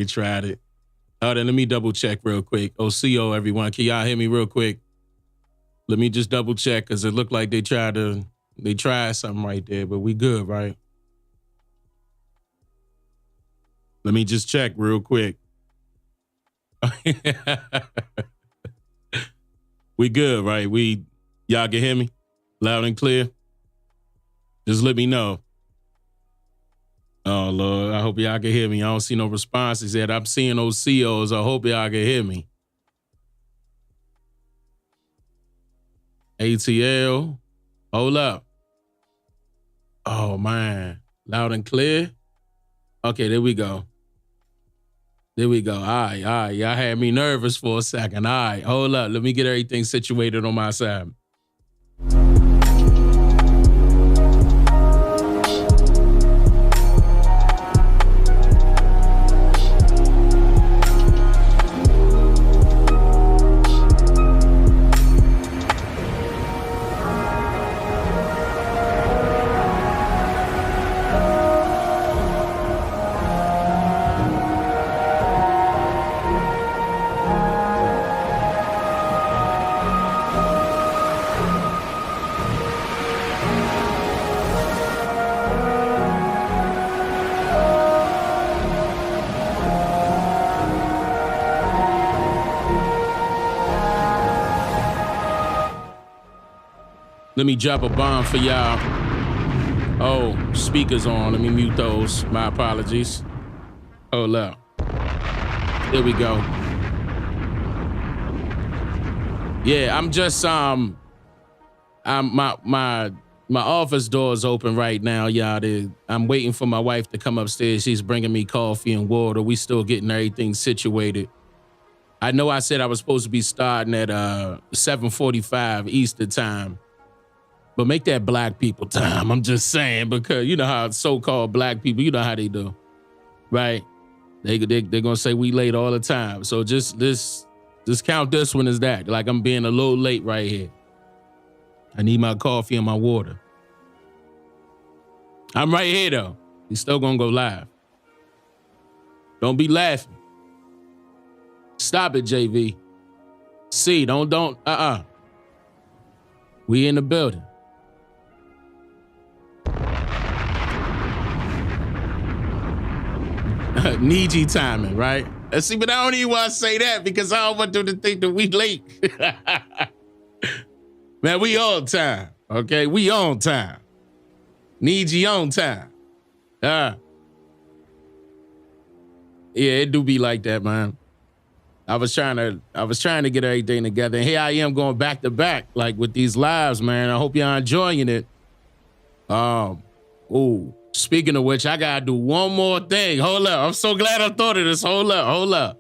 tried it. Oh, then let me double check real quick. OCO, everyone. Can y'all hear me real quick? Let me just double check because it looked like they tried something right there, but we good, right? Let me just check real quick. We good, right? Y'all can hear me loud and clear? Just let me know. Oh, Lord, I hope y'all can hear me. I don't see no responses yet. I'm seeing those COs. I hope y'all can hear me. ATL, hold up. Oh, man. Loud and clear? Okay, there we go. There we go. All right. Y'all had me nervous for a second. All right, hold up. Let me get everything situated on my side. Let me drop a bomb for y'all. Oh, speakers on. Let me mute those. My apologies. Hold up. There we go. Yeah, I'm just my office door is open right now, y'all. I'm waiting for my wife to come upstairs. She's bringing me coffee and water. We still getting everything situated. I know I said I was supposed to be starting at 7:45 Eastern time. But make that black people time. I'm just saying, because you know how so-called black people, you know how they do, right? They're gonna say we late all the time. So just count this one as that. Like I'm being a little late right here. I need my coffee and my water. I'm right here though. He's still gonna go live. Don't be laughing. Stop it, JV. See, don't. We in the building. Needy timing, right? See, but I don't even want to say that because I don't want them to think that we late. Man, we on time, okay? We on time. Need you on time. Yeah, it do be like that, man. I was trying to get everything together. And here I am going back to back, like with these lives, man. I hope y'all enjoying it. Speaking of which, I gotta do one more thing. Hold up. I'm so glad I thought of this. Hold up.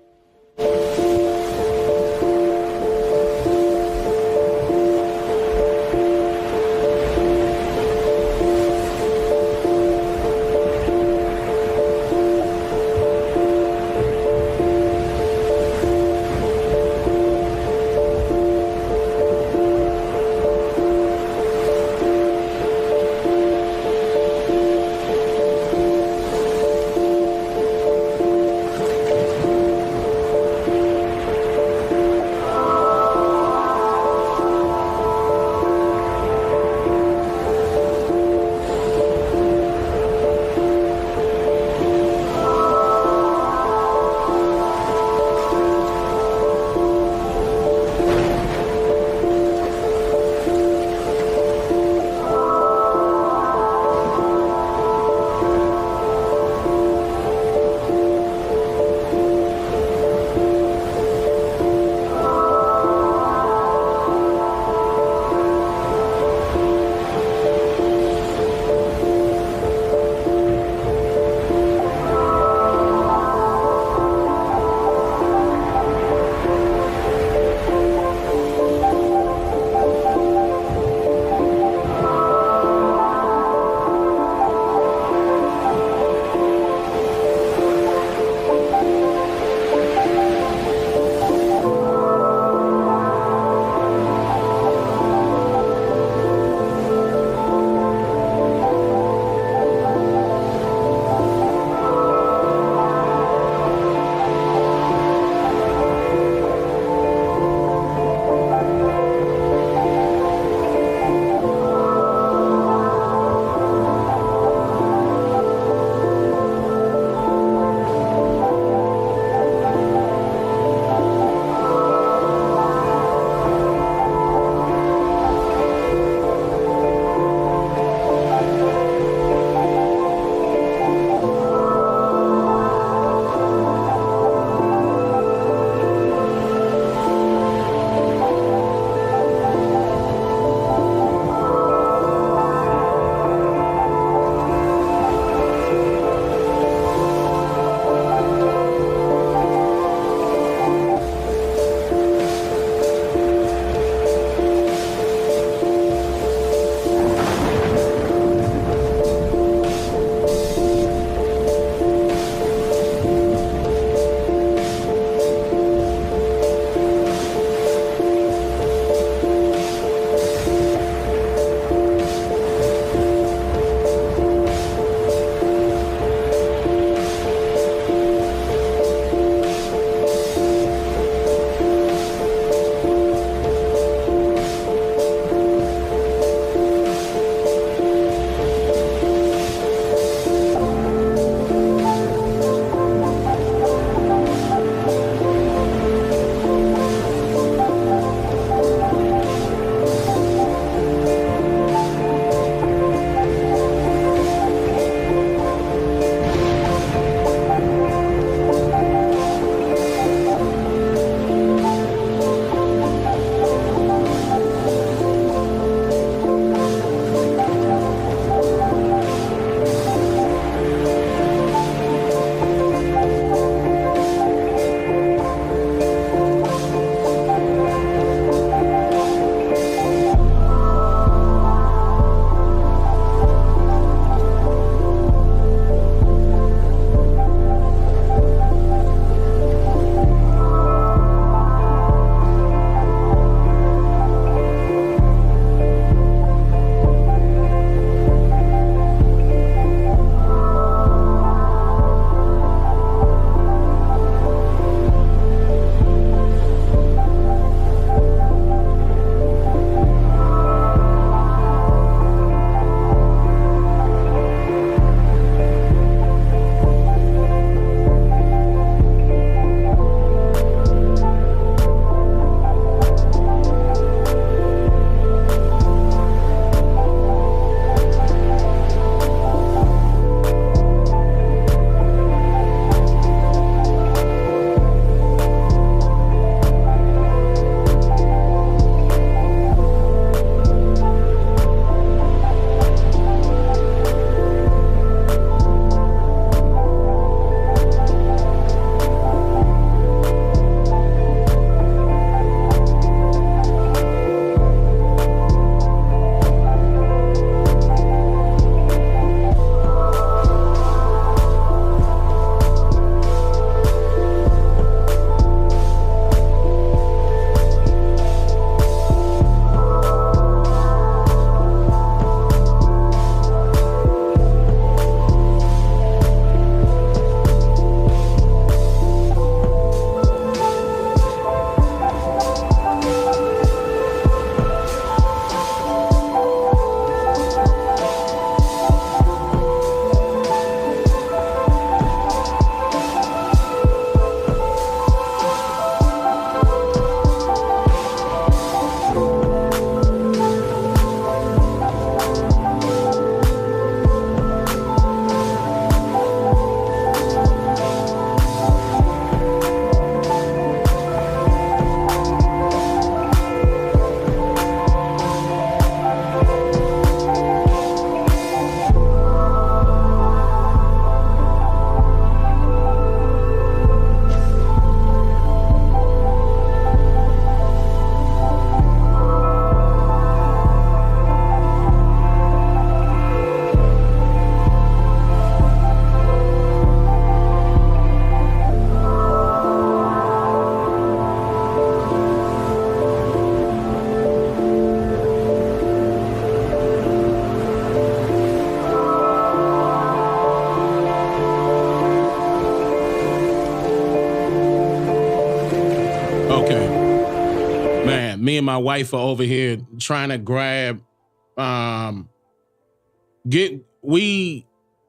wife are over here trying to grab,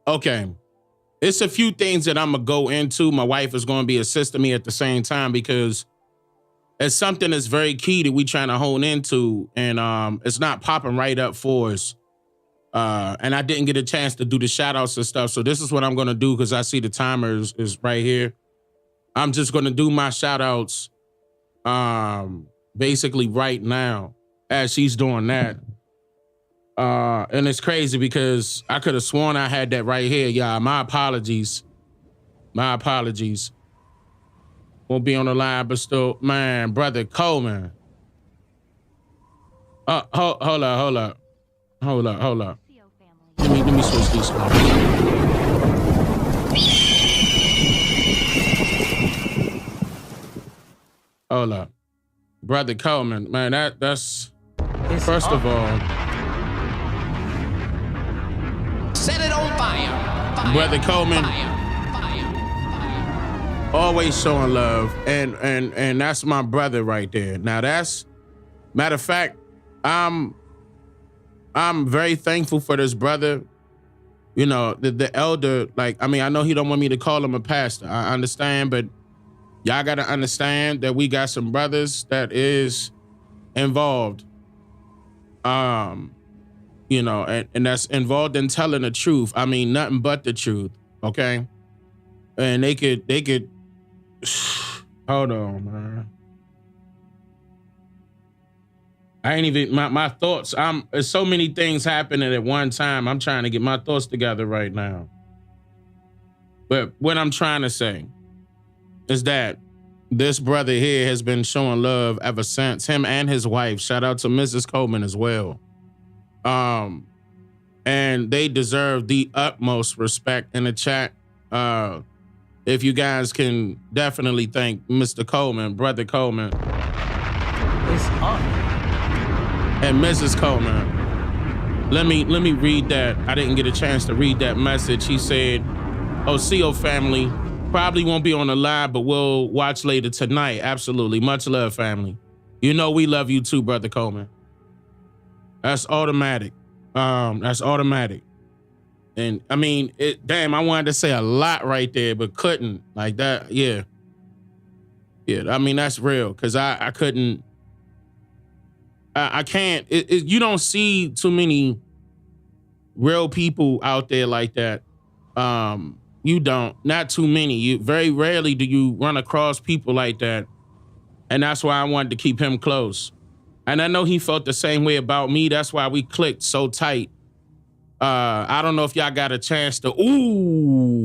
okay. It's a few things that I'm gonna go into. My wife is gonna be assisting me at the same time because it's something that's very key that we trying to hone into, and it's not popping right up for us. And I didn't get a chance to do the shout outs and stuff. So this is what I'm gonna do because I see the timer is right here. I'm just gonna do my shout outs basically right now as she's doing that. And it's crazy because I could have sworn I had that right here, y'all. My apologies. My apologies. Won't be on the line, but still, man, brother Coleman. Hold up. Let me switch these. Hold up. Brother Coleman, man, that's first of all. Set it on fire. Brother Coleman. Fire. Always showing love, and that's my brother right there. Now that's, matter of fact, I'm very thankful for this brother. You know, the elder, like, I mean, I know he don't want me to call him a pastor. I understand, but y'all gotta understand that we got some brothers that is involved. You know, and that's involved in telling the truth. I mean, nothing but the truth, okay? And they could hold on, man. I ain't even, my thoughts, there's so many things happening at one time. I'm trying to get my thoughts together right now. But what I'm trying to say is that this brother here has been showing love ever since, him and his wife. Shout out to Mrs. Coleman as well. And they deserve the utmost respect in the chat. If you guys can definitely thank Mr. Coleman, Brother Coleman. It's on. And Mrs. Coleman. Let me read that. I didn't get a chance to read that message. He said, "CO family, probably won't be on the live, but we'll watch later tonight." Absolutely. Much love, family. You know we love you too, Brother Coleman. That's automatic. That's automatic. And I mean, damn, I wanted to say a lot right there, but couldn't. Like that, yeah. Yeah, I mean, that's real, because I couldn't, I can't, you don't see too many real people out there like that. You don't, not too many. You very rarely do you run across people like that. And that's why I wanted to keep him close. And I know he felt the same way about me. That's why we clicked so tight. I don't know if y'all got a chance to,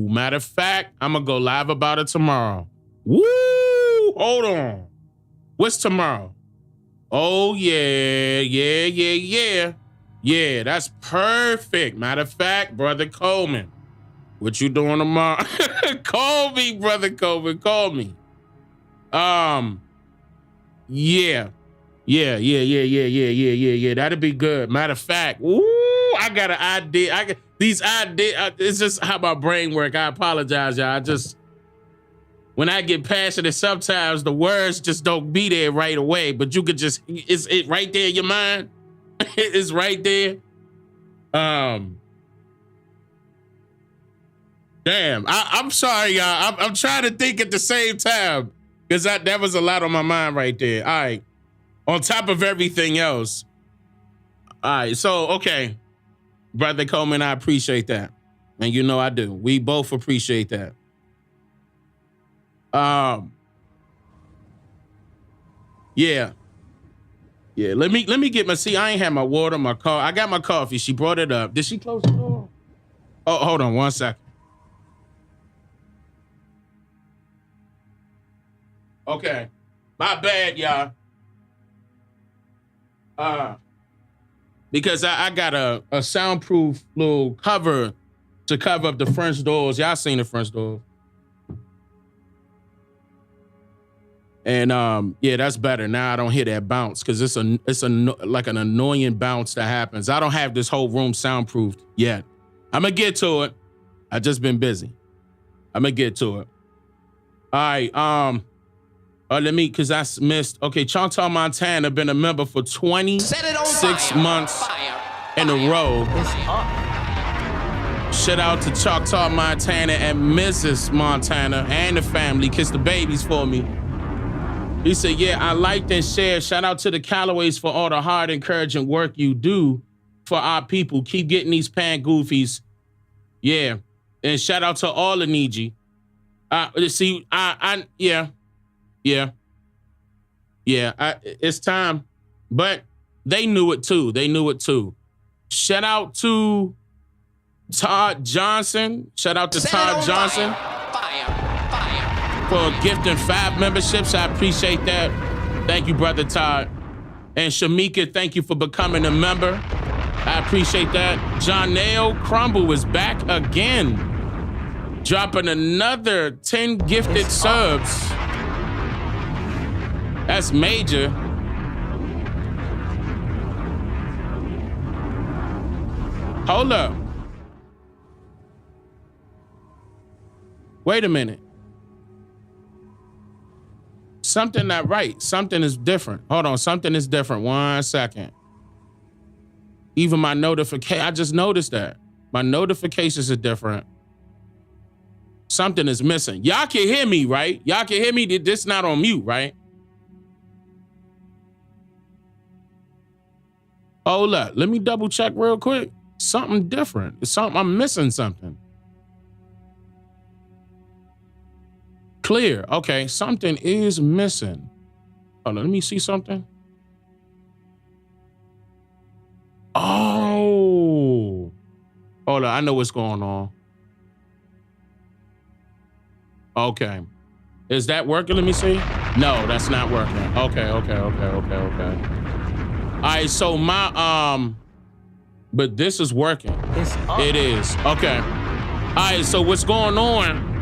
matter of fact, I'm gonna go live about it tomorrow. Woo, hold on. What's tomorrow? Oh, yeah. Yeah, that's perfect. Matter of fact, Brother Coleman, what you doing tomorrow? Call me, Brother Coleman, call me. Yeah. That'd be good. Matter of fact, I got an idea. These ideas, it's just how my brain work. I apologize, y'all. When I get passionate, sometimes the words just don't be there right away, but you could just, it's right there in your mind. It's right there. Damn, I'm sorry, y'all. I'm trying to think at the same time, because that was a lot on my mind right there. All right. On top of everything else. All right, so, okay. Brother Coleman, I appreciate that. And you know I do. We both appreciate that. Yeah. Let me get my, see, I ain't had my water, my car. I got my coffee. She brought it up. Did she close the door? Oh, hold on 1 second. Okay. My bad, y'all. Because I got a soundproof little cover to cover up the French doors. Y'all seen the French doors. And yeah, that's better. Now I don't hear that bounce, because it's like an annoying bounce that happens. I don't have this whole room soundproofed yet. I'm gonna get to it. I just been busy. I'm gonna get to it. All right. Let me, because I missed. Okay, Choctaw, Montana, been a member for 26 months in a row. It's on. Shout out to Choctaw, Montana and Mrs. Montana and the family. Kiss the babies for me. He said, yeah, I liked and shared. Shout out to the Callaways for all the hard, encouraging work you do for our people. Keep getting these pan goofies. Yeah. And shout out to all the Niji. It's time. But they knew it too. Shout out to Todd Johnson. Shout out to Todd Johnson for gifting 5 memberships. I appreciate that. Thank you, brother Todd. And Shamika, thank you for becoming a member. I appreciate that. Jonelle Crumble is back again, dropping another 10 gifted subs. That's major. Hold up. Wait a minute. Something not right. Something is different. Hold on. Something is different. 1 second. Even my notification, I just noticed that. My notifications are different. Something is missing. Y'all can hear me, right? Y'all can hear me. This not on mute, right? Hold up. Let me double check real quick. Something different. It's something, I'm missing something. Clear. Okay, something is missing. Hold on, let me see something. Oh. Hold on, I know what's going on. Okay. Is that working? Let me see. No, that's not working. Okay. All right, so my, but this is working. It is. Okay. All right, so what's going on?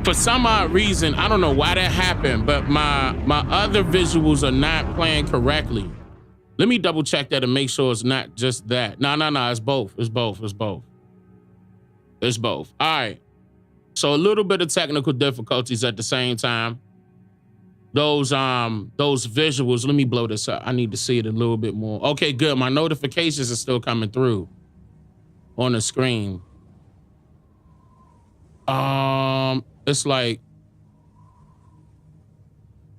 For some odd reason, I don't know why that happened, but my other visuals are not playing correctly. Let me double check that and make sure it's not just that. No, it's both. It's both. All right. So a little bit of technical difficulties at the same time. Those visuals, let me blow this up. I need to see it a little bit more. Okay, good. My notifications are still coming through on the screen. It's like,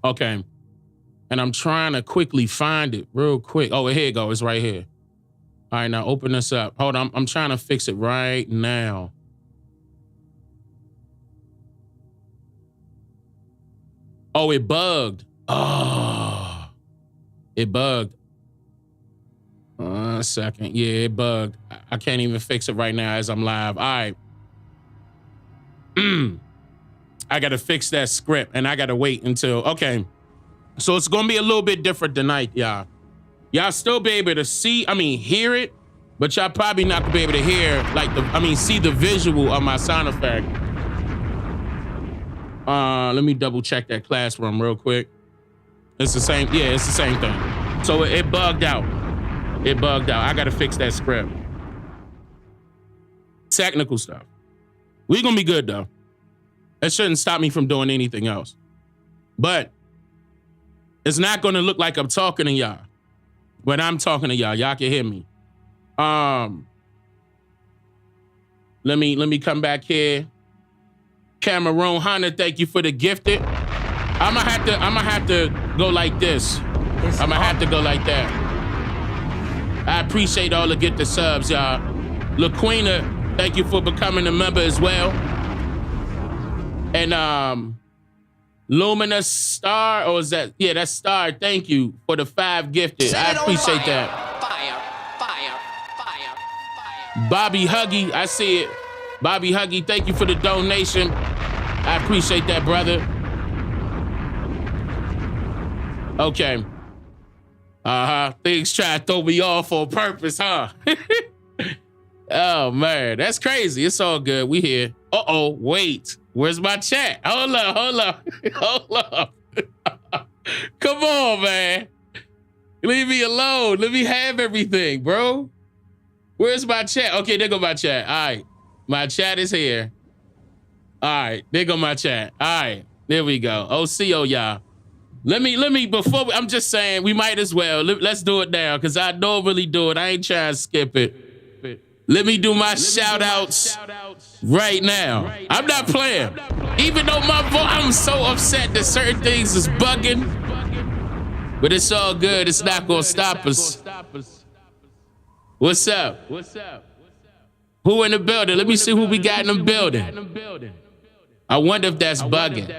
okay. And I'm trying to quickly find it real quick. Oh, here it goes. It's right here. All right, now open this up. Hold on. I'm trying to fix it right now. Oh, it bugged. Oh, it bugged. 1 second. Yeah, it bugged. I can't even fix it right now as I'm live. All right. I got to fix that script and I got to wait until, okay. So it's going to be a little bit different tonight, y'all. Y'all still be able to hear it, but y'all probably not going to be able to hear, see the visual of my sound effect. Let me double check that classroom real quick. It's the same. Yeah, it's the same thing. So it bugged out. I got to fix that script. Technical stuff. We're going to be good, though. It shouldn't stop me from doing anything else. But it's not going to look like I'm talking to y'all. When I'm talking to y'all, y'all can hear me. Let me come back here. Cameroon Hunter, thank you for the gifted. I'ma have to go like this. I'ma have to go like that. I appreciate all the gifted subs, y'all. LaQuina, thank you for becoming a member as well. And Luminous Star, or is that? Yeah, that's Star. Thank you for the 5 gifted. I appreciate that. Fire. Bobby Huggy, I see it. Bobby Huggy, thank you for the donation. I appreciate that, brother. Okay. Things try to throw me off on purpose, huh? Oh, man. That's crazy. It's all good. We here. Uh-oh, wait. Where's my chat? Hold up. Come on, man. Leave me alone. Let me have everything, bro. Where's my chat? Okay, there go my chat. All right. My chat is here. All right, there go my chat. All right, there we go. OCO, y'all. Let me, before I'm just saying, we might as well. Let's do it now, because I normally do it. I ain't trying to skip it. Let me do my shout outs right now. I'm not playing. Even though I'm so upset that certain things is bugging, but it's all good. It's not gonna stop us. What's up? Who in the building? Let me see who we got in the building. I wonder if that's bugging.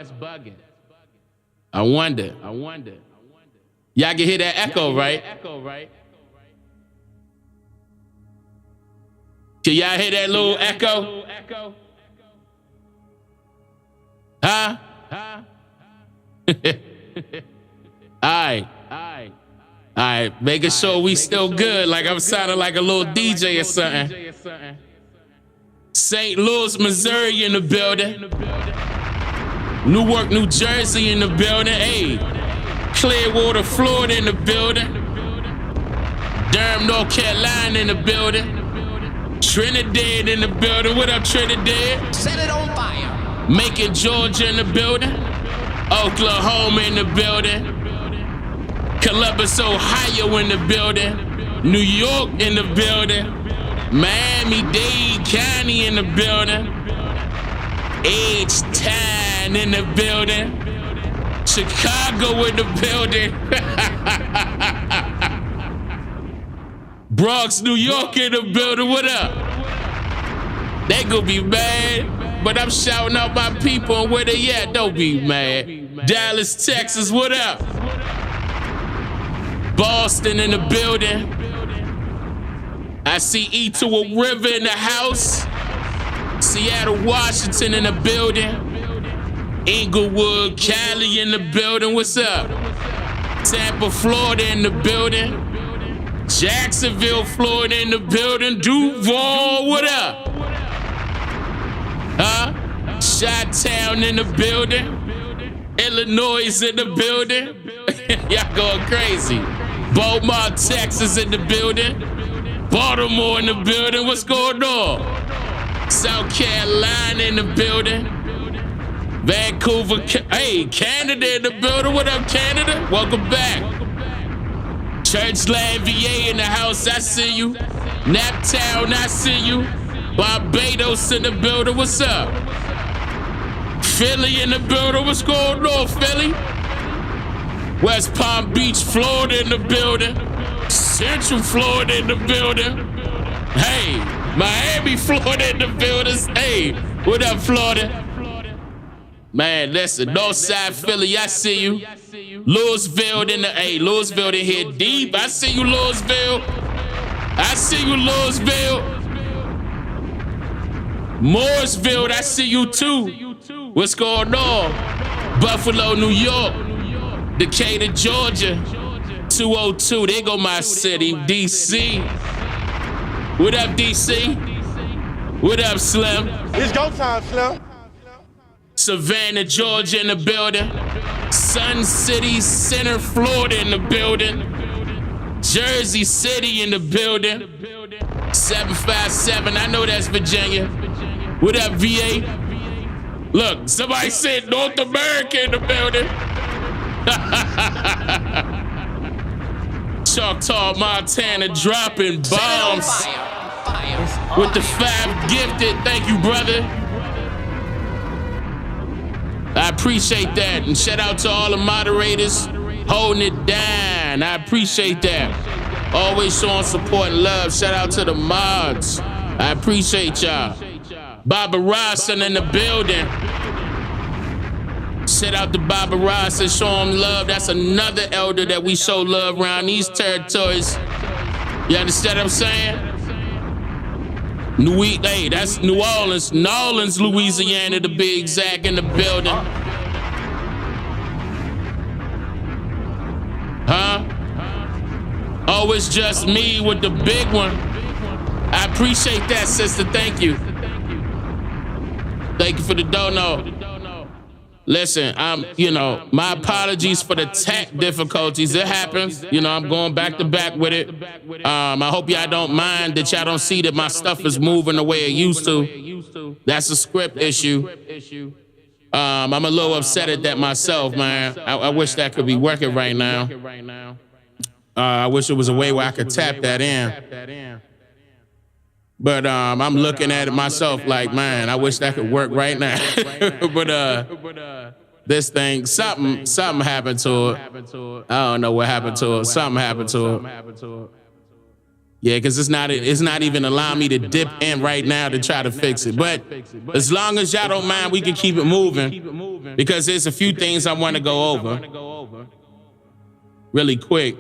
I wonder. Y'all can hear that echo, right? Can y'all hear that little echo? Huh? All right. Making sure we still good. Like I'm sounding like a little DJ or something. St. Louis, Missouri in the building. Newark, New Jersey in the building. Hey, Clearwater, Florida in the building. Durham, North Carolina in the building. Trinidad in the building. What up, Trinidad? Set it on fire. Macon, Georgia in the building. Oklahoma in the building. Columbus, Ohio in the building. New York in the building. Miami-Dade County in the building. H-Town in the building. Chicago in the building. Bronx, New York in the building. What up? They gonna be mad, but I'm shouting out my people and where they at. Don't be mad. Dallas, Texas. What up? Boston in the building. I see Etowah River in the house. Seattle, Washington in the building. Inglewood, Cali in the building. What's up? Tampa, Florida in the building. Jacksonville, Florida in the building. Duval, what up? Huh? Chi-Town in the building. Illinois in the building. Y'all going crazy. Beaumont, Texas in the building. Baltimore in the building. What's going on? South Carolina in the building. Vancouver, hey, Canada in the building. What up, Canada? Welcome back. Churchland, VA in the house. I see you. Naptown, I see you. Barbados in the building. What's up? Philly in the building. What's going on, Philly? West Palm Beach, Florida in the building. Central Florida in the building. Hey, Miami, Florida in the building. Hey, what up, Florida? Man, listen, Northside Philly, I see you. Louisville in the, hey, Louisville in here deep. I see you, Louisville. I see you, Louisville. Mooresville, I see you too. What's going on? Buffalo, New York. Decatur, Georgia. 202, there go my city. DC. What up, DC? What up, Slim? It's go time, Slim. Savannah, Georgia in the building. Sun City Center, Florida in the building. Jersey City in the building. 757, I know that's Virginia. What up, VA? Look, somebody said North America in the building. Choctaw, Montana dropping bombs. With the 5 gifted, thank you, brother. I appreciate that. And shout out to all the moderators holding it down. I appreciate that. Always showing support and love. Shout out to the mods. I appreciate y'all. Baba Rosson in the building. Shout out to Baba Rosson. Show him love. That's another elder that we show love around these territories. You understand what I'm saying? Hey, that's New Orleans. New Orleans, Louisiana, to be exact, in the building. Huh? Oh, it's just me with the big one. I appreciate that, sister. Thank you. Thank you for the dono. Listen, my apologies for the tech difficulties. It happens. I'm going back to back with it. I hope y'all don't mind that y'all don't see that my stuff is moving the way it used to. That's a script issue. I'm a little upset at that myself, man. I wish that could be working right now. I wish it was a way where I could tap that in. But I'm looking at it myself like, man, I wish that could work right now. But this thing, something happened to it. I don't know what happened to it. Something happened to it. Yeah, because it's not even allowing me to dip in right now to try to fix it. But as long as y'all don't mind, we can keep it moving because there's a few things I want to go over really quick.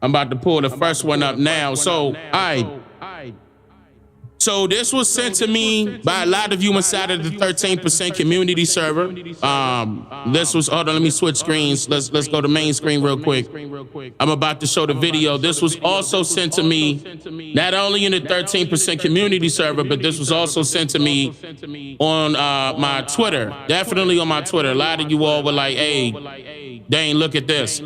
I'm about to pull the first one up now. So, all right. So this was sent to me by a lot of you inside of the 13% community server. This was, hold on, let me switch screens. Let's go to main screen real quick. I'm about to show the video. This was also sent to me, not only in the 13% community server, but this was also sent to me on my Twitter. Definitely on my Twitter. A lot of you all were like, hey, Dane, look at this.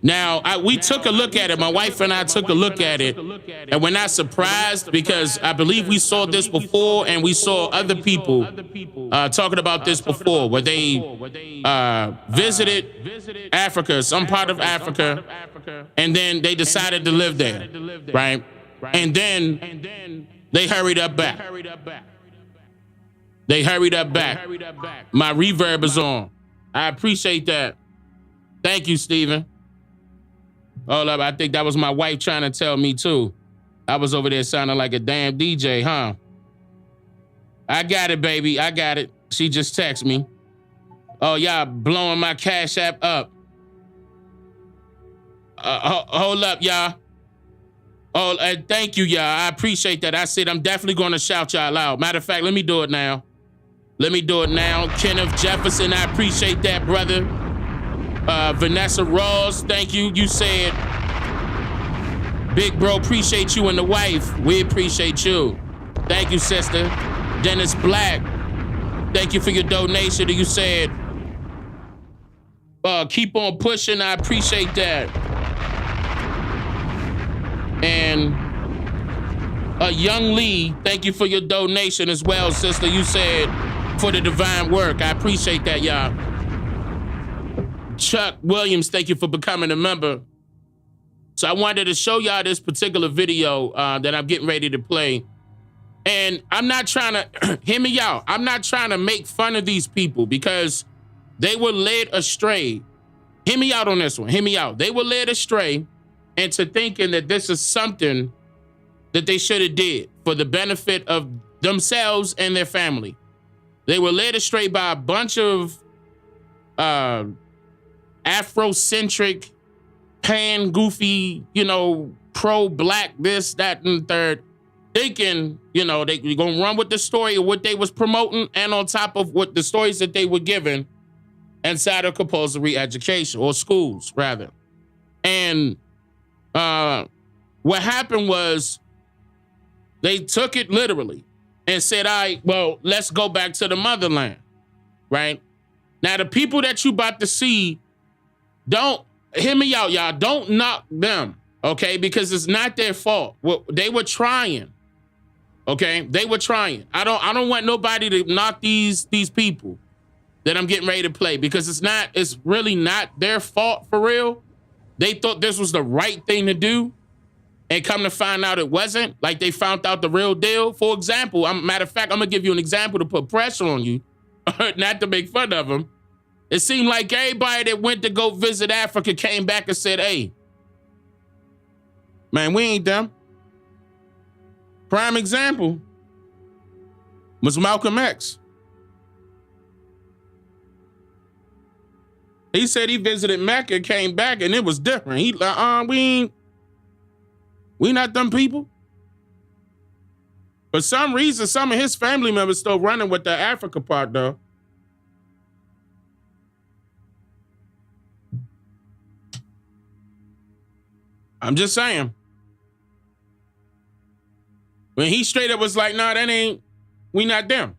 Now, we took a look at it. My wife and I took a look at it, and we're not surprised because I believe we saw this before, and we saw other people talking about this before, where they visited Africa, some part of Africa, and then they decided to live there, right? And then they hurried up back. My reverb is on. I appreciate that. Thank you, Steven. Hold up, I think that was my wife trying to tell me too. I was over there sounding like a damn DJ, huh? I got it, baby, I got it. She just texted me. Oh, y'all blowing my Cash App up. Hold up, y'all. Oh, thank you, y'all. I appreciate that. I said I'm definitely gonna shout y'all out. Matter of fact, let me do it now. Kenneth Jefferson, I appreciate that, brother. Vanessa Rawls, thank you. You said, big bro, appreciate you and the wife. We appreciate you. Thank you, sister. Dennis Black, thank you for your donation. You said, keep on pushing. I appreciate that. And Young Lee, thank you for your donation as well, sister. You said, for the divine work. I appreciate that, y'all. Chuck Williams, thank you for becoming a member. So I wanted to show y'all this particular video that I'm getting ready to play. And I'm not trying to, hear me out, I'm not trying to make fun of these people because they were led astray. Hear me out on this one, hear me out. They were led astray into thinking that this is something that they should have did for the benefit of themselves and their family. They were led astray by a bunch of Afrocentric, pan-goofy, pro-black, this, that, and third, thinking, they gonna run with the story of what they was promoting and on top of what the stories that they were given inside of compulsory education, or schools, rather. And what happened was they took it literally and said, all right, well, let's go back to the motherland, right? Now, the people that you about to see, don't, hear me out, y'all. Don't knock them, okay? Because it's not their fault. Well, they were trying, okay? They were trying. I don't want nobody to knock these people that I'm getting ready to play because it's really not their fault for real. They thought this was the right thing to do and come to find out it wasn't. Like they found out the real deal. For example, matter of fact, I'm gonna give you an example to put pressure on you, not to make fun of them. It seemed like everybody that went to go visit Africa came back and said, hey, man, we ain't them. Prime example was Malcolm X. He said he visited Mecca, came back, and it was different. He like, we not them people. For some reason, some of his family members still running with the Africa part, though. I'm just saying. When he straight up was like, nah, we not them.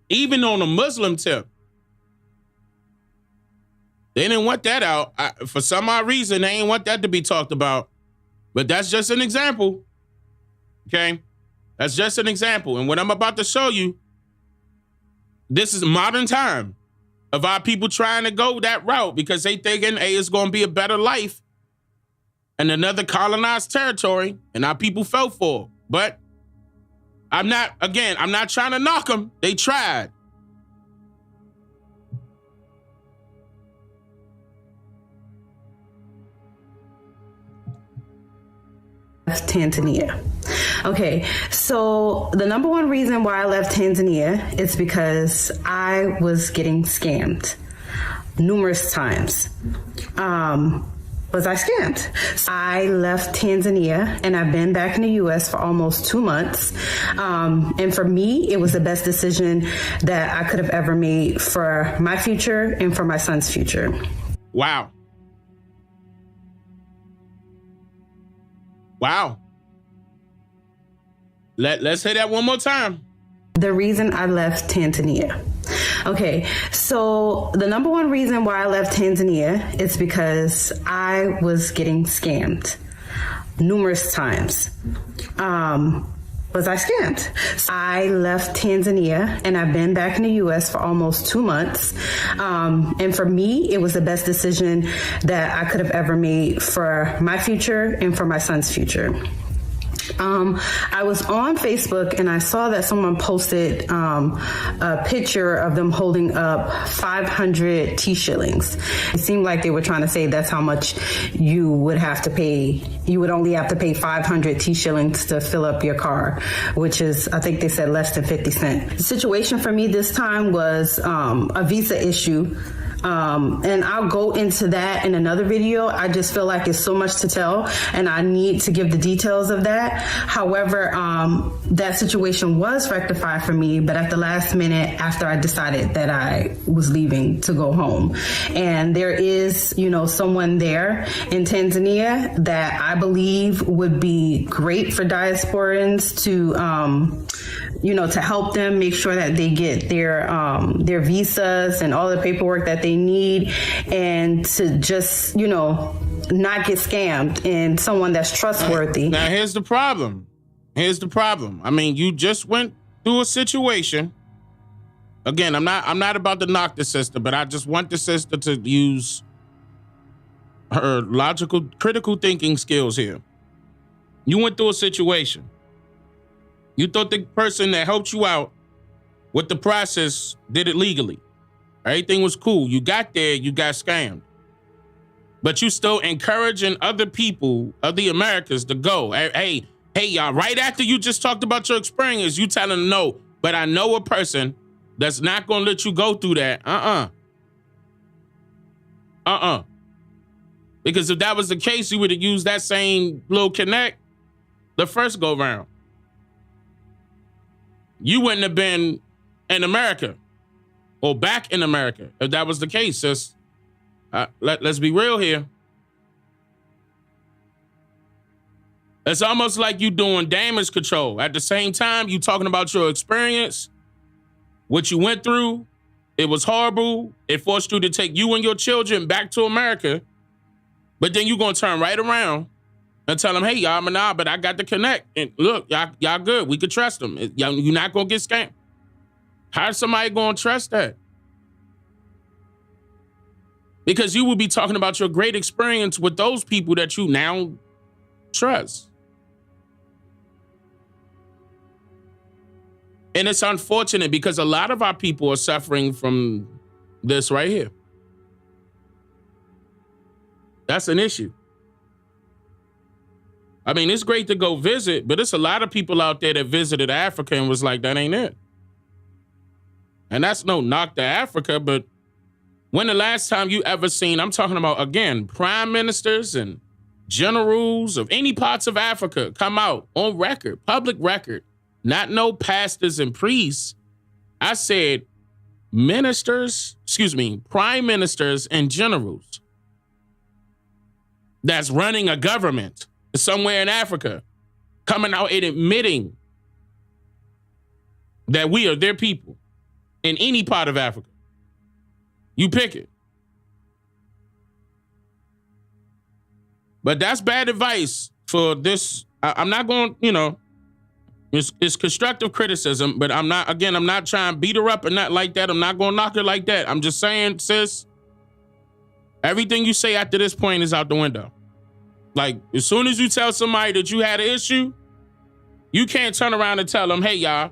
Even on a Muslim tip. They didn't want that out. For some odd reason, they ain't want that to be talked about. But that's just an example. Okay? That's just an example. And what I'm about to show you, this is modern time of our people trying to go that route because they thinking, hey, it's going to be a better life and another colonized territory, and our people fell for it. But I'm not trying to knock them. They tried. Tanzania. Okay, so the number one reason why I left Tanzania is because I was getting scammed numerous times. Was I scammed? I left Tanzania and I've been back in the US for almost 2 months. And for me, it was the best decision that I could have ever made for my future and for my son's future. Wow. Wow. Let's say that one more time. The reason I left Tanzania. Okay, so the number one reason why I left Tanzania is because I was getting scammed numerous times. Was I scammed? I left Tanzania and I've been back in the US for almost 2 months. And for me, it was the best decision that I could have ever made for my future and for my son's future. I was on Facebook and I saw that someone posted a picture of them holding up 500 T-shillings. It seemed like they were trying to say that's how much you would have to pay. You would only have to pay 500 T-shillings to fill up your car, which is, I think they said, less than 50 cents. The situation for me this time was a visa issue. And I'll go into that in another video. I just feel like it's so much to tell and I need to give the details of that. However, that situation was rectified for me, but at the last minute after I decided that I was leaving to go home. And there is, someone there in Tanzania that I believe would be great for diasporans to, to help them make sure that they get their visas and all the paperwork that they need, and to just, not get scammed, and someone that's trustworthy. Now, here's the problem. I mean, you just went through a situation. Again, I'm not about to knock the sister, but I just want the sister to use her logical, critical thinking skills here. You went through a situation. You thought the person that helped you out with the process did it legally. Everything was cool. You got there, you got scammed. But you still encouraging other people, other Americans, to go. Hey, y'all, right after you just talked about your experience, you telling them no. But I know a person that's not going to let you go through that. Because if that was the case, you would have used that same little connect the first go round. You wouldn't have been in America or back in America if that was the case, sis. Let's be real here. It's almost like you doing damage control. At the same time, you talking about your experience, what you went through. It was horrible. It forced you to take you and your children back to America. But then you going to turn right around and tell them, hey, y'all, but I got the connect. And look, y'all good. We could trust them. You're not going to get scammed. How's somebody going to trust that? Because you will be talking about your great experience with those people that you now trust. And it's unfortunate because a lot of our people are suffering from this right here. That's an issue. I mean, it's great to go visit, but it's a lot of people out there that visited Africa and was like, that ain't it. And that's no knock to Africa, but when the last time you ever seen, I'm talking about, again, prime ministers and generals of any parts of Africa come out on record, public record, not no pastors and priests. I said prime ministers and generals that's running a government somewhere in Africa coming out and admitting that we are their people in any part of Africa. You pick it. But that's bad advice for this. I'm not going, It's constructive criticism, but I'm not trying to beat her up or not like that. I'm not going to knock her like that. I'm just saying, sis, everything you say after this point is out the window. Like, as soon as you tell somebody that you had an issue, you can't turn around and tell them, hey, y'all,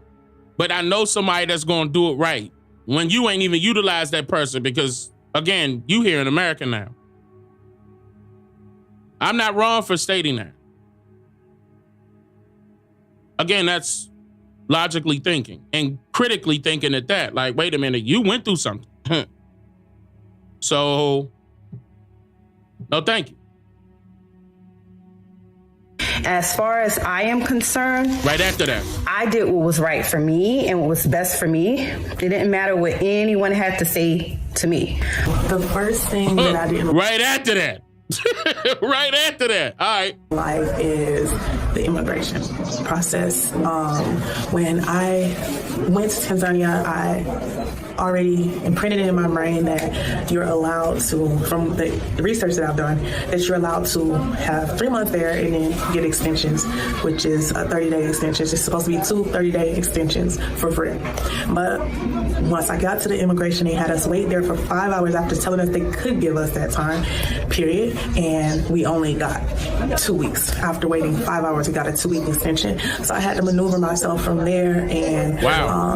but I know somebody that's going to do it right when you ain't even utilize that person because, again, you here in America now. I'm not wrong for stating that. Again, that's logically thinking and critically thinking at that. Like, wait a minute, you went through something. So, no, thank you. As far as I am concerned, right after that, I did what was right for me and what was best for me. It didn't matter what anyone had to say to me. The first thing that I did right after that. Right after that. All right. Life is the immigration process. When I went to Tanzania, I already imprinted it in my brain that you're allowed to, from the research that I've done, that you're allowed to have 3 months there and then get extensions, which is a 30-day extension. It's supposed to be 2 30-day extensions for free. But once I got to the immigration, they had us wait there for 5 hours after telling us they could give us that time period. And we only got 2 weeks. After waiting 5 hours, we got a 2-week extension. So I had to maneuver myself from there. And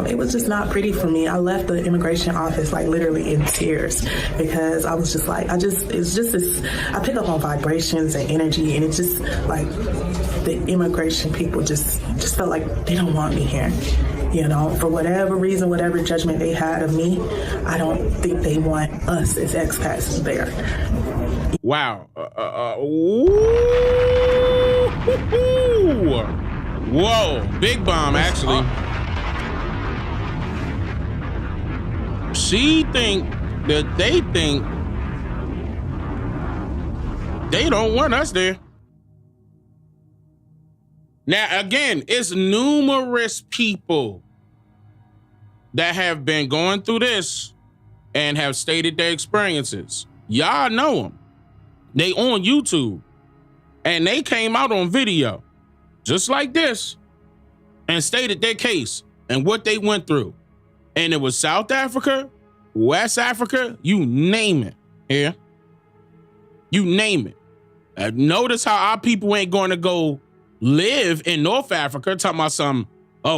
it was just not pretty for me. I left the immigration office like literally in tears because I was just like, it's just this, I pick up on vibrations and energy, and it's just like the immigration people just felt like they don't want me here. You know, for whatever reason, whatever judgment they had of me, I don't think they want us as expats there. Wow. Whoa. Big bomb, actually. She think that they think they don't want us there. Now, again, it's numerous people that have been going through this and have stated their experiences. Y'all know them. They on YouTube. And they came out on video, just like this, and stated their case and what they went through. And it was South Africa, West Africa, you name it. Yeah. You name it. Notice how our people ain't going to go live in North Africa talking about some,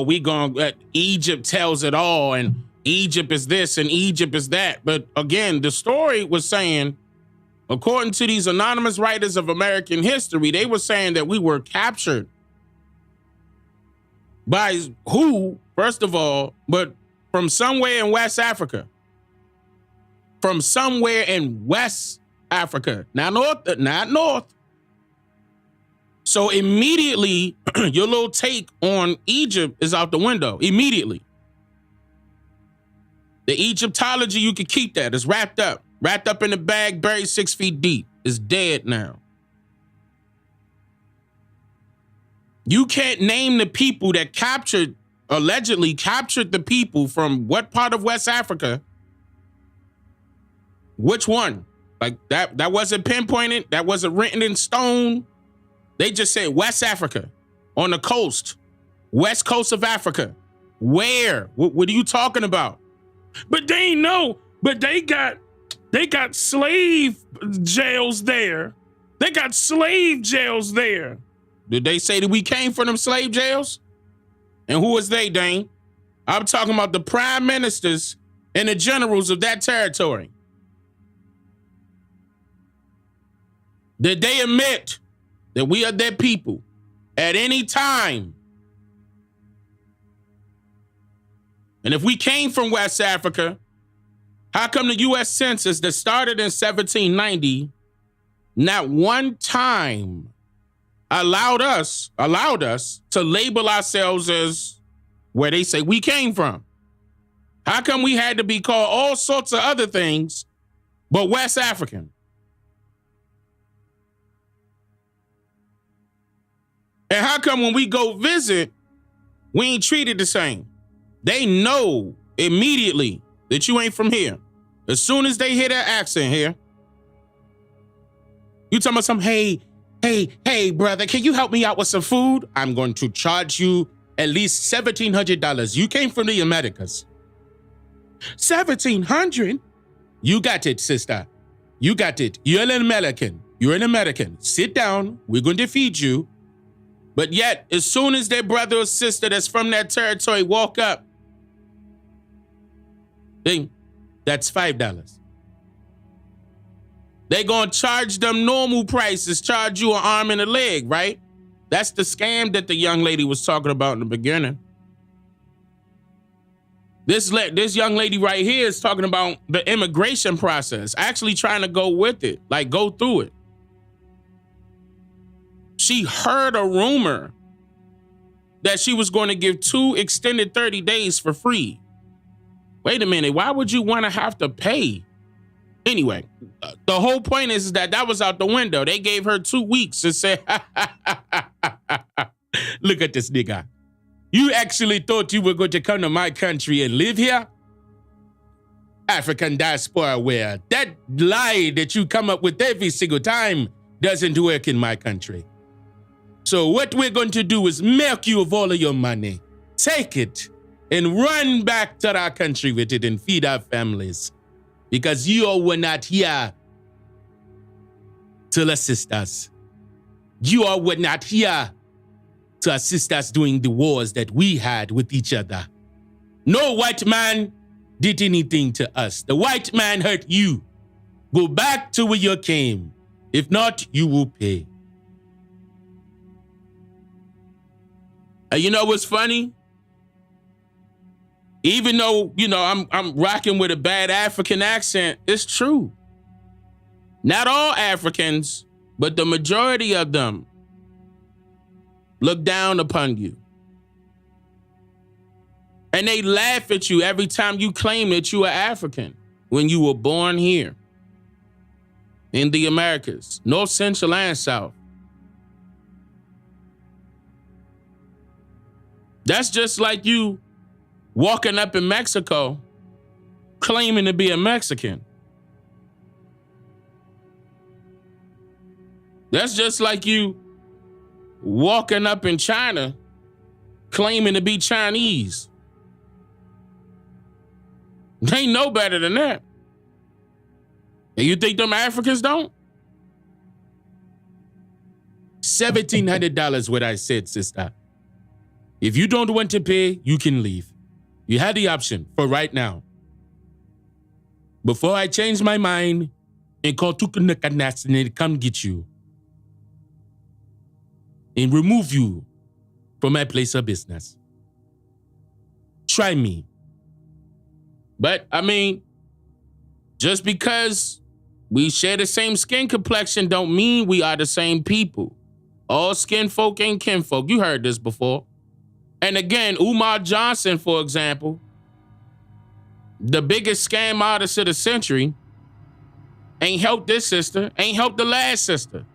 we going, Egypt tells it all, and Egypt is this and Egypt is that. But again, the story was saying, according to these anonymous writers of American history, they were saying that we were captured by who, first of all, but from somewhere in West Africa. From somewhere in West Africa, not North. So immediately, your little take on Egypt is out the window. Immediately. The Egyptology, you can keep that. It's wrapped up in the bag, buried 6 feet deep. It's dead now. You can't name the people that allegedly captured the people from what part of West Africa? Which one? Like that wasn't pinpointed. That wasn't written in stone. They just said West Africa on the coast, West Coast of Africa. Where? What are you talking about? But they know, but they got slave jails there. They got slave jails there. Did they say that we came from them slave jails? And who is they, Dane? I'm talking about the prime ministers and the generals of that territory. Did they admit that we are their people at any time? And if we came from West Africa, how come the U.S. Census that started in 1790 not one time allowed us to label ourselves as where they say we came from? How come we had to be called all sorts of other things but West African? And how come when we go visit, we ain't treated the same? They know immediately that you ain't from here. As soon as they hear that accent here, you talking about some, hey, brother, can you help me out with some food? I'm going to charge you at least $1,700. You came from the Americas. 1,700? You got it, sister. You got it. You're an American. You're an American. Sit down. We're going to feed you. But yet, as soon as their brother or sister that's from that territory walk up, ding, that's $5. They gonna charge them normal prices, charge you an arm and a leg, right? That's the scam that the young lady was talking about in the beginning. This young lady right here is talking about the immigration process, actually trying to go with it, like go through it. She heard a rumor that she was going to give 2 extended 30 days for free. Wait a minute, why would you want to have to pay? Anyway, the whole point is that was out the window. They gave her 2 weeks and said, look at this nigga. You actually thought you were going to come to my country and live here? African diaspora aware. That lie that you come up with every single time doesn't work in my country. So what we're going to do is milk you of all of your money. Take it and run back to our country with it and feed our families. Because you all were not here to assist us. You all were not here to assist us during the wars that we had with each other. No white man did anything to us. The white man hurt you. Go back to where you came. If not, you will pay. And you know what's funny? Even though, I'm rocking with a bad African accent, it's true. Not all Africans, but the majority of them look down upon you. And they laugh at you every time you claim that you are African when you were born here in the Americas, North, Central, and South. That's just like you walking up in Mexico claiming to be a Mexican. That's just like you walking up in China claiming to be Chinese. They know better than that. And you think them Africans don't? $1,700 what I said, sister. If you don't want to pay, you can leave. You had the option for right now. Before I change my mind and call Tukunakanas and come get you and remove you from my place of business. Try me. But, just because we share the same skin complexion don't mean we are the same people. All skin folk ain't kinfolk. You heard this before. And again, Umar Johnson, for example, the biggest scam artist of the century, ain't helped this sister, ain't helped the last sister.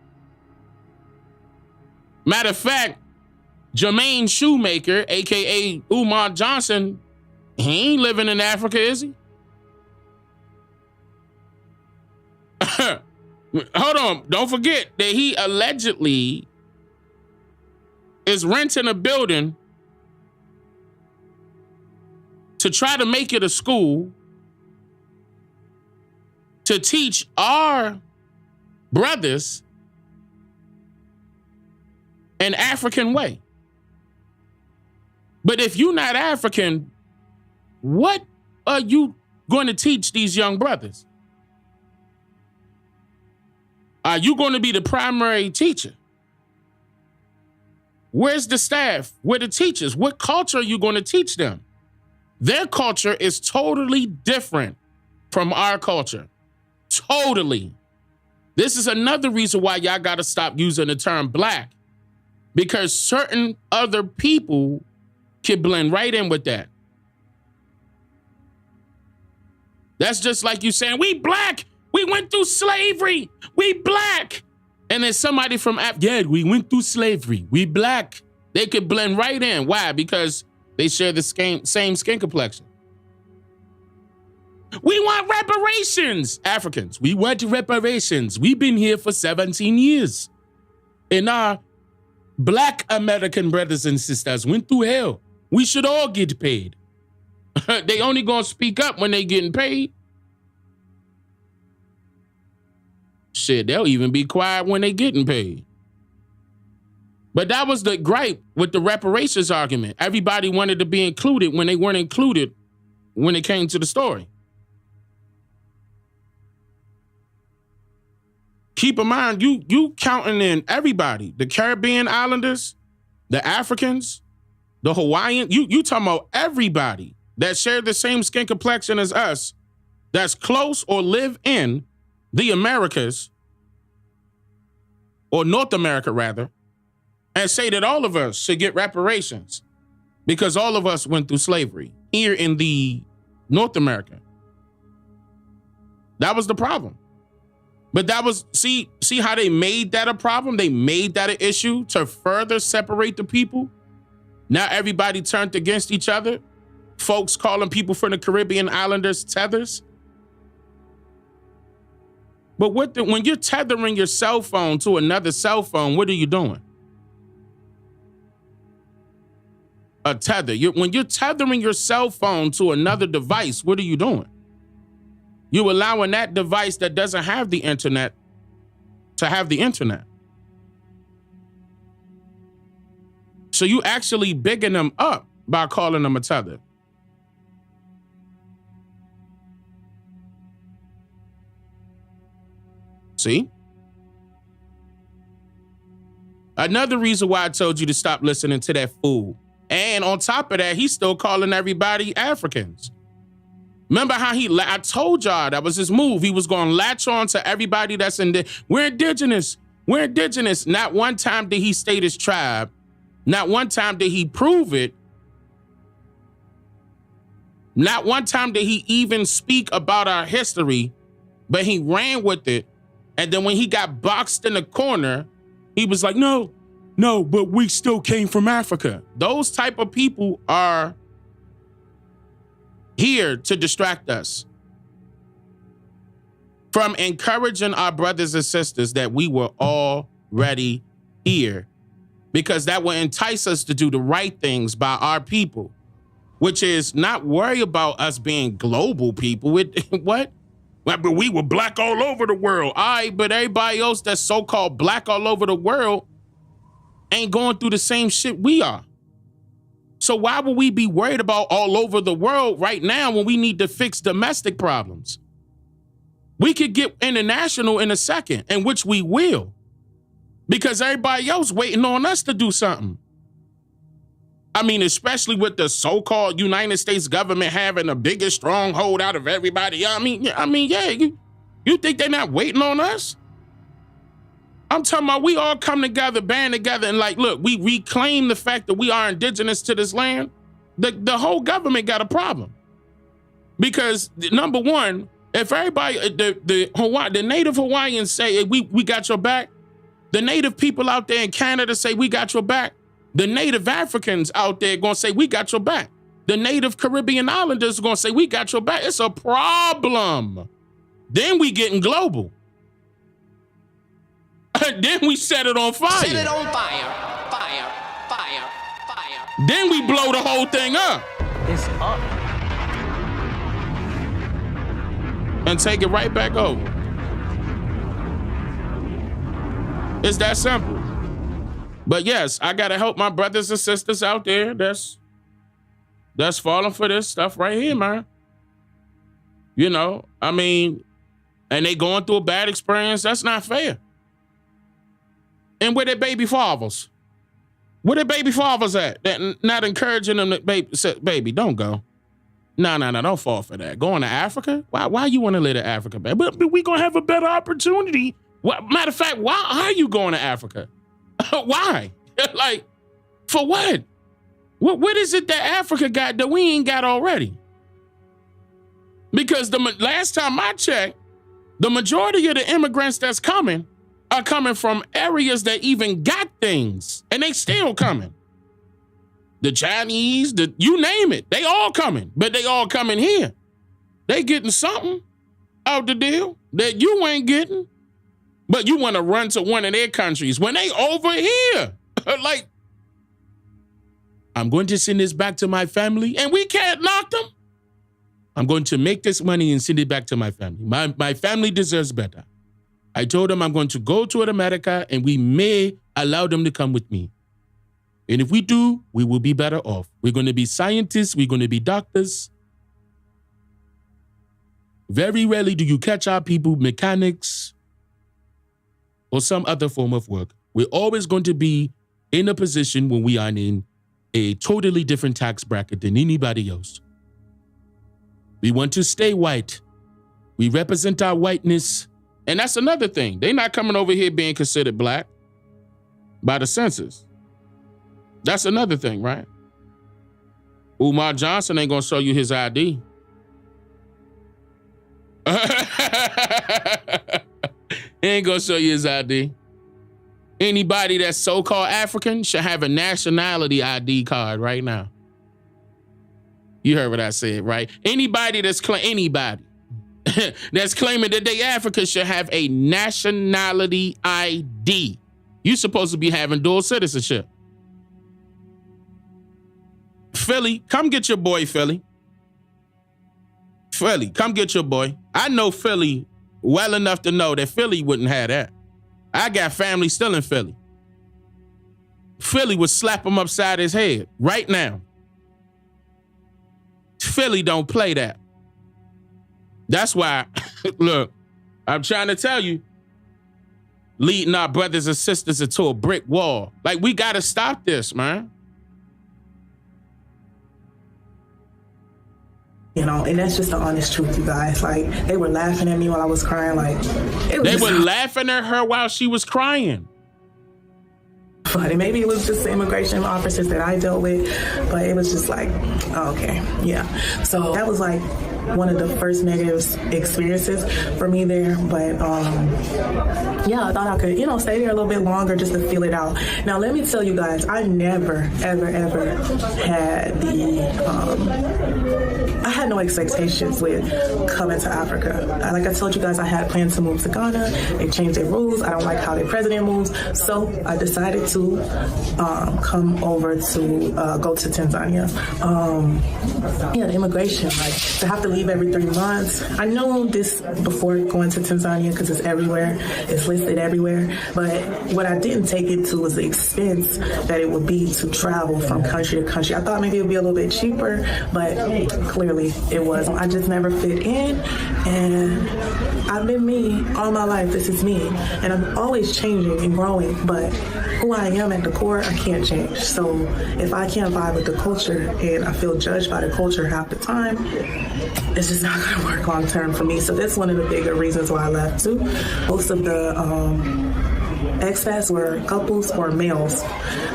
Matter of fact, Jermaine Shoemaker, a.k.a. Umar Johnson, he ain't living in Africa, is he? Hold on, don't forget that he allegedly is renting a building to try to make it a school to teach our brothers an African way. But if you're not African, what are you going to teach these young brothers? Are you going to be the primary teacher? Where's the staff? Where are the teachers? What culture are you going to teach them? Their culture is totally different from our culture. Totally. This is another reason why y'all got to stop using the term black, because certain other people can blend right in with that. That's just like you saying, we black. We went through slavery. We black. And then somebody from yeah, we went through slavery. We black. They could blend right in. Why? Because they share the same skin complexion. We want reparations. Africans, we want reparations. We've been here for 17 years. And our Black American brothers and sisters went through hell. We should all get paid. They only gonna speak up when they getting paid. Shit, they'll even be quiet when they getting paid. But that was the gripe with the reparations argument. Everybody wanted to be included when they weren't included when it came to the story. Keep in mind, you counting in everybody, the Caribbean islanders, the Africans, the Hawaiian, you talking about everybody that share the same skin complexion as us, that's close or live in the Americas, or North America rather, and say that all of us should get reparations because all of us went through slavery here in the North America. That was the problem. But that was, see how they made that a problem? They made that an issue to further separate the people. Now everybody turned against each other. Folks calling people from the Caribbean islanders tethers. But when you're tethering your cell phone to another cell phone, what are you doing? A tether. When you're tethering your cell phone to another device, what are you doing? You're allowing that device that doesn't have the internet to have the internet. So you actually bigging them up by calling them a tether. See? Another reason why I told you to stop listening to that fool. And on top of that, he's still calling everybody Africans. Remember how I told y'all that was his move. He was going to latch on to everybody that's we're indigenous. We're indigenous. Not one time did he state his tribe. Not one time did he prove it. Not one time did he even speak about our history, but he ran with it. And then when he got boxed in the corner, he was like, no, but we still came from Africa. Those type of people are here to distract us from encouraging our brothers and sisters that we were already here, because that will entice us to do the right things by our people, which is not worry about us being global people. What? But we were black all over the world. All right, but everybody else that's so-called black all over the world ain't going through the same shit we are. So why would we be worried about all over the world right now when we need to fix domestic problems? We could get international in a second, and which we will, because everybody else waiting on us to do something. I mean, especially with the so-called United States government having the biggest stronghold out of everybody. I mean, yeah, you think they're not waiting on us? I'm talking about we all come together, band together, and like, look, we reclaim the fact that we are indigenous to this land. The whole government got a problem. Because number one, if everybody, the native Hawaiians say, hey, we got your back, the native people out there in Canada say, we got your back, the native Africans out there gonna say, we got your back, the native Caribbean islanders gonna say, we got your back. It's a problem. Then we getting global. Then we set it on fire. Set it on fire. Fire. Then we blow the whole thing up. It's up. And take it right back over. It's that simple. But yes, I gotta help my brothers and sisters out there that's falling for this stuff right here, man. You know, I mean, and they going through a bad experience. That's not fair. And where their baby fathers? Where their baby fathers at? That not encouraging them to, baby, don't go. No, don't fall for that. Going to Africa? Why you want to live in Africa, baby? But we gonna have a better opportunity. Matter of fact, why are you going to Africa? Why? Like, for what? What is it that Africa got that we ain't got already? Because the last time I checked, the majority of the immigrants that's coming are coming from areas that even got things, and they still coming. The Chinese, you name it, they all coming, but they all coming here. They getting something out the deal that you ain't getting, but you want to run to one of their countries when they over here. Like, I'm going to send this back to my family and we can't knock them. I'm going to make this money and send it back to my family. My family deserves better. I told them I'm going to go to America and we may allow them to come with me. And if we do, we will be better off. We're going to be scientists. We're going to be doctors. Very rarely do you catch our people mechanics or some other form of work. We're always going to be in a position when we are in a totally different tax bracket than anybody else. We want to stay white. We represent our whiteness. And that's another thing. They're not coming over here being considered black by the census. That's another thing, right? Umar Johnson ain't gonna show you his ID. He ain't gonna show you his ID. Anybody that's so-called African should have a nationality ID card right now. You heard what I said, right? Anybody that's claiming that they African should have a nationality ID. You supposed to be having dual citizenship. Philly, come get your boy, Philly. Philly, come get your boy. I know Philly well enough to know that Philly wouldn't have that. I got family still in Philly. Philly would slap him upside his head right now. Philly don't play that. That's why, look, I'm trying to tell you, leading our brothers and sisters into a brick wall. Like, we got to stop this, man. You know, and that's just the honest truth, you guys. Like, they were laughing at me while I was crying. Like, they were laughing at her while she was crying. Funny. Maybe it was just the immigration officers that I dealt with, but it was just like, oh, okay, yeah. So that was like one of the first negative experiences for me there. But yeah, I thought I could, stay there a little bit longer just to feel it out. Now, let me tell you guys, I never, ever, ever had I had no expectations with coming to Africa. Like I told you guys, I had plans to move to Ghana. They changed their rules. I don't like how their president moves. So I decided to come over to go to Tanzania. The immigration, like to have to leave every 3 months. I know this before going to Tanzania because it's everywhere. It's listed everywhere. But what I didn't take it to was the expense that it would be to travel from country to country. I thought maybe it would be a little bit cheaper, but clearly it wasn't. I just never fit in, and I've been me all my life. This is me, and I'm always changing and growing, but who I am at the core, I can't change. So if I can't vibe with the culture and I feel judged by the culture half the time, it's just not going to work long term for me. So that's one of the bigger reasons why I left too. Most of the expats were couples or males.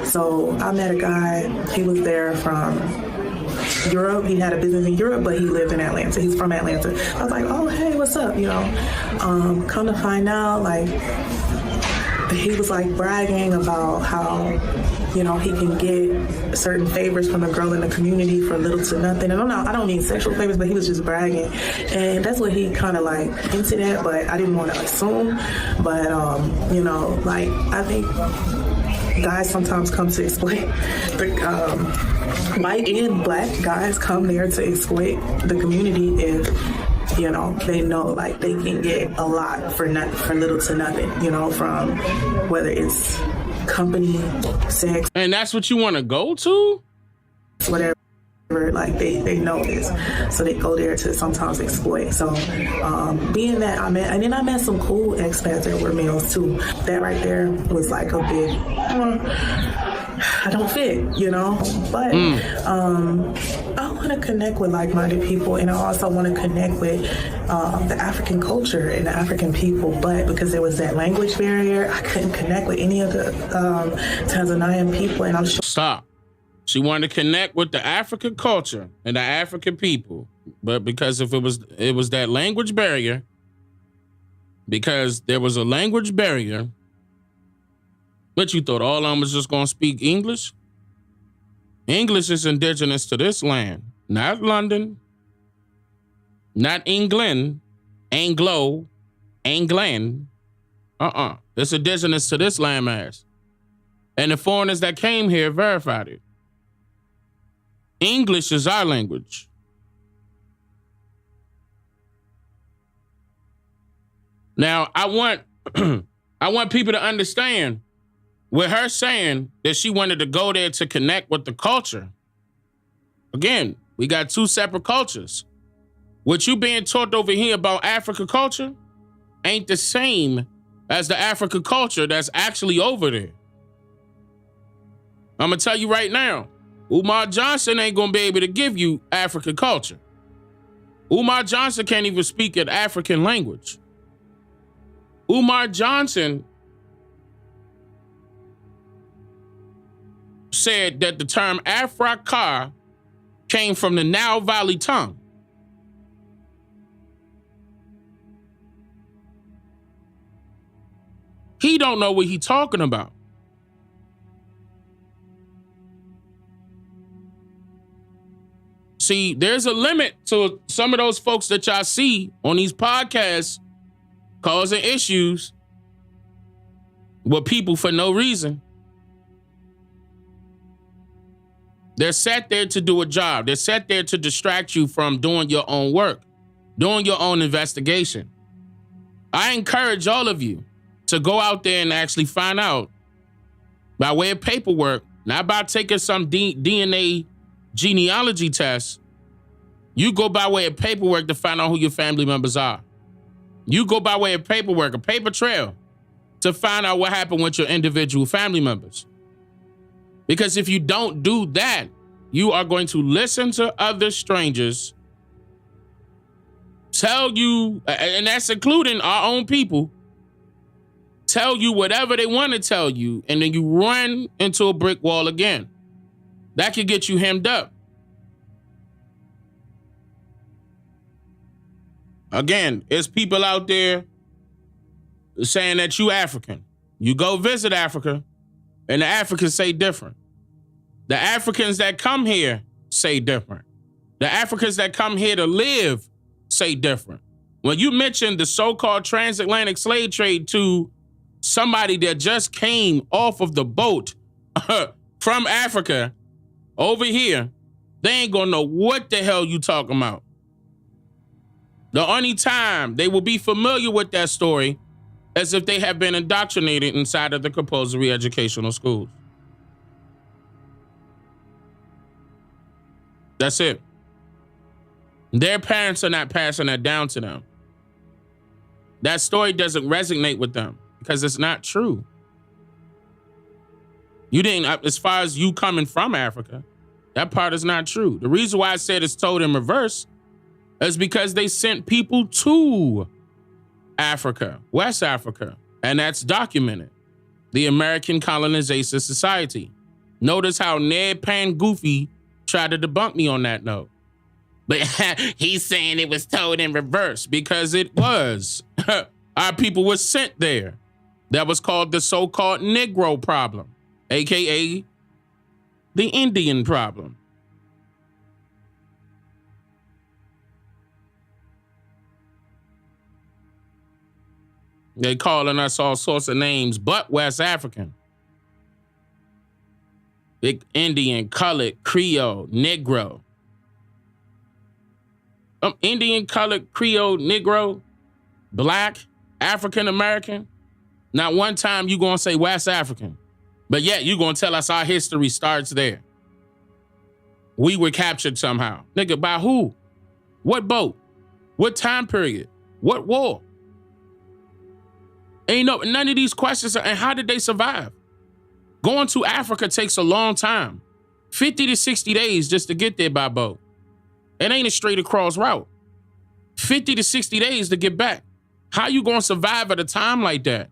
So I met a guy, he was there from Europe. He had a business in Europe, but he lived in Atlanta. He's from Atlanta. I was like, oh, hey, what's up? Come to find out, like, he was like bragging about how, he can get certain favors from a girl in the community for little to nothing. And I don't mean sexual favors, but he was just bragging. And that's what he kind of like hinted at, but I didn't want to assume. But, I think guys sometimes come to exploit white and black guys come there to exploit the community if they know like they can get a lot for little to nothing, from whether it's company, sex. And that's what you want to go to? Whatever, like they know this. So they go there to sometimes exploit. So being that I met some cool expats that were males too. That right there was like a big, I don't fit, but I want to connect with like-minded people, and I also want to connect with the African culture and the African people, but because there was that language barrier, I couldn't connect with any of the Tanzanian people, and I'm sure. Stop. She wanted to connect with the African culture and the African people, but because if it was that language barrier, because there was a language barrier. But you thought all of them was just going to speak English? English is indigenous to this land, not London, not England, Anglo, England. It's indigenous to this landmass. And the foreigners that came here verified it. English is our language. Now, I want people to understand, with her saying that she wanted to go there to connect with the culture. Again, we got two separate cultures. What you being taught over here about African culture ain't the same as the African culture that's actually over there. I'm gonna tell you right now, Umar Johnson ain't gonna be able to give you African culture. Umar Johnson can't even speak an African language. Umar Johnson said that the term Afrika came from the Nile Valley tongue. He don't know what he talking about. See, there's a limit to some of those folks that y'all see on these podcasts causing issues with people for no reason. They're set there to do a job. They're set there to distract you from doing your own work, doing your own investigation. I encourage all of you to go out there and actually find out by way of paperwork, not by taking some DNA genealogy test. You go by way of paperwork to find out who your family members are. You go by way of paperwork, a paper trail, to find out what happened with your individual family members. Because if you don't do that, you are going to listen to other strangers tell you, and that's including our own people, tell you whatever they want to tell you, and then you run into a brick wall again. That could get you hemmed up. Again, it's people out there saying that you African. You go visit Africa, and the Africans say different. The Africans that come here say different. The Africans that come here to live say different. When you mention the so-called transatlantic slave trade to somebody that just came off of the boat from Africa over here, they ain't gonna know what the hell you talking about. The only time they will be familiar with that story is if they have been indoctrinated inside of the compulsory educational schools. That's it. Their parents are not passing that down to them. That story doesn't resonate with them because it's not true. You didn't, as far as you coming from Africa, that part is not true. The reason why I said it's told in reverse is because they sent people to Africa, West Africa, and that's documented. The American Colonization Society. Notice how Ned Pan Goofy tried to debunk me on that note. But he's saying it was told in reverse because it was. Our people were sent there. That was called the so-called Negro problem, AKA the Indian problem. They calling us all sorts of names, but West African. Big Indian, colored, Creole, Negro. Indian, colored, Creole, Negro, Black, African American. Not one time you gonna say West African, but yet you gonna tell us our history starts there. We were captured somehow. Nigga, by who? What boat? What time period? What war? Ain't no, none of these questions are, and how did they survive? Going to Africa takes a long time. 50 to 60 days just to get there by boat. It ain't a straight across route. 50 to 60 days to get back. How you gonna survive at a time like that?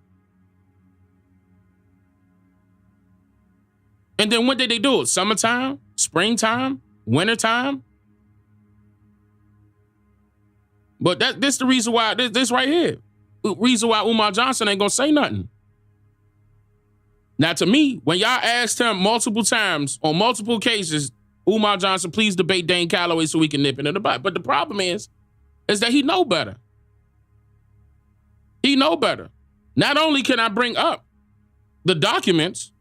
And then when did they do it? Summertime? Springtime? Wintertime? But this the reason why, this right here. Reason why Umar Johnson ain't gonna say nothing. Now, to me, when y'all asked him multiple times on multiple cases, Umar Johnson, please debate Dane Calloway so we can nip it in the butt. But the problem is that he know better. He know better. Not only can I bring up the documents,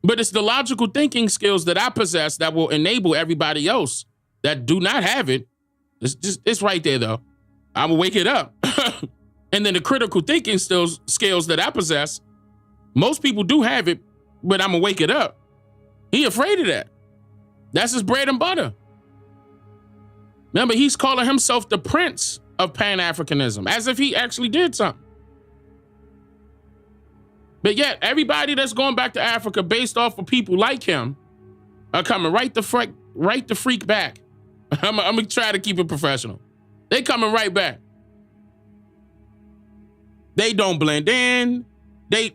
But it's the logical thinking skills that I possess that will enable everybody else that do not have it. It's right there, though. I'm going to wake it up. And then the critical thinking skills that I possess, most people do have it, but I'm going to wake it up. He afraid of that. That's his bread and butter. Remember, he's calling himself the prince of Pan-Africanism, as if he actually did something. But yet, everybody that's going back to Africa based off of people like him are coming right the freak back. I'm going to try to keep it professional. They coming right back. They don't blend in. They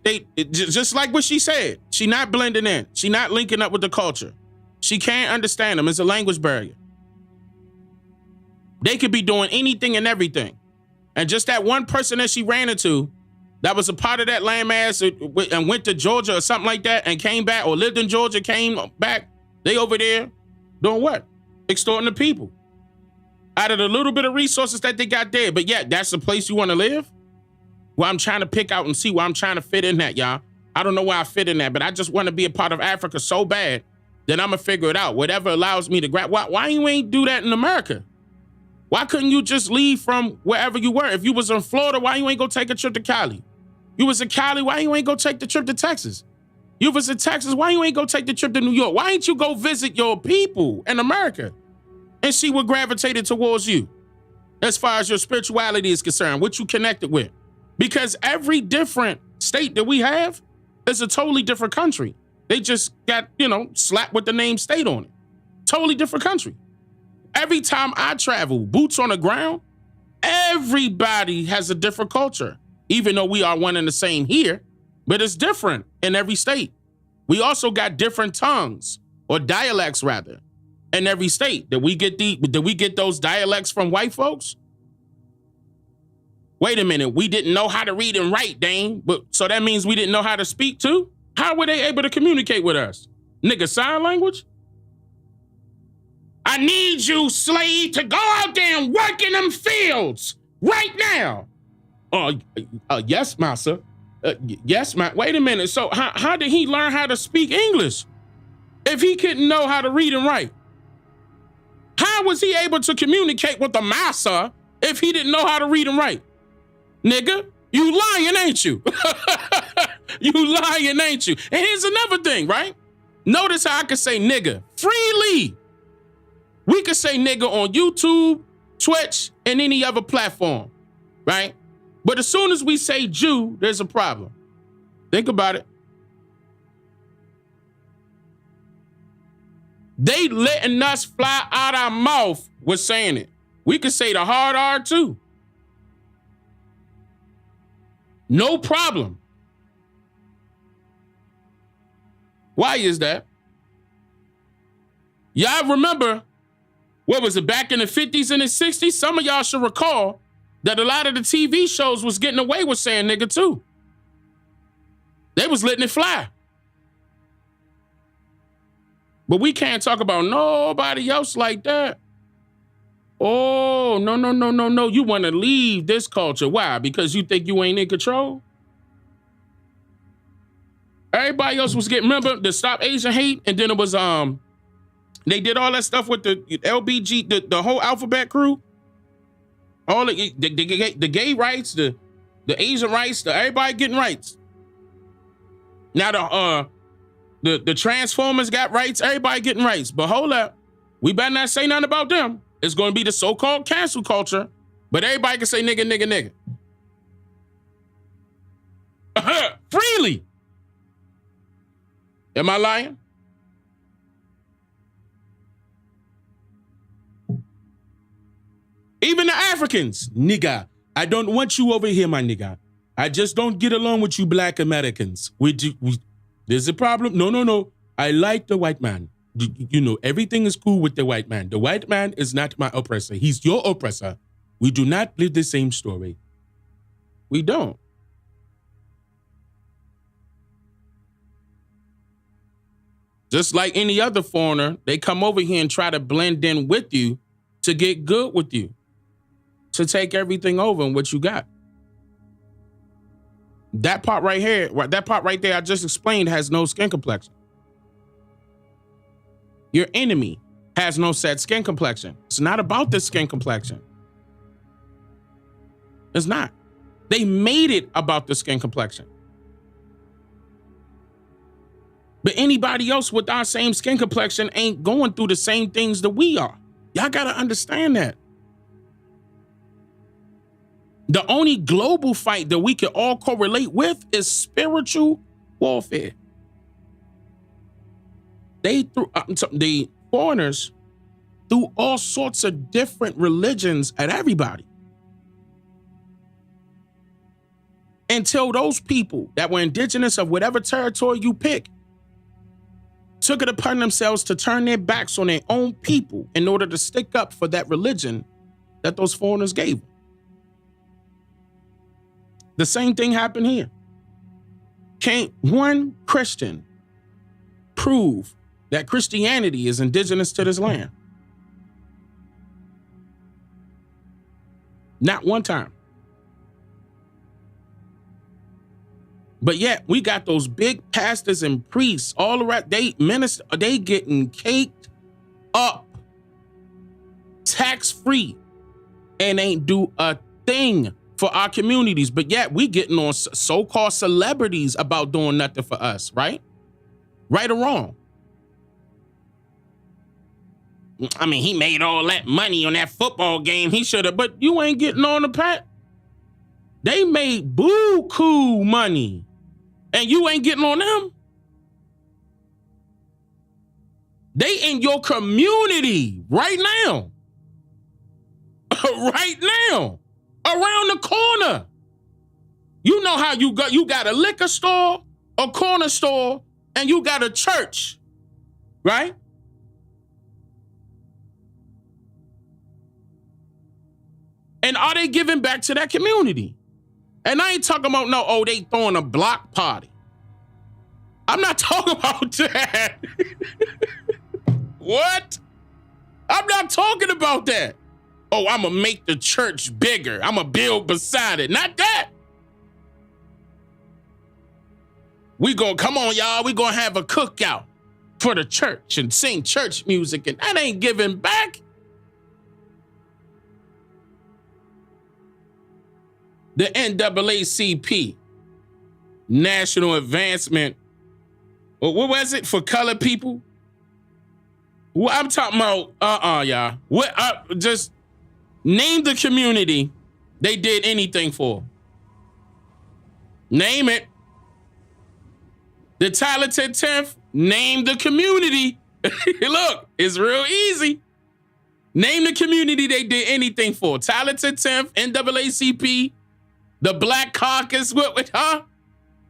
just like what she said. She not blending in. She not linking up with the culture. She can't understand them. It's a language barrier. They could be doing anything and everything. And just that one person that she ran into that was a part of that landmass and went to Georgia or something like that and came back, or lived in Georgia, came back, they over there doing what? Extorting the people. Out of the little bit of resources that they got there. But yeah, that's the place you want to live? Well, I'm trying to pick out and see where I'm trying to fit in that, y'all. I don't know where I fit in that, but I just want to be a part of Africa so bad that I'm going to figure it out. Whatever allows me to grab. Why you ain't do that in America? Why couldn't you just leave from wherever you were? If you was in Florida, why you ain't go take a trip to Cali? You was in Cali, why you ain't go take the trip to Texas? You was in Texas, why you ain't go take the trip to New York? Why ain't you go visit your people in America and see what gravitated towards you as far as your spirituality is concerned, what you connected with? Because every different state that we have is a totally different country. They just got, slapped with the name state on it. Totally different country. Every time I travel, boots on the ground, everybody has a different culture, even though we are one and the same here, but it's different in every state. We also got different tongues, or dialects rather, in every state. Did we get those dialects from white folks? Wait a minute, we didn't know how to read and write, Dane, so that means we didn't know how to speak too? How were they able to communicate with us? Nigga, sign language? I need you, slave, to go out there and work in them fields right now. Yes, massa. Yes, ma. Wait a minute. So how did he learn how to speak English if he couldn't know how to read and write? How was he able to communicate with the massa if he didn't know how to read and write? Nigga, you lying, ain't you? You lying, ain't you? And here's another thing, right? Notice how I can say nigga freely. We could say nigga on YouTube, Twitch, and any other platform, right? But as soon as we say Jew, there's a problem. Think about it. They letting us fly out our mouth with saying it. We could say the hard R too. No problem. Why is that? Y'all remember, what was it, back in the 50s and the 60s? Some of y'all should recall that a lot of the TV shows was getting away with saying nigga too. They was letting it fly. But we can't talk about nobody else like that. Oh, no. You want to leave this culture. Why? Because you think you ain't in control? Everybody else was getting, remember the Stop Asian Hate? And then it was, they did all that stuff with the LBG, the whole alphabet crew. All the gay rights, the Asian rights, everybody getting rights. Now the Transformers got rights, everybody getting rights. But hold up, we better not say nothing about them. It's going to be the so-called cancel culture, but everybody can say nigga. Freely. Am I lying? Even the Africans, nigga. I don't want you over here, my nigga. I just don't get along with you black Americans. There's a problem? No. I like the white man. Everything is cool with the white man. The white man is not my oppressor. He's your oppressor. We do not live the same story. We don't. Just like any other foreigner, they come over here and try to blend in with you to get good with you, to take everything over and what you got. That part right here, that part right there I just explained has no skin complexion. Your enemy has no set skin complexion. It's not about the skin complexion. It's not. They made it about the skin complexion. But anybody else with our same skin complexion ain't going through the same things that we are. Y'all gotta understand that. The only global fight that we can all correlate with is spiritual warfare. The foreigners threw all sorts of different religions at everybody. Until those people that were indigenous of whatever territory you pick took it upon themselves to turn their backs on their own people in order to stick up for that religion that those foreigners gave them. The same thing happened here. Can't one Christian prove that Christianity is indigenous to this land? Not one time. But yet we got those big pastors and priests all around. They getting caked up, tax-free, and ain't do a thing for our communities. But yet we getting on so-called celebrities about doing nothing for us, right? Right or wrong? I mean, he made all that money on that football game. He should have, but you ain't getting on the pat. They made buku money, and you ain't getting on them. They in your community right now. Right now. Around the corner. You know how you got a liquor store, a corner store, and you got a church, right? And are they giving back to that community? And I ain't talking about they throwing a block party. I'm not talking about that. What? I'm not talking about that. Oh, I'm gonna make the church bigger. I'm gonna build beside it. Not that. Come on, y'all. We gonna have a cookout for the church and sing church music, and that ain't giving back. The NAACP, National Advancement, what was it, for colored people? Well, I'm talking about, y'all. Just name the community they did anything for. Name it. The talented 10th, name the community. Look, it's real easy. Name the community they did anything for. Talented 10th, NAACP, the Black Caucus, huh?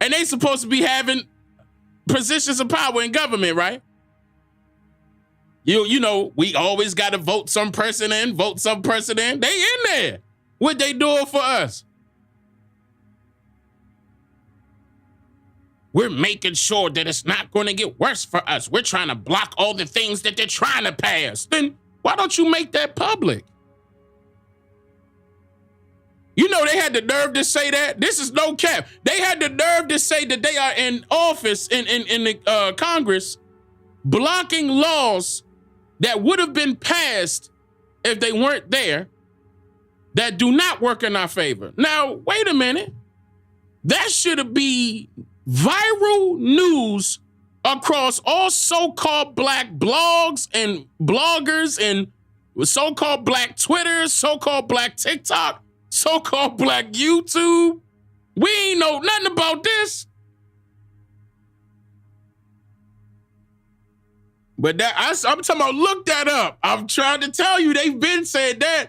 And they supposed to be having positions of power in government, right? You know, we always got to vote some person in. They in there. What they doing for us? We're making sure that it's not going to get worse for us. We're trying to block all the things that they're trying to pass. Then why don't you make that public? You know, they had the nerve to say that. This is no cap. They had the nerve to say that they are in office in the Congress blocking laws that would have been passed if they weren't there that do not work in our favor. Now, wait a minute. That should be viral news across all so-called black blogs and bloggers and so-called black Twitter, so-called black TikTok, so-called black YouTube. We ain't know nothing about this. But I'm talking about, look that up. I'm trying to tell you, they've been saying that.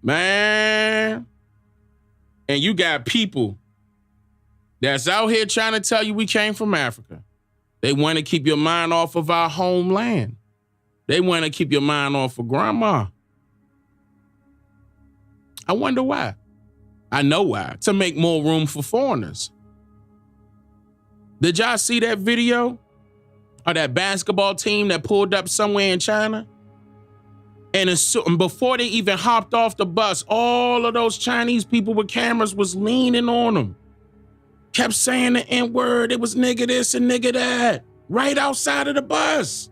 Man. And you got people that's out here trying to tell you we came from Africa. They want to keep your mind off of our homeland. They want to keep your mind off of grandma. I wonder why. I know why. To make more room for foreigners. Did y'all see that video of that basketball team that pulled up somewhere in China? And before they even hopped off the bus, all of those Chinese people with cameras was leaning on them. Kept saying the N-word. It was nigga this and nigga that. right outside of the bus.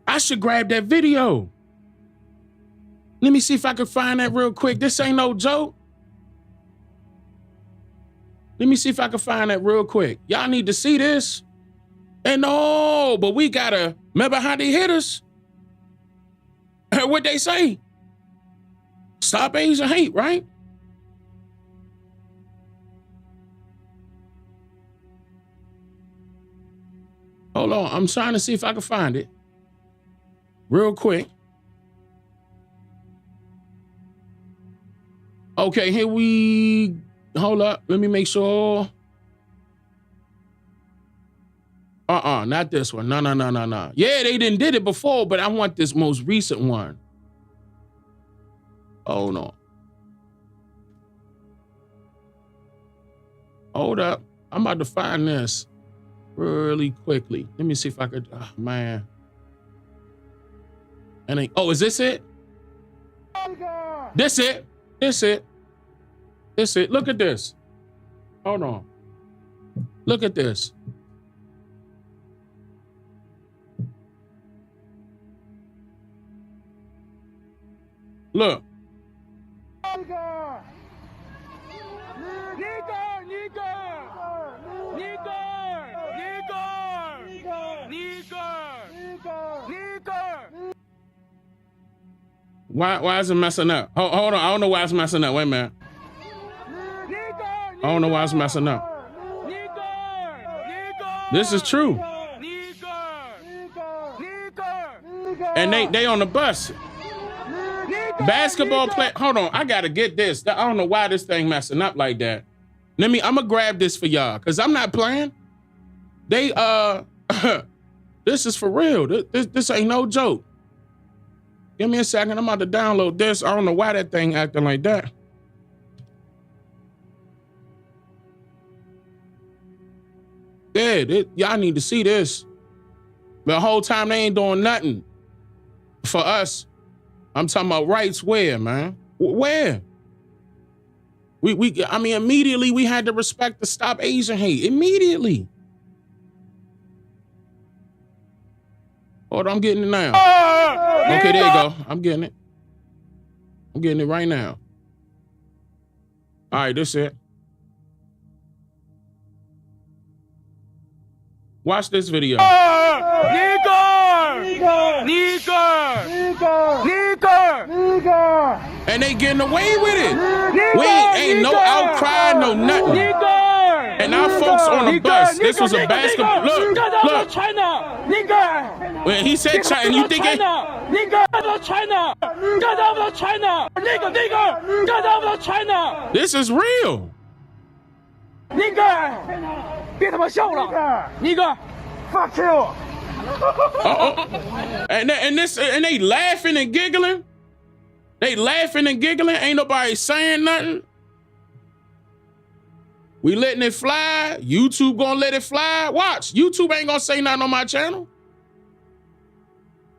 I should grab that video. Let me see if I can find that real quick. This ain't no joke. Let me see if I can find that real quick. Y'all need to see this. And no, but we gotta remember how they hit us. What they say? Stop Asian hate, right? Hold on, I'm trying to see if I can find it real quick. Okay, here we, hold up, let me make sure. Not this one. No. Yeah, they didn't did it before, but I want this most recent one. Hold on. Hold up. I'm about to find this really quickly. Let me see if I could, man. And then, oh, is this it? This it. Look at this. Hold on. Look at this. Look. Why is it messing up? Hold on, I don't know why it's messing up. Wait a minute. I don't know why it's messing up. This is true. And they on the bus. Basketball play. Hold on, I gotta get this. I don't know why this thing messing up like that. I'm gonna grab this for y'all, cause I'm not playing. They this is for real. This ain't no joke. Give me a second. I'm about to download this. I don't know why that thing acting like that. Yeah, y'all need to see this. The whole time they ain't doing nothing for us. I'm talking about rights where, man? Where? I mean, immediately we had to respect the Stop Asian Hate. Immediately. Hold on, I'm getting it now. Okay, there you go. I'm getting it. I'm getting it right now. All right, this it. Watch this video. And they getting away with it. We ain't no outcry, no nothing. And our folks on the bus, this was a basketball. Look. When he said China, and you think it? This is real. Fuck you. And they laughing and giggling. They laughing and giggling. Ain't nobody saying nothing. We letting it fly. YouTube gonna let it fly. Watch. YouTube ain't gonna say nothing on my channel.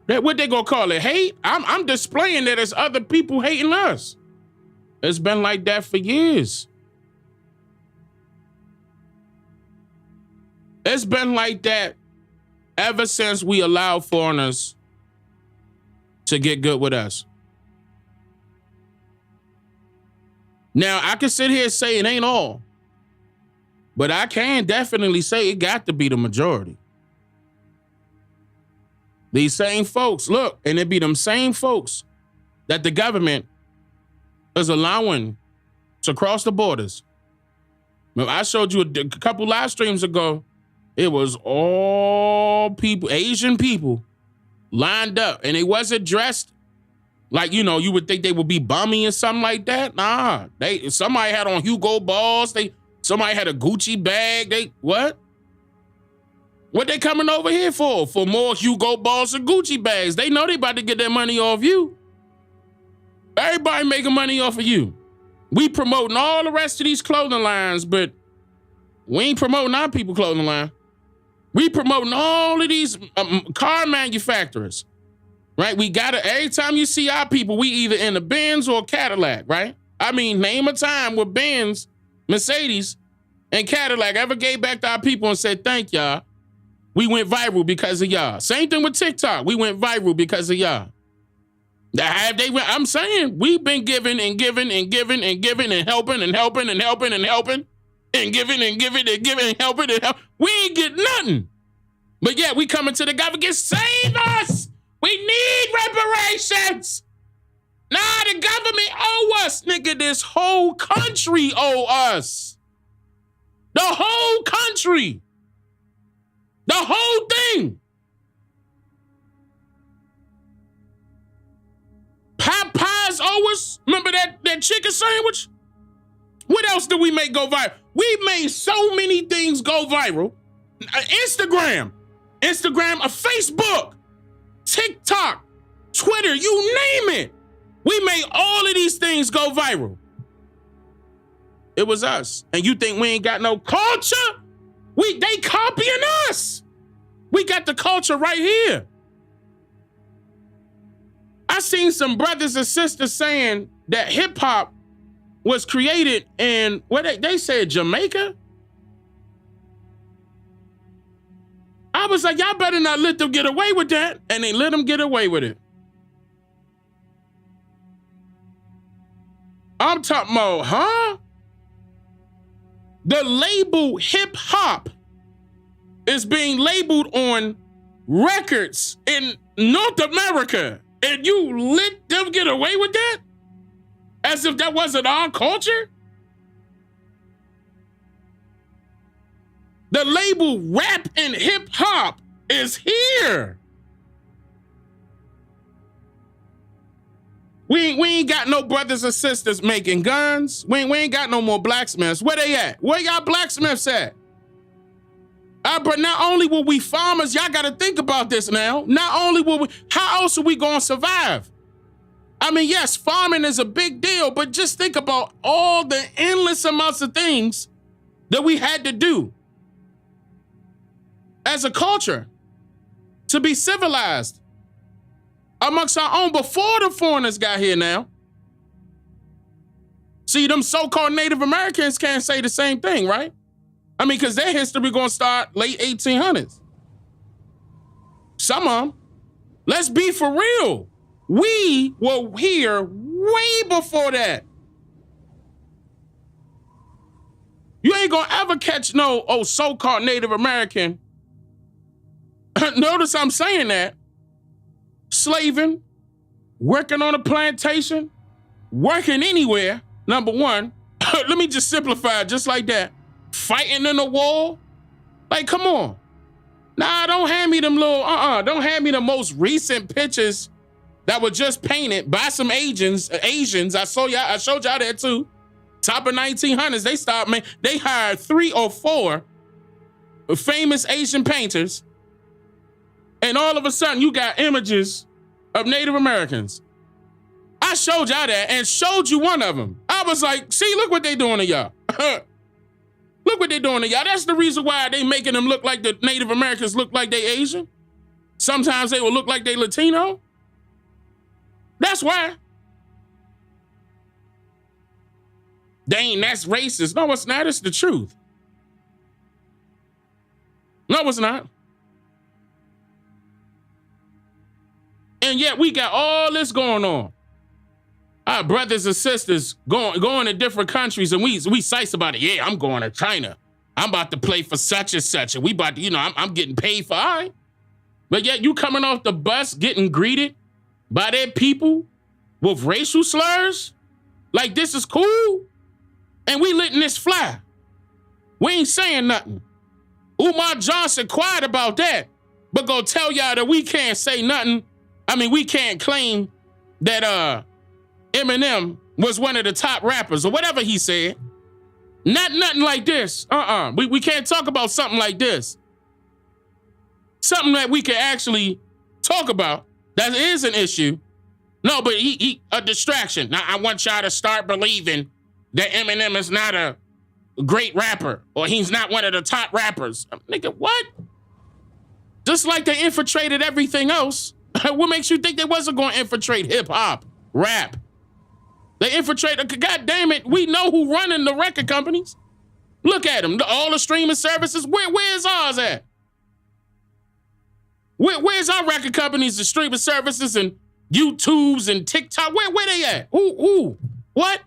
What they gonna call it? Hate? I'm displaying that it's other people hating us. It's been like that for years. It's been like that ever since we allowed foreigners to get good with us. Now, I can sit here and say it ain't all, but I can definitely say it got to be the majority. These same folks, look, and it be them same folks that the government is allowing to cross the borders. Now, I showed you a couple live streams ago. It was all people, Asian people, lined up, and it wasn't dressed like, you know, you would think they would be bummy or something like that. Nah, somebody had on Hugo Balls. Somebody had a Gucci bag. What? What they coming over here for? For more Hugo Balls and Gucci bags. They know they about to get their money off you. Everybody making money off of you. We promoting all the rest of these clothing lines, but we ain't promoting our people clothing line. We promoting all of these car manufacturers, right? We gotta, every time you see our people, we either in a Benz or a Cadillac, right? I mean, name a time where Benz, Mercedes and Cadillac ever gave back to our people and said, thank y'all, we went viral because of y'all. Same thing with TikTok. We went viral because of y'all. I'm saying we've been giving and giving and giving and giving and helping and helping and helping and helping and giving and giving and giving and helping and helping. We ain't get nothing. But yeah, we coming to the government, save us. We need reparations. Nah, the government owe us, nigga. This whole country owe us. The whole country. The whole thing. Popeyes owe us. Remember that chicken sandwich? What else did we make go viral? We made so many things go viral. Instagram, Facebook, TikTok, Twitter, you name it. We made all of these things go viral. It was us. And you think we ain't got no culture? They copying us. We got the culture right here. I seen some brothers and sisters saying that hip hop was created in, what they said, Jamaica? I was like, y'all better not let them get away with that. And they let them get away with it. I'm talking about, huh? The label hip hop is being labeled on records in North America. And you let them get away with that? As if that wasn't our culture? The label rap and hip hop is here. We ain't got no brothers and sisters making guns. We ain't got no more blacksmiths. Where they at? Where y'all blacksmiths at? But not only will we farmers, y'all got to think about this now. Not only will we, how else are we going to survive? I mean, yes, farming is a big deal, but just think about all the endless amounts of things that we had to do as a culture to be civilized amongst our own before the foreigners got here now. See, them so-called Native Americans can't say the same thing, right? I mean, because their history going to start late 1800s. Some of them. Let's be for real. We were here way before that. You ain't going to ever catch no so-called Native American. Notice I'm saying that. Slaving, working on a plantation, working anywhere, number one. Let me just simplify it just like that. Fighting in a war? Like, come on. Nah, don't hand me them little, don't hand me the most recent pictures that were just painted by some Asians. I showed y'all that too. Top of 1900s, they hired 3 or 4 famous Asian painters. And all of a sudden you got images of Native Americans. I showed y'all that and showed you one of them. I was like, see, look what they doing to y'all. Look what they doing to y'all. That's the reason why they making them look like the Native Americans look like they Asian. Sometimes they will look like they Latino. That's why. Dane, that's racist. No, it's not. It's the truth. No, it's not. And yet we got all this going on. Our brothers and sisters going to different countries, and we sites about it. Yeah, I'm going to China. I'm about to play for such and such, and we about to, I'm getting paid for all right. But yet you coming off the bus getting greeted by their people with racial slurs? Like this is cool? And we letting this fly. We ain't saying nothing. Umar Johnson quiet about that, but go tell y'all that we can't say nothing. I mean, we can't claim that Eminem was one of the top rappers or whatever he said. Nothing like this. We can't talk about something like this. Something that we can actually talk about that is an issue. No, but he a distraction. Now, I want y'all to start believing that Eminem is not a great rapper or he's not one of the top rappers. Nigga, what? Just like they infiltrated everything else. What makes you think they wasn't going to infiltrate hip hop, rap? They infiltrated, God damn it, we know who running the record companies. Look at them. All the streaming services. Where's ours at? Where's our record companies, the streaming services and YouTubes and TikTok? Where they at? Who? What?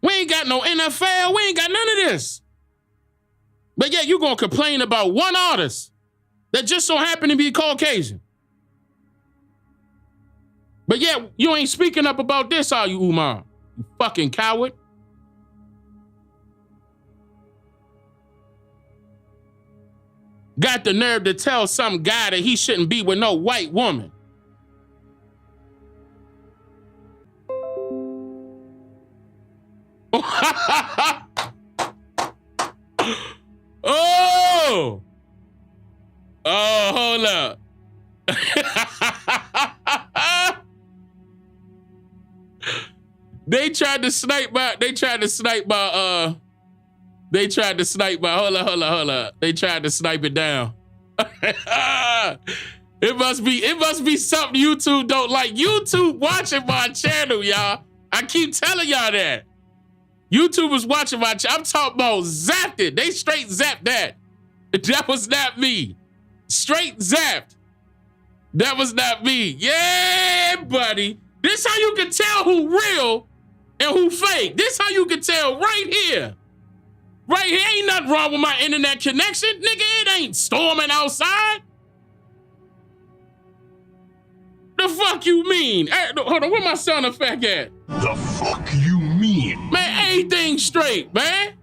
We ain't got no NFL. We ain't got none of this. But yeah, you gonna complain about one artist that just so happened to be Caucasian. But yeah, you ain't speaking up about this, are you, Umar? You fucking coward. Got the nerve to tell some guy that he shouldn't be with no white woman. Oh! Oh, hold up. They tried to snipe my, hold up. They tried to snipe it down. It must be something YouTube don't like. YouTube watching my channel, y'all. I keep telling y'all that. YouTube is watching my channel. I'm talking about zapped it. They straight zapped that. That was not me. Straight zapped. That was not me. Yeah, buddy. This how you can tell who real and who fake. This how you can tell right here. Right here, ain't nothing wrong with my internet connection. Nigga, it ain't storming outside. The fuck you mean? Hey, hold on, where my sound effect at? The fuck you mean? Man, everything straight, man.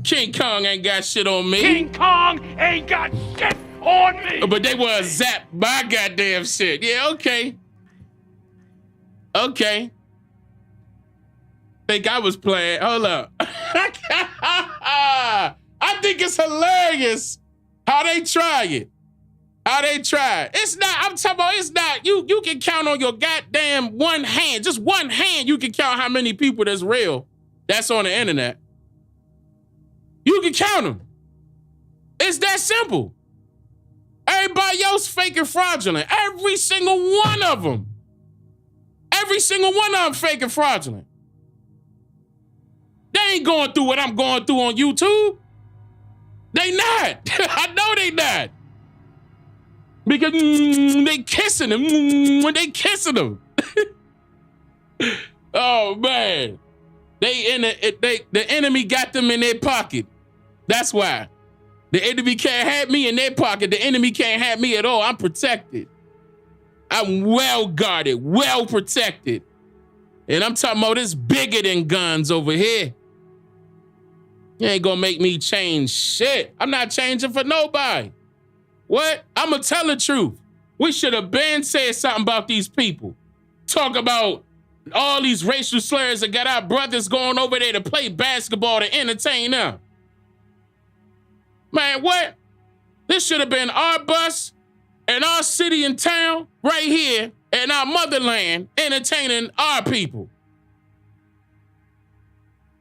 King Kong ain't got shit on me. King Kong ain't got shit on me. But they was zapped my goddamn shit. Yeah, okay. Okay. Think I was playing. Hold up. I think it's hilarious how they try it. How they try it. It's not, I'm talking about, it's not, you can count on your goddamn one hand. Just one hand, you can count how many people that's real. That's on the internet. You can count them. It's that simple. Everybody else fake and fraudulent. Every single one of them. Every single one of them fake and fraudulent. They ain't going through what I'm going through on YouTube. They not. I know they not. Because they kissing them. When they kissing them. Oh, man. The enemy got them in their pocket. That's why. The enemy can't have me in their pocket. The enemy can't have me at all. I'm protected. I'm well guarded, well protected. And I'm talking about this bigger than guns over here. You ain't gonna make me change shit. I'm not changing for nobody. What? I'ma tell the truth. We should have been said something about these people. Talk about all these racial slurs that got our brothers going over there to play basketball to entertain them. Man, what? This should have been our bus and our city and town right here in our motherland entertaining our people.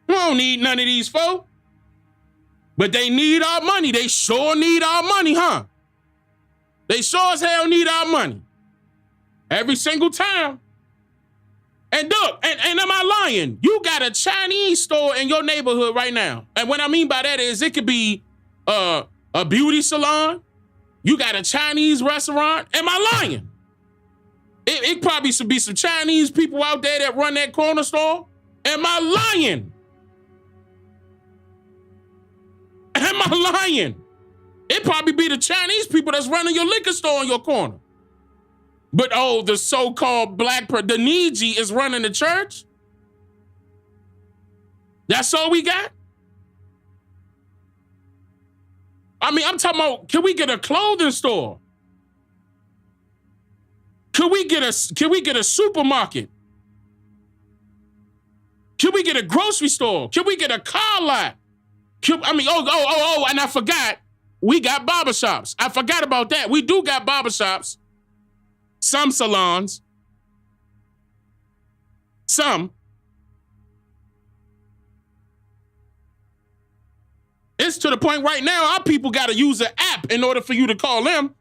We don't need none of these folk. But they need our money. They sure need our money, huh? They sure as hell need our money. Every single time. And look, and am I lying? You got a Chinese store in your neighborhood right now. And what I mean by that is it could be a beauty salon. You got a Chinese restaurant. Am I lying? It probably should be some Chinese people out there that run that corner store. Am I lying? Am I lying? It probably be the Chinese people that's running your liquor store on your corner. But oh, the so-called black the Niji is running the church? That's all we got? I mean, I'm talking about, can we get a clothing store? Can we get a supermarket? Can we get a grocery store? Can we get a car lot? And I forgot, we got barbershops. I forgot about that. We do got barbershops. Some salons. Some. It's to the point right now, our people got to use an app in order for you to call them.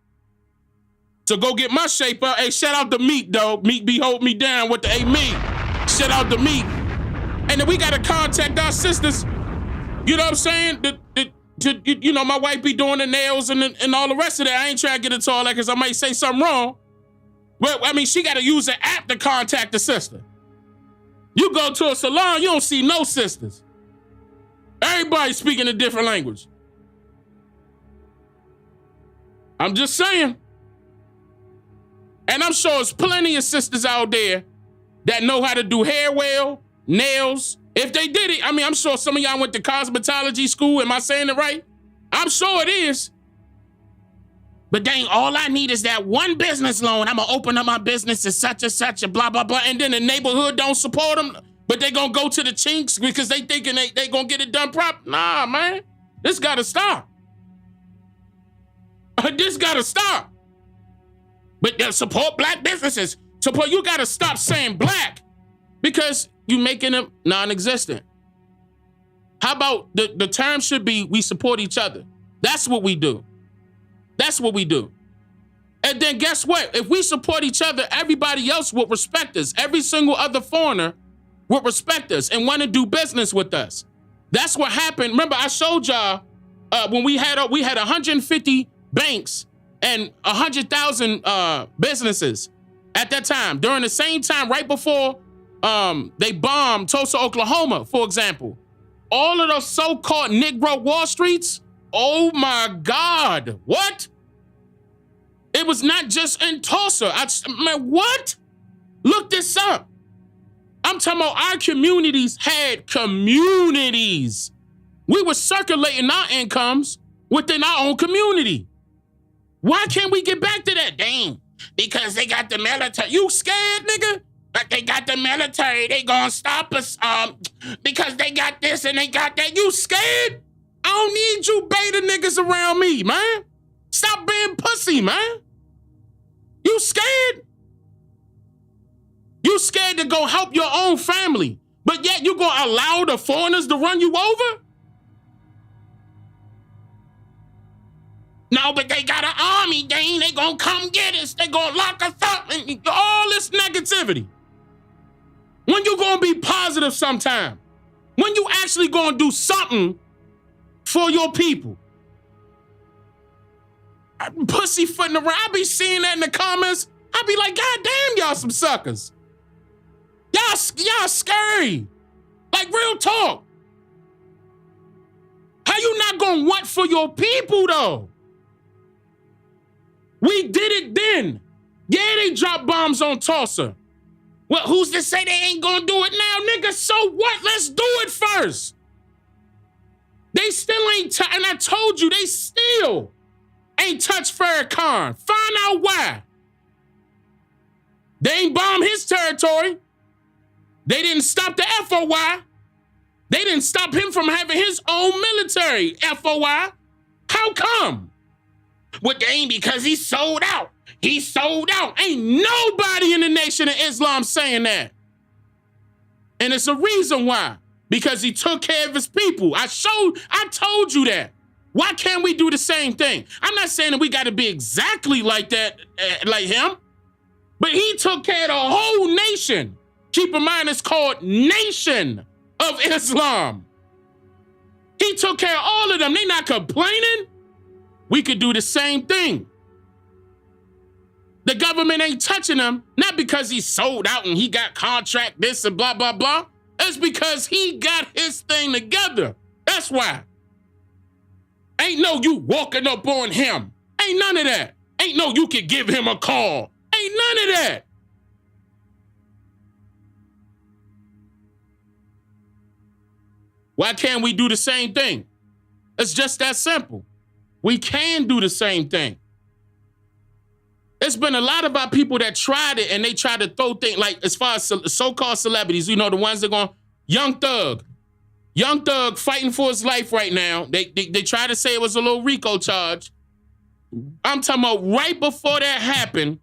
So go get my shape up. Hey, shout out to Meek, though. Meek be holding me down with the Meek. Shout out to Meek. And then we got to contact our sisters You know what I'm saying? You know, my wife be doing the nails and all the rest of that. I ain't trying to get into all that because I might say something wrong. But, I mean, she got to use an app to contact the sister. You go to a salon, you don't see no sisters. Everybody speaking a different language. I'm just saying. And I'm sure there's plenty of sisters out there that know how to do hair well, nails. If they did it, I mean, I'm sure some of y'all went to cosmetology school. Am I saying it right? I'm sure it is. But dang, all I need is that one business loan. I'm gonna open up my business as such and such and blah, blah, blah. And then the neighborhood don't support them, but they gonna go to the chinks because they thinking they gonna get it done proper. Nah, man, this gotta stop. This gotta stop. But support black businesses. Support, you gotta stop saying black because you making them non-existent. How about the term should be we support each other. That's what we do. That's what we do. And then guess what? If we support each other, everybody else will respect us. Every single other foreigner will respect us and want to do business with us. That's what happened. Remember, I showed y'all when we had 150 banks and 100,000 businesses at that time. During the same time, right before they bombed Tulsa, Oklahoma, for example. All of those so-called Negro Wall Streets, oh my God, what? It was not just in Tulsa. Man, what? Look this up. I'm talking about our communities had communities. We were circulating our incomes within our own community. Why can't we get back to that? Damn, because they got the military. You scared, nigga? But they got the military. They gonna stop us because they got this and they got that. You scared? I don't need you beta niggas around me, man. Stop being pussy, man. You scared? You scared to go help your own family, but yet you gonna allow the foreigners to run you over? No, but they got an army, Dane. They gonna come get us. They gonna lock us up and all this negativity. When you gonna be positive sometime? When you actually gonna do something for your people? I'm pussyfooting around. I be seeing that in the comments. I be like, God damn, y'all some suckers. Y'all scary. Like real talk. How you not gonna want for your people though? We did it then. Yeah, they dropped bombs on Tulsa. Well, who's to say they ain't gonna do it now, nigga? So what? Let's do it first. They still ain't, and I told you, they still ain't touched Farrakhan. Find out why. They ain't bombed his territory. They didn't stop the FOI. They didn't stop him from having his own military FOI. How come? Well, they ain't because he sold out. He sold out. Ain't nobody in the Nation of Islam saying that. And it's a reason why. Because he took care of his people. I told you that. Why can't we do the same thing? I'm not saying that we got to be exactly like that, like him. But he took care of the whole nation. Keep in mind, it's called Nation of Islam. He took care of all of them. They not complaining. We could do the same thing. The government ain't touching him, not because he sold out and he got contract this and blah, blah, blah. It's because he got his thing together. That's why. Ain't no you walking up on him. Ain't none of that. Ain't no you could give him a call. Ain't none of that. Why can't we do the same thing? It's just that simple. We can do the same thing. It's been a lot of our people that tried it and they tried to throw things like as far as so-called celebrities, you know, the ones that going, Young Thug fighting for his life right now. They try to say it was a little RICO charge. I'm talking about right before that happened,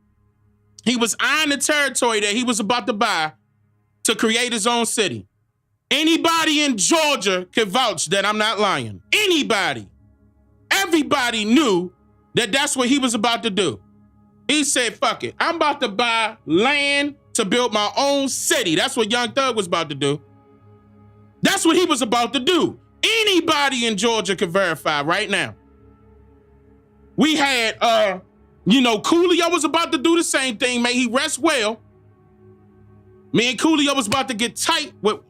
he was eyeing the territory that he was about to buy to create his own city. Anybody in Georgia can vouch that I'm not lying. Anybody. Everybody knew that that's what he was about to do. He said, fuck it. I'm about to buy land to build my own city. That's what Young Thug was about to do. That's what he was about to do. Anybody in Georgia can verify right now. We had, Coolio was about to do the same thing. May he rest well. Me and Coolio was about to get tight with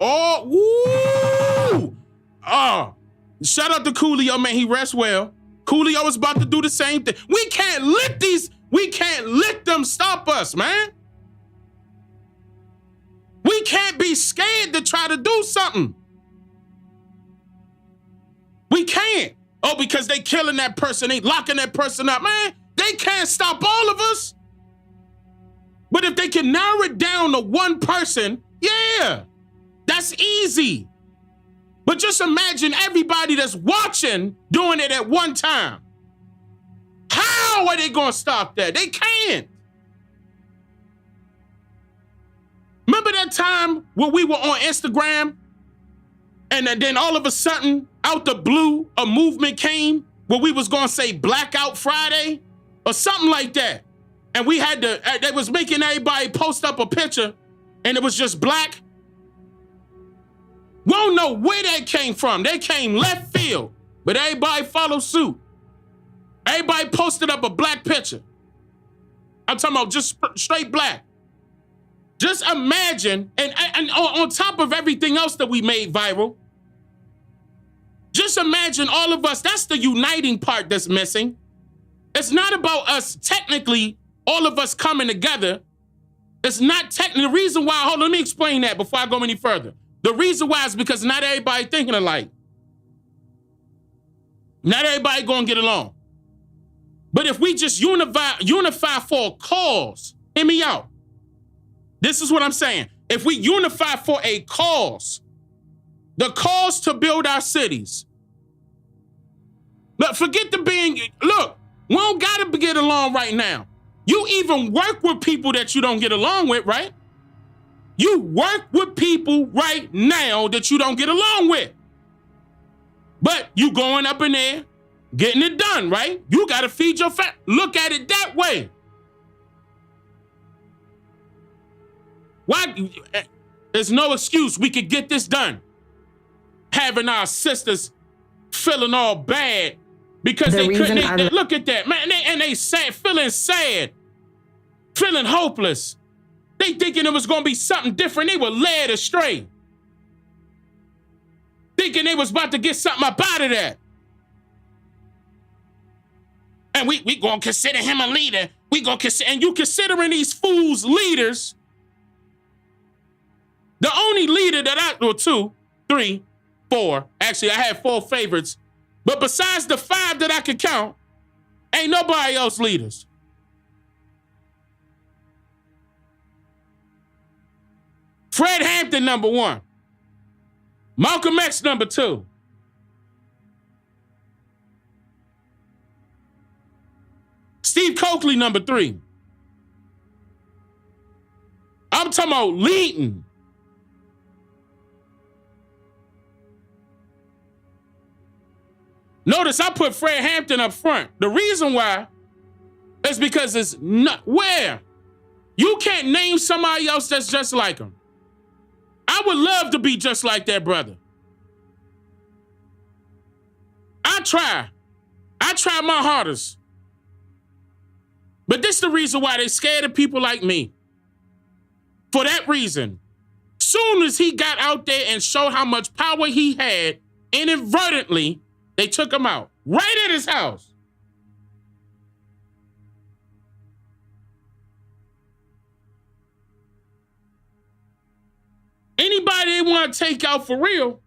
shout out to Coolio, man. He rest well. Coolio was about to do the same thing. We can't let them stop us, man. We can't be scared to try to do something. We can't. Oh, because they killing that person, they locking that person up, man. They can't stop all of us. But if they can narrow it down to one person, yeah, that's easy. But just imagine everybody that's watching doing it at one time. How are they going to stop that? They can't. Remember that time when we were on Instagram and then all of a sudden, out the blue, a movement came where we was going to say Blackout Friday or something like that. And we had to, they was making everybody post up a picture and it was just black. We don't know where that came from. They came left field, but everybody followed suit. Everybody posted up a black picture. I'm talking about just straight black. Just imagine, and on top of everything else that we made viral, just imagine all of us, that's the uniting part that's missing. It's not about us technically, all of us coming together. It's not technically, the reason why, hold on, let me explain that before I go any further. The reason why is because not everybody thinking alike. Not everybody gonna get along. But if we just unify for a cause, hear me out. This is what I'm saying. If we unify for a cause, the cause to build our cities. Look, forget the being, look, we don't gotta get along right now. You even work with people that you don't get along with, right? You work with people right now that you don't get along with. But you going up in there, getting it done, right? You gotta feed your family. Look at it that way. Why? There's no excuse we could get this done. Having our sisters feeling all bad because they couldn't. Look at that, man. They sad, feeling hopeless. They thinking it was gonna be something different. They were led astray. Thinking they was about to get something up out of that. And we gonna consider him a leader. We gonna consider, and you considering these fools leaders. The only leader that well, 2, 3, 4. Actually, I had 4 favorites. But besides the 5 that I could count, ain't nobody else leaders. Fred Hampton, number 1. Malcolm X, number 2. Steve Coakley, number 3. I'm talking about leading. Notice I put Fred Hampton up front. The reason why is because it's not where. You can't name somebody else that's just like him. I would love to be just like that brother. I try my hardest. But this is the reason why they scared of people like me. For that reason, soon as he got out there and showed how much power he had, inadvertently, they took him out right at his house. Anybody they want to take out for real.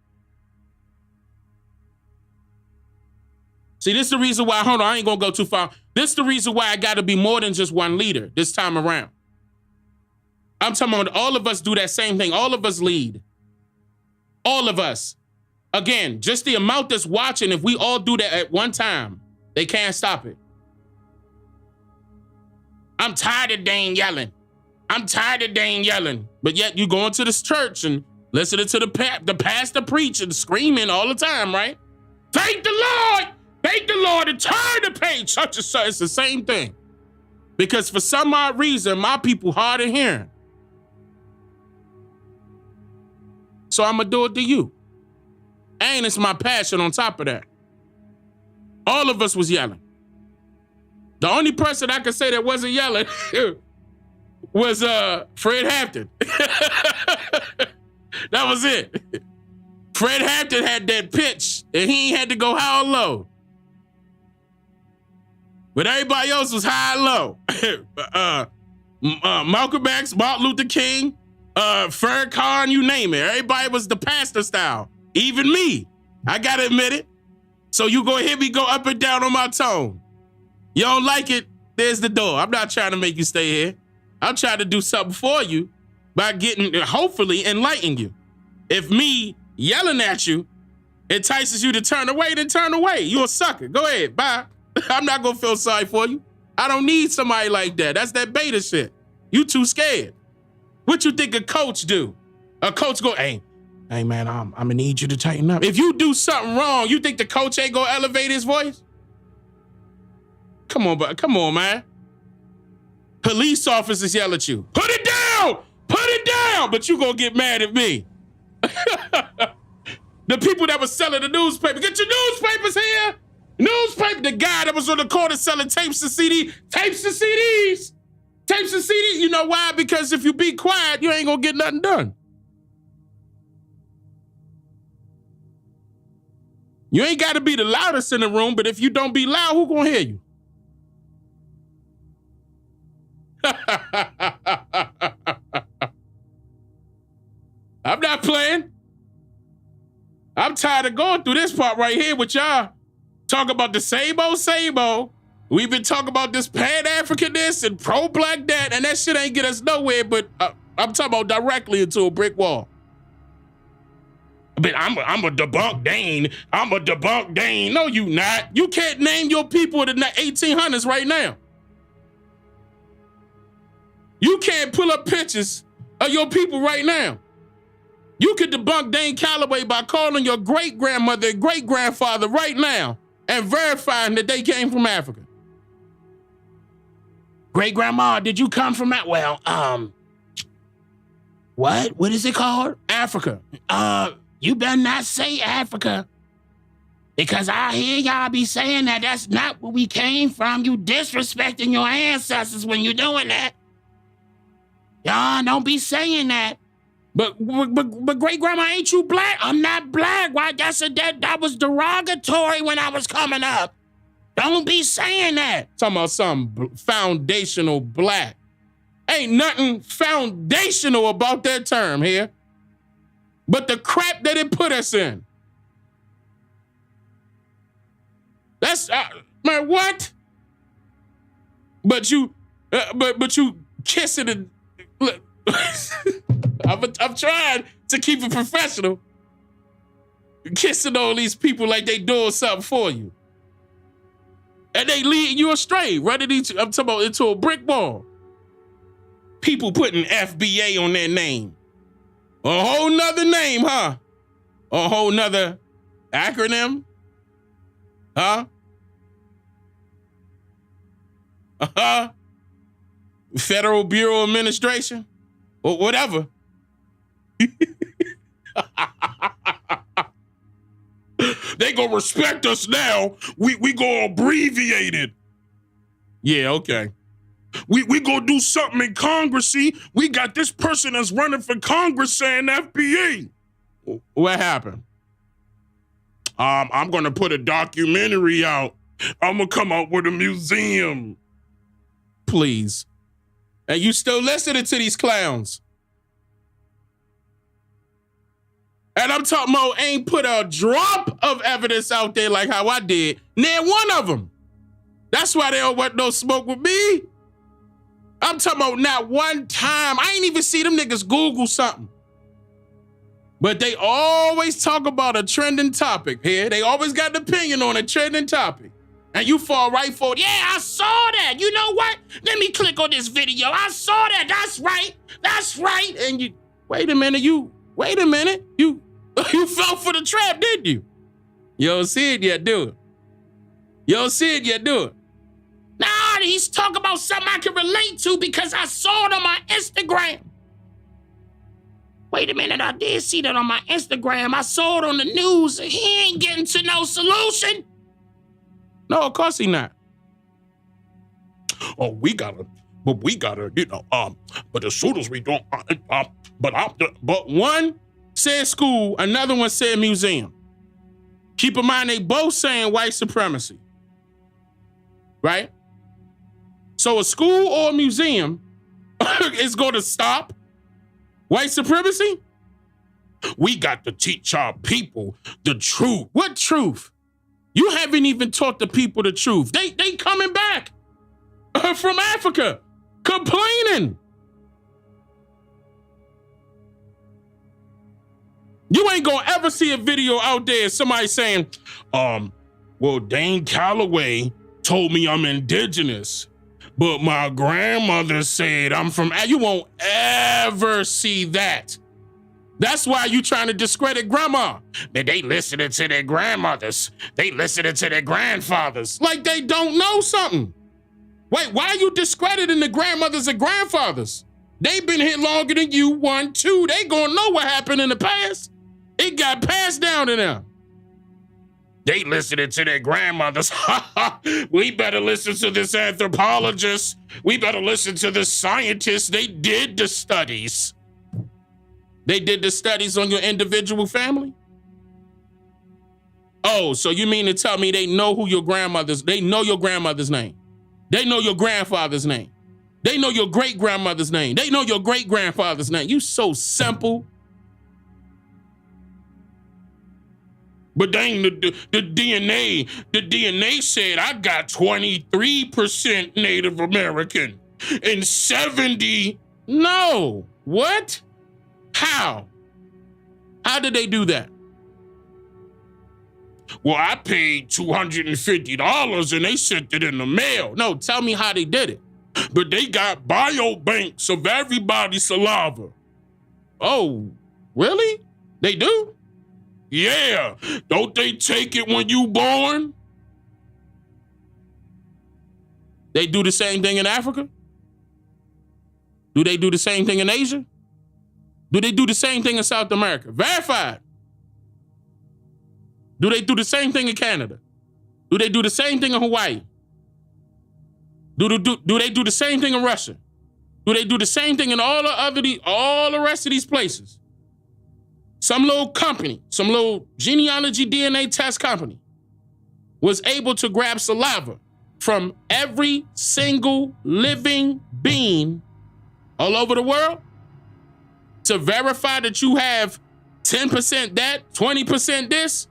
See, this is the reason why, hold on, I ain't gonna go too far. This is the reason why I gotta be more than just one leader this time around. I'm talking about all of us do that same thing. All of us lead. All of us. Again, just the amount that's watching, if we all do that at one time, they can't stop it. I'm tired of Dane yelling. I'm tired of Dane yelling. But yet you going to this church and listening to the pastor preach and screaming all the time, right? Thank the Lord. Thank the Lord and turn the page. Such and such. It's the same thing. Because for some odd reason, my people hard of hearing. So I'm going to do it to you. And it's my passion on top of that. All of us was yelling. The only person I could say that wasn't yelling was Fred Hampton. That was it. Fred Hampton had that pitch, and he ain't had to go high or low. But everybody else was high and low. Malcolm X, Martin Luther King, Farrakhan, you name it. Everybody was the pastor style. Even me. I gotta admit it. So you go hear me go up and down on my tone. You don't like it, there's the door. I'm not trying to make you stay here. I'm trying to do something for you by hopefully enlighten you. If me yelling at you entices you to turn away, then turn away. You're a sucker. Go ahead, bye. I'm not gonna feel sorry for you. I don't need somebody like that. That's that beta shit. You too scared. What you think a coach do? A coach go, hey man, I'm gonna need you to tighten up. If you do something wrong, you think the coach ain't gonna elevate his voice? Come on, man. Police officers yell at you. Put it down! Put it down! But you gonna get mad at me. The people that was selling the newspaper, get your newspapers here. Newspaper, the guy that was on the corner selling tapes and CDs. You know why? Because if you be quiet, you ain't gonna get nothing done. You ain't gotta be the loudest in the room, but if you don't be loud, who gonna hear you? I'm not playing. I'm tired of going through this part right here with y'all. Talk about the same old. We've been talking about this Pan-African this and pro-black that, and that shit ain't get us nowhere, but I'm talking about directly into a brick wall. But I'm a debunk Dane. I'm a debunk Dane. No, you not. You can't name your people in the 1800s right now. You can't pull up pictures of your people right now. You could debunk Dane Calloway by calling your great-grandmother and great-grandfather right now and verifying that they came from Africa. Great-grandma, did you come from that? Well, what? What is it called? Africa. You better not say Africa. Because I hear y'all be saying that that's not where we came from. You disrespecting your ancestors when you're doing that. Y'all don't be saying that. But great-grandma, ain't you black? I'm not black. Why? That was derogatory when I was coming up. Don't be saying that. Talking about some foundational black. Ain't nothing foundational about that term here. But the crap that it put us in. That's, man, what? But you kissing and, look. I'm trying to keep it professional. Kissing all these people like they doing something for you. And they leading you astray, running into a brick wall. People putting FBA on their name. A whole nother name, huh? A whole nother acronym? Huh? Federal Bureau Administration? Or whatever. They gonna respect us now. We gonna abbreviate it. Yeah, okay. We gonna do something in Congress, see? We got this person that's running for Congress saying FBA. What happened? I'm gonna put a documentary out. I'm gonna come out with a museum. Please. And you still listening to these clowns. And I'm talking about ain't put a drop of evidence out there like how I did. Near one of them. That's why they don't want no smoke with me. I'm talking about not one time. I ain't even see them niggas Google something. But they always talk about a trending topic here. They always got an opinion on a trending topic. And you fall right for it. Yeah, I saw that. You know what? Let me click on this video. I saw that. That's right. That's right. And you, wait a minute. You fell for the trap, didn't you? You don't see it yet, do it? Nah, he's talking about something I can relate to because I saw it on my Instagram. wait a minute, I did see that on my Instagram. I saw it on the news. He ain't getting to no solution. No, of course he not. Oh, we gotta, but as soon as we don't, But one said school, another one said museum. Keep in mind, they both saying white supremacy. Right? So a school or a museum is going to stop white supremacy? we got to teach our people the truth. What truth? You haven't even taught the people the truth. They coming back from Africa complaining. You ain't gonna ever see a video out there somebody saying, well, Dane Calloway told me I'm indigenous, but my grandmother said I'm from. You won't ever see that. That's why you trying to discredit grandma. Man, they listening to their grandmothers. They listening to their grandfathers. Like they don't know something. Wait, why are you discrediting the grandmothers and grandfathers? They've been here longer than you, 1, 2. They gonna know what happened in the past. It got passed down to them. They listening to their grandmothers. We better listen to this anthropologist. We better listen to this scientist. They did the studies. They did the studies on your individual family? Oh, so you mean to tell me they know who your grandmother's, they know your grandmother's name. They know your grandfather's name. They know your great-grandmother's name. They know your great-grandfather's name. You so simple. But dang, the DNA said I got 23% Native American and 70. No. What? How? How did they do that? Well, I paid $250 and they sent it in the mail. No, tell me how they did it. But they got biobanks of everybody's saliva. Oh, really? They do? Yeah. Don't they take it when you born? They do the same thing in Africa? Do they do the same thing in Asia? Do they do the same thing in South America? Verified. Do they do the same thing in Canada? Do they do the same thing in Hawaii? Do they do the same thing in Russia? Do they do the same thing in all the rest of these places? Some little company, some little genealogy DNA test company was able to grab saliva from every single living being all over the world to verify that you have 10% that, 20% this.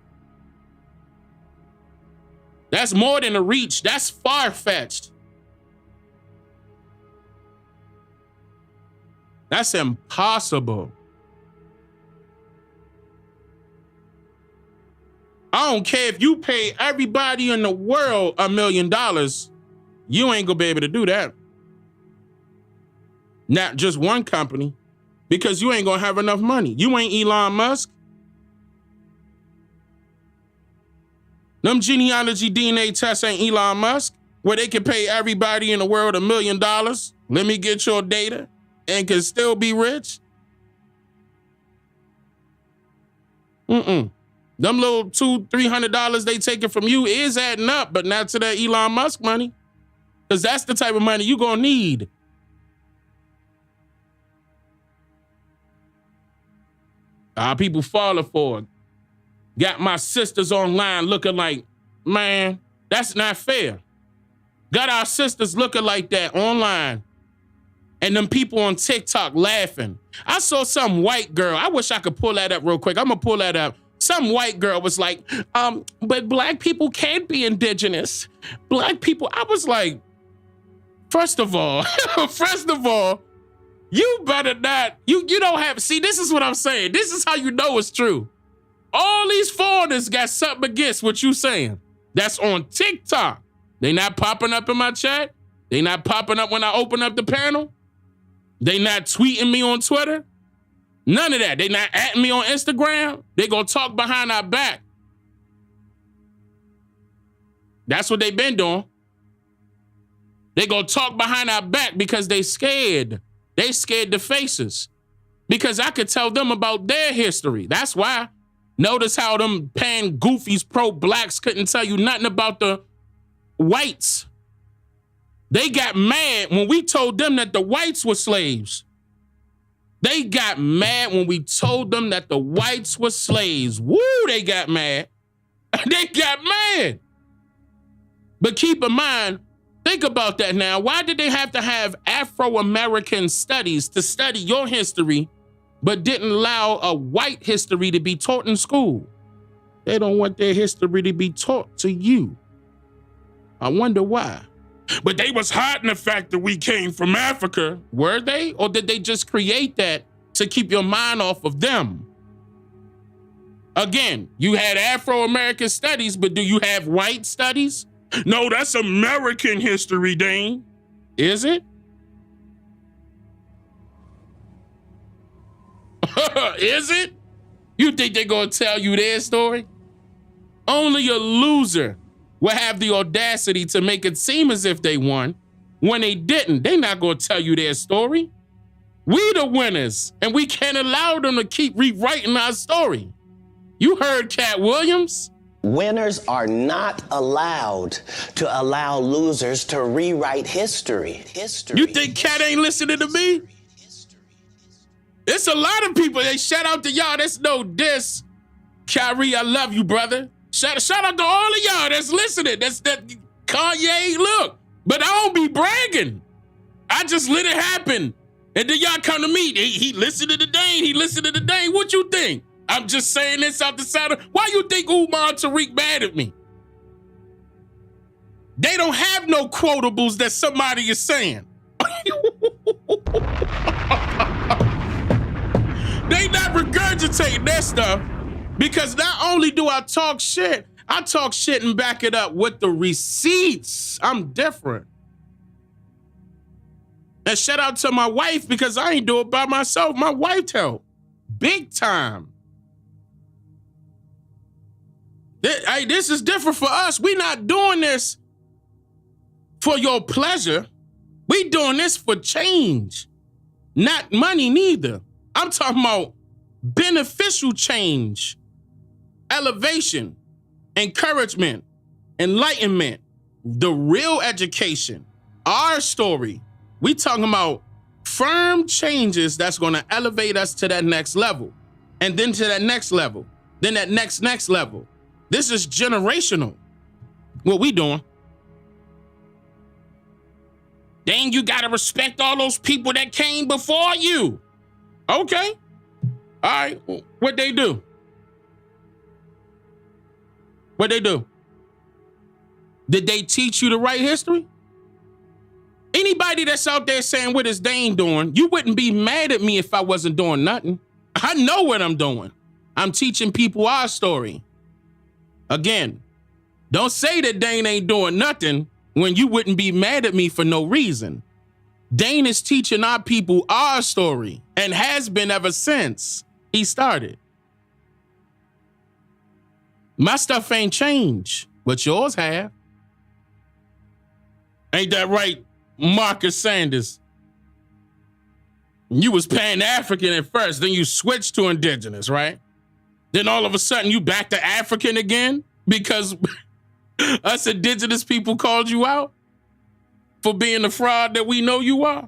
That's more than a reach. That's far-fetched. That's impossible. I don't care if you pay everybody in the world $1 million, you ain't gonna be able to do that. Not just one company, because you ain't gonna have enough money. You ain't Elon Musk. Them genealogy DNA tests ain't Elon Musk, where they can pay everybody in the world $1 million. Let me get your data and can still be rich. Them little $200-$300 they taking from you is adding up, but not to that Elon Musk money. Because that's the type of money you gonna need. People falling for it. Got my sisters online looking like, man, that's not fair. Got our sisters looking like that online. And them people on TikTok laughing. I saw some white girl. I wish I could pull that up real quick. I'm gonna pull that up. Some white girl was like, but black people can't be indigenous. Black people, I was like, first of all, you better not, you don't have, see, this is what I'm saying. This is how you know it's true. All these foreigners got something against what you saying. That's on TikTok. They not popping up in my chat. They not popping up when I open up the panel. They not tweeting me on Twitter. None of that. They not at me on Instagram. They gonna talk behind our back. That's what they been doing. They gonna talk behind our back because they scared. They scared the faces. because I could tell them about their history. That's why. Notice how them pan goofies, pro-blacks couldn't tell you nothing about the whites. They got mad when we told them that the whites were slaves. They got mad when we told them that the whites were slaves. Woo, they got mad. They got mad. But keep in mind, think about that now. Why did they have to have Afro-American studies to study your history, but didn't allow a white history to be taught in school? They don't want their history to be taught to you. I wonder why. But they was hiding the fact that we came from Africa. Were they? Or did they just create that to keep your mind off of them? Again, you had Afro-American studies, but do you have white studies? No, that's American history, Dane. Is it? Is it? You think they're gonna tell you their story? Only a loser will have the audacity to make it seem as if they won when they didn't. They're not gonna tell you their story. We the winners, and we can't allow them to keep rewriting our story. You heard Cat Williams? Winners are not allowed to allow losers to rewrite history. You think Cat ain't listening to me? It's a lot of people. They shout out to y'all. That's no diss. Kyrie, I love you, brother. Shout out to all of y'all that's listening. That's that Kanye, look. But I don't be bragging. I just let it happen. And then y'all come to me. He listened to the Dane. He listened to the Dane. What you think? I'm just saying this out the side of, why you think Umar and Tariq mad at me? They don't have no quotables that somebody is saying. They not regurgitating that stuff, because not only do I talk shit and back it up with the receipts. I'm different. And shout out to my wife, because I ain't do it by myself. My wife helped big time. This is different for us. We not doing this for your pleasure. We doing this for change, not money neither. I'm talking about beneficial change, elevation, encouragement, enlightenment, the real education, our story. We talking about firm changes that's gonna elevate us to that next level, and then to that next level, then that next level. This is generational, what we doing. Dang, you gotta respect all those people that came before you. Okay. All right. What they do? What they do? Did they teach you to write history? Anybody that's out there saying, what is Dane doing? You wouldn't be mad at me if I wasn't doing nothing. I know what I'm doing. I'm teaching people our story. Again, don't say that Dane ain't doing nothing when you wouldn't be mad at me for no reason. Dane is teaching our people our story and has been ever since he started. My stuff ain't changed, but yours have. Ain't that right, Marcus Sanders? You was Pan-African at first, then you switched to indigenous, right? Then all of a sudden you back to African again because us indigenous people called you out for being the fraud that we know you are.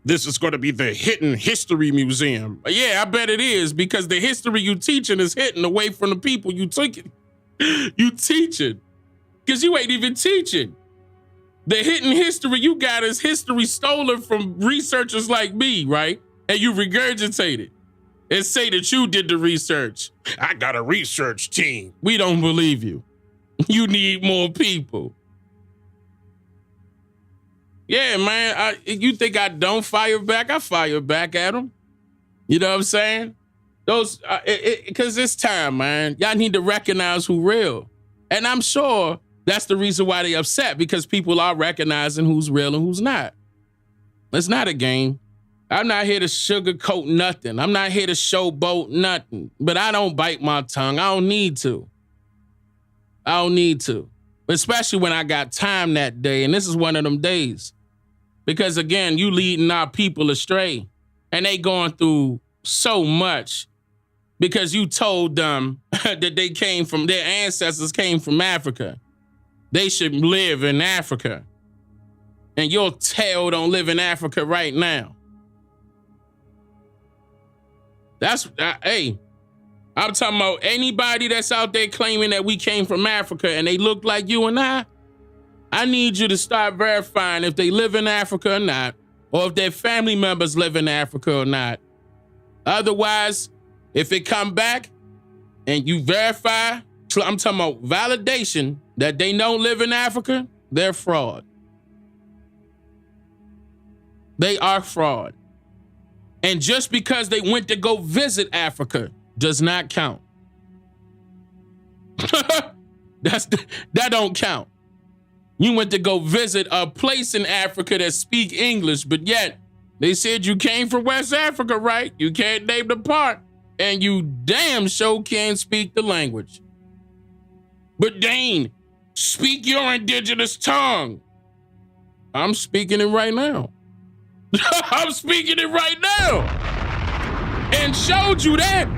This is going to be the Hidden History Museum. Yeah, I bet it is, because the history you teaching is hidden away from the people you took it. You teaching, because you ain't even teaching. The hidden history you got is history stolen from researchers like me, right? And you regurgitate it and say that you did the research. I got a research team. We don't believe you. You need more people. Yeah, man, you think I don't fire back? I fire back at them. You know what I'm saying? Those, because it's time, man. Y'all need to recognize who real. And I'm sure that's the reason why they upset, because people are recognizing who's real and who's not. It's not a game. I'm not here to sugarcoat nothing. I'm not here to showboat nothing. But I don't bite my tongue. I don't need to. Especially when I got time that day. And this is one of them days. Because again, you leading our people astray. And they going through so much because you told them that their ancestors came from Africa. They should live in Africa. And your tail don't live in Africa right now. Hey, I'm talking about anybody that's out there claiming that we came from Africa and they look like you and I need you to start verifying if they live in Africa or not, or if their family members live in Africa or not. Otherwise, if it come back and you verify, I'm talking about validation that they don't live in Africa, they're fraud. They are fraud. And just because they went to go visit Africa does not count. That don't count. You went to go visit a place in Africa that speak English, but yet they said you came from West Africa, right? You can't name the part, and you damn sure can't speak the language. But Dane, speak your indigenous tongue. I'm speaking it right now. I'm speaking it right now. And showed you that.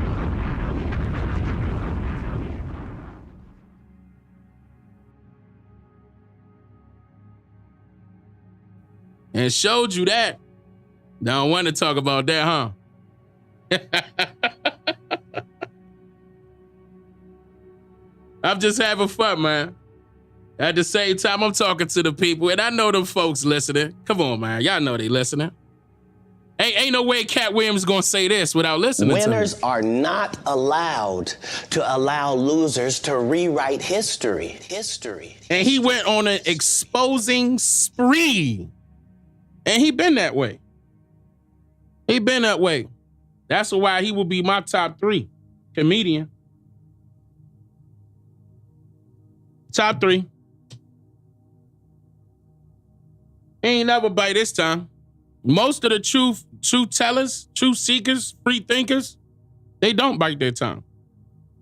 And showed you that. Don't want to talk about that, huh? I'm just having fun, man. At the same time, I'm talking to the people, and I know them folks listening. Come on, man. Y'all know they listening. Ain't no way Cat Williams gonna say this without listening to me. Winners are not allowed to allow losers to rewrite history. And he went on an exposing spree. And he been that way. That's why he will be my top 3 comedian. Top 3. He ain't never bite this time. Most of the truth tellers, truth seekers, free thinkers, they don't bite their tongue.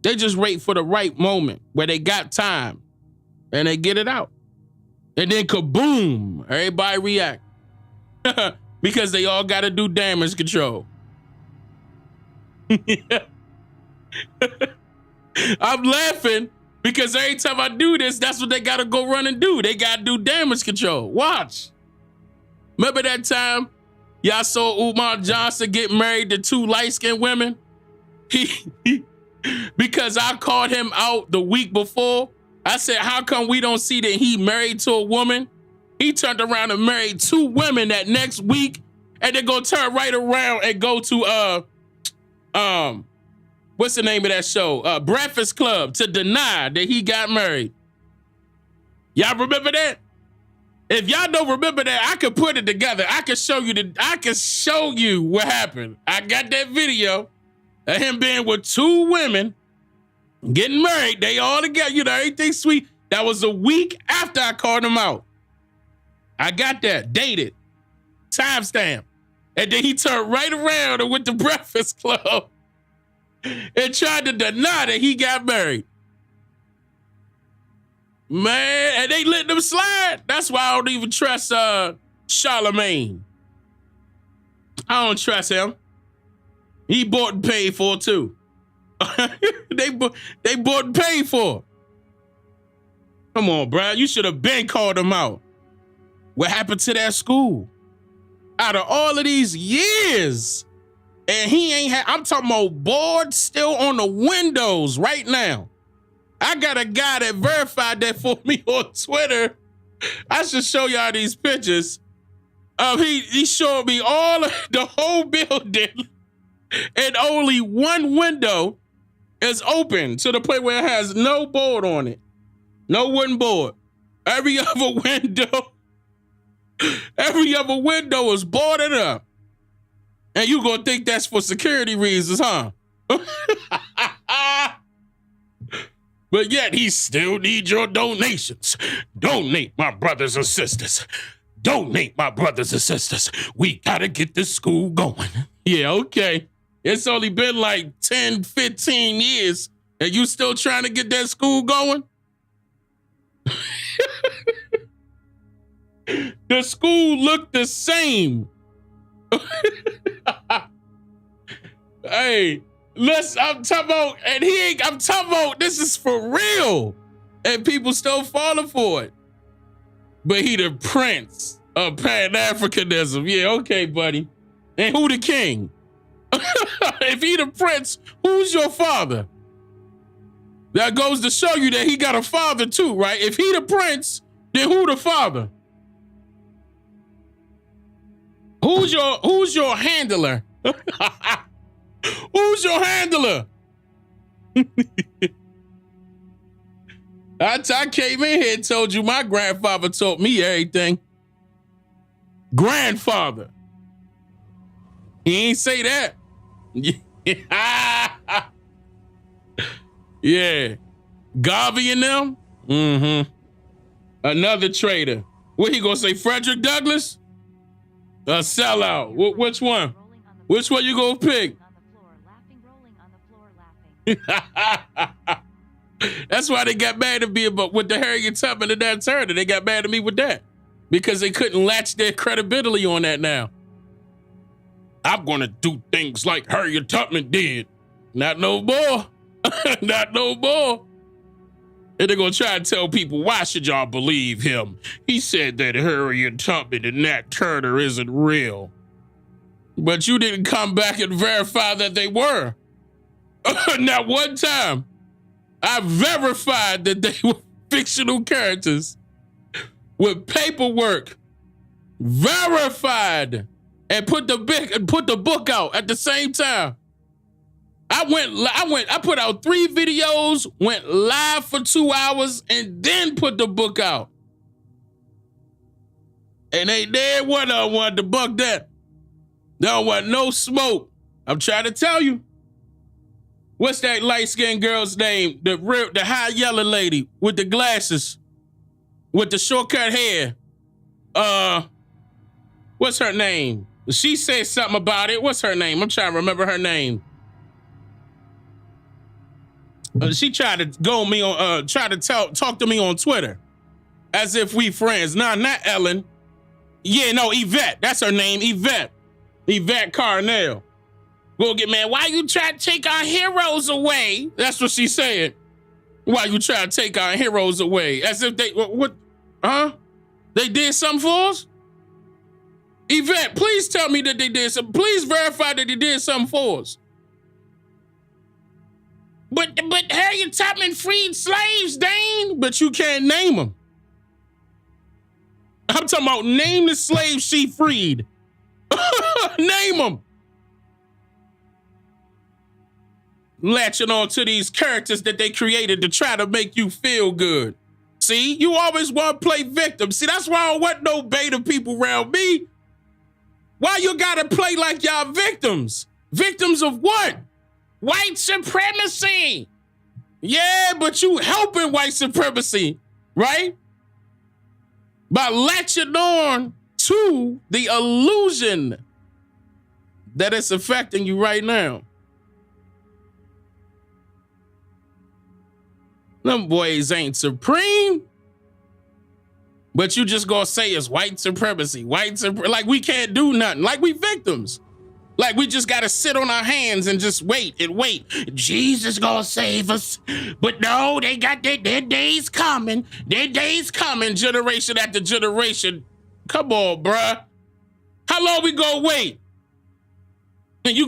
They just wait for the right moment where they got time and they get it out. And then kaboom, everybody react. Because they all got to do damage control. I'm laughing because every time I do this, that's what they got to go run and do. They got to do damage control. Watch. Remember that time y'all saw Umar Johnson get married to 2 light-skinned women? Because I called him out the week before. I said, how come we don't see that he married to a woman? He turned around and married 2 women that next week, and they're gonna turn right around and go to what's the name of that show? Breakfast Club, to deny that he got married. Y'all remember that? If y'all don't remember that, I can put it together. I can show you what happened. I got that video of him being with 2 women, getting married. They all together, everything sweet. That was a week after I called him out. I got that, dated, timestamp. And then he turned right around and went to Breakfast Club and tried to deny that he got married. Man, and they let them slide. That's why I don't even trust Charlemagne. I don't trust him. He bought and paid for it too. They bought and paid for it. Come on, bro. You should have been called him out. What happened to that school? Out of all of these years, and he ain't had, I'm talking about boards still on the windows right now. I got a guy that verified that for me on Twitter. I should show y'all these pictures. He showed me all of the whole building, and only one window is open to the point where it has no board on it. No wooden board. Every other window is boarded up. And you gonna think that's for security reasons, huh? But yet he still needs your donations. Donate, my brothers and sisters. Donate, my brothers and sisters. We gotta get this school going. Yeah, okay. It's only been like 10, 15 years, and you still trying to get that school going? The school looked the same Hey, I'm talking about, and I'm talking about, this is for real. And people still falling for it. But he the prince of Pan-Africanism. Yeah, okay, buddy. And who the king? If he the prince, who's your father? That goes to show you that he got a father too, right? If he the prince, then who the father? Who's your handler? Who's your handler? I came in here and told you my grandfather taught me everything. Grandfather. He ain't say that. Yeah. Garvey and them? Mm-hmm. Another traitor. What he gonna say, Frederick Douglass? A sellout. Which one? Which one you gonna pick? That's why they got mad at me about with the Harriet Tubman and that Turner. They got mad at me with that because they couldn't latch their credibility on that now. I'm gonna do things like Harriet Tubman did. Not no more. Not no more. And they're gonna try to tell people, why should y'all believe him? He said that Harriet Tubman and Nat Turner isn't real. But you didn't come back and verify that they were. Not one time. I verified that they were fictional characters with paperwork. Verified. And put the book out at the same time. I put out 3 videos, went live for 2 hours, and then put the book out. And they wanted to debunk that. They don't want no smoke. I'm trying to tell you. What's that light-skinned girl's name? The high yellow lady with the glasses, with the short-cut hair. What's her name? She said something about it. What's her name? I'm trying to remember her name. She tried to go me on, talk to me on Twitter, as if we friends. Nah, not Ellen. Yeah, no, Yvette. That's her name, Yvette. Yvette Carnell. Go get man. Why you try to take our heroes away? That's what she said. Why you try to take our heroes away? As if they what? Huh? They did something for us? Yvette, please tell me that they did something. Please verify that they did something for us. But Harriet Tubman freed slaves, Dane. But you can't name them. I'm talking about name the slaves she freed. Name them. Latching on to these characters that they created to try to make you feel good. See, you always want to play victim. See, that's why I don't want no beta people around me. Why you gotta play like y'all victims? Victims of what? White supremacy. Yeah, but you helping white supremacy, right? By latching on to the illusion that it's affecting you right now. Them boys ain't supreme. But you just gonna say it's white supremacy, like we can't do nothing, like we victims. Like we just gotta sit on our hands and just wait and wait. Jesus gonna save us. But no, they got their days coming. Their days coming, generation after generation. Come on, bruh. How long we gonna wait? And you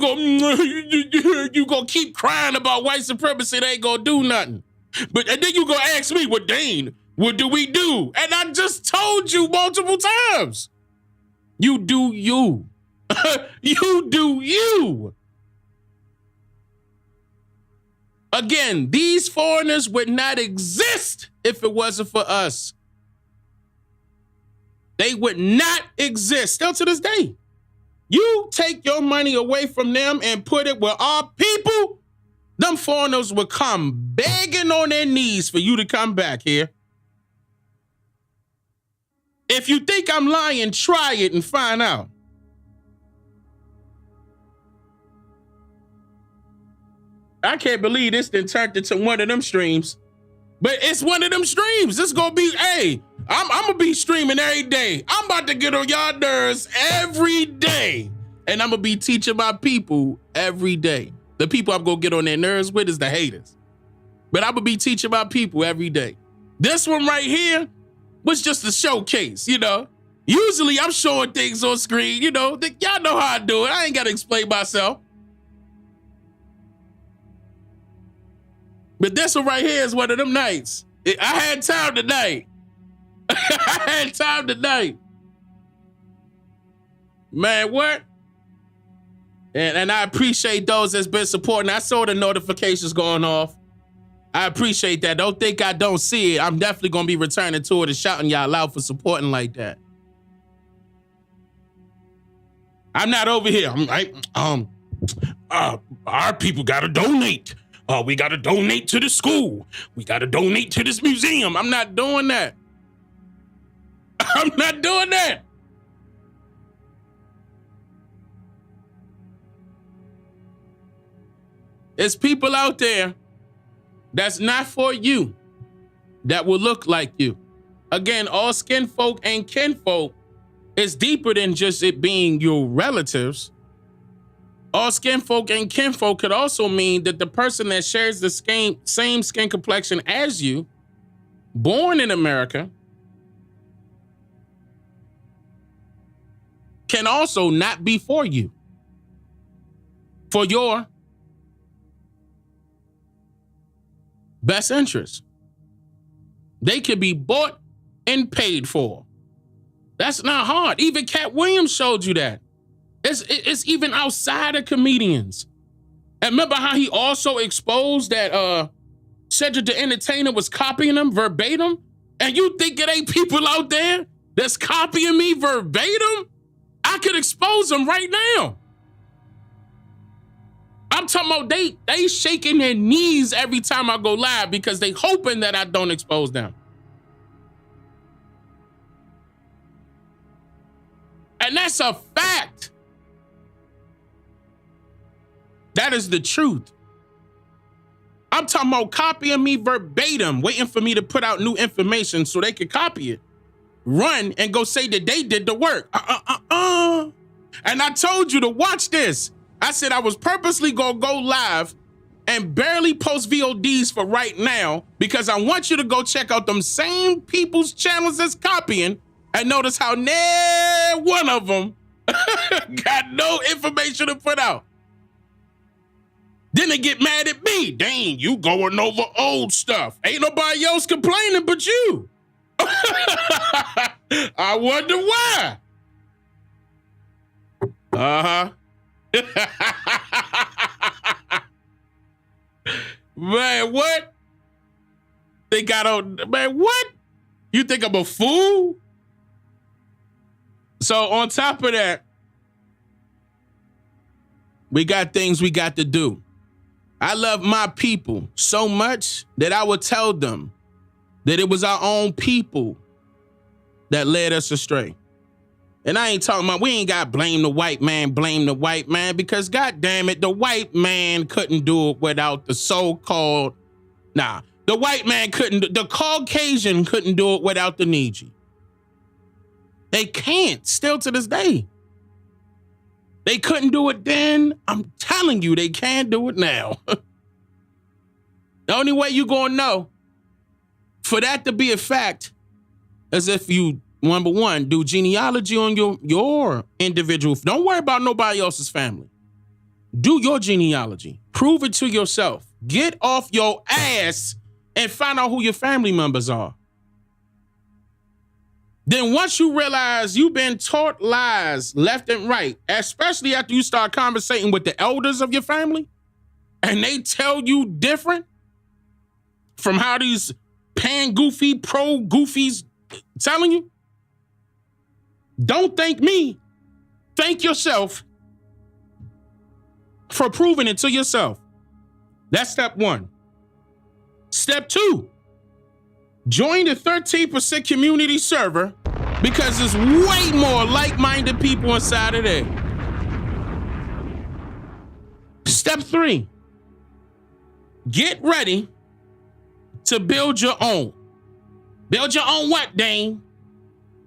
gonna keep crying about white supremacy, they ain't gonna do nothing. But and then you gonna ask me, well, Dane, what do we do? And I just told you multiple times. You do you. You do you. Again, these foreigners would not exist if it wasn't for us. They would not exist still to this day. You take your money away from them and put it with our people, them foreigners would come begging on their knees for you to come back here. If you think I'm lying, try it and find out. I can't believe this then turned into one of them streams. But it's one of them streams. It's gonna be, hey, I'm gonna be streaming every day. I'm about to get on y'all nerves every day. And I'm going to be teaching my people every day. The people I'm going to get on their nerves with is the haters. But I'm going to be teaching my people every day. This one right here was just a showcase, you know. Usually I'm showing things on screen, you know. Y'all know how I do it. I ain't got to explain myself. But this one right here is one of them nights. I had time tonight. I had time tonight. Man, what? And I appreciate those that's been supporting. I saw the notifications going off. I appreciate that. Don't think I don't see it. I'm definitely going to be returning to it and shouting y'all out for supporting like that. I'm not over here. I'm like, our people got to donate. We got to donate to the school. We got to donate to this museum. I'm not doing that. I'm not doing that. There's people out there that's not for you, that will look like you. Again, all skin folk and kinfolk is deeper than just it being your relatives. All skin folk and kinfolk could also mean that the person that shares the same skin complexion as you, born in America, can also not be for you, for your best interest. They could be bought and paid for. That's not hard. Even Cat Williams showed you that. It's even outside of comedians. And remember how he also exposed that Cedric the Entertainer was copying him verbatim? And you think it ain't people out there that's copying me verbatim? I could expose them right now. I'm talking about they shaking their knees every time I go live because they hoping that I don't expose them. And that's a fact. That is the truth. I'm talking about copying me verbatim, waiting for me to put out new information so they could copy it. Run and go say that they did the work. And I told you to watch this. I said I was purposely gonna go live and barely post VODs for right now because I want you to go check out them same people's channels that's copying and notice how one of them got no information to put out. Then they get mad at me. Dane, you going over old stuff. Ain't nobody else complaining but you. I wonder why. Uh-huh. Man, what? They got on, man, what? You think I'm a fool? So on top of that, we got things we got to do. I love my people so much that I would tell them that it was our own people that led us astray. And I ain't talking about, we ain't got blame the white man, because God damn it, the white man couldn't do it without the so-called, the white man couldn't, the Caucasian couldn't do it without the Niji. They can't, still to this day. They couldn't do it then. I'm telling you, they can't do it now. The only way you gonna know for that to be a fact is if you, number one, do genealogy on your individual. Don't worry about nobody else's family. Do your genealogy. Prove it to yourself. Get off your ass and find out who your family members are. Then once you realize you've been taught lies left and right, especially after you start conversating with the elders of your family, and they tell you different from how these pan-goofy, pro-goofies telling you, don't thank me. Thank yourself for proving it to yourself. That's step one. Step two, join the 13% community server because there's way more like-minded people inside of there. Step three, get ready to build your own. Build your own what, Dane?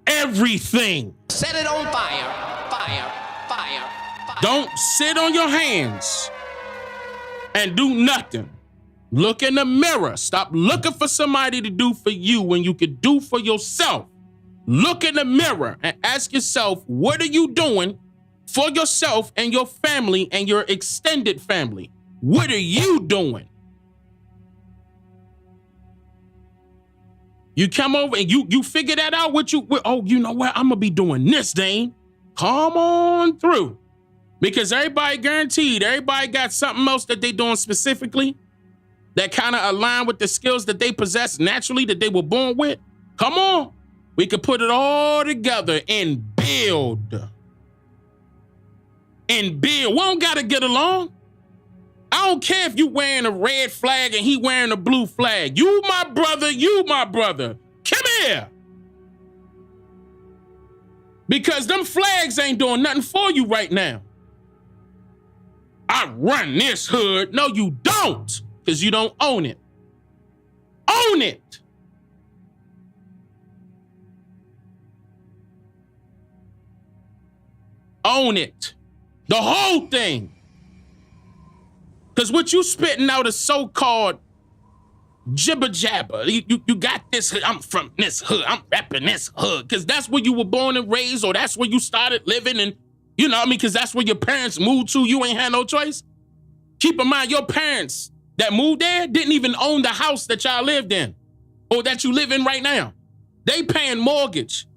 Everything. Set it on fire, fire, fire, fire. Don't sit on your hands and do nothing. Look in the mirror. Stop looking for somebody to do for you when you could do for yourself. Look in the mirror and ask yourself, what are you doing for yourself and your family and your extended family? What are you doing? You come over and you figure that out. You know what? I'm gonna be doing this, Dane. Come on through. Because everybody got something else that they doing specifically that kind of align with the skills that they possess naturally, that they were born with. Come on. We could put it all together and build. We don't gotta get along. I don't care if you wearing a red flag and he wearing a blue flag. You my brother. Come here. Because them flags ain't doing nothing for you right now. I run this hood. No, you don't, because you don't own it. Own it. Own it. The whole thing. Because what you spitting out is so-called jibber jabber. You got this hood. I'm from this hood. I'm repping this hood. Because that's where you were born and raised, or that's where you started living, and you know what I mean? Because that's where your parents moved to. You ain't had no choice. Keep in mind, your parents that moved there didn't even own the house that y'all lived in or that you live in right now. They paying mortgage.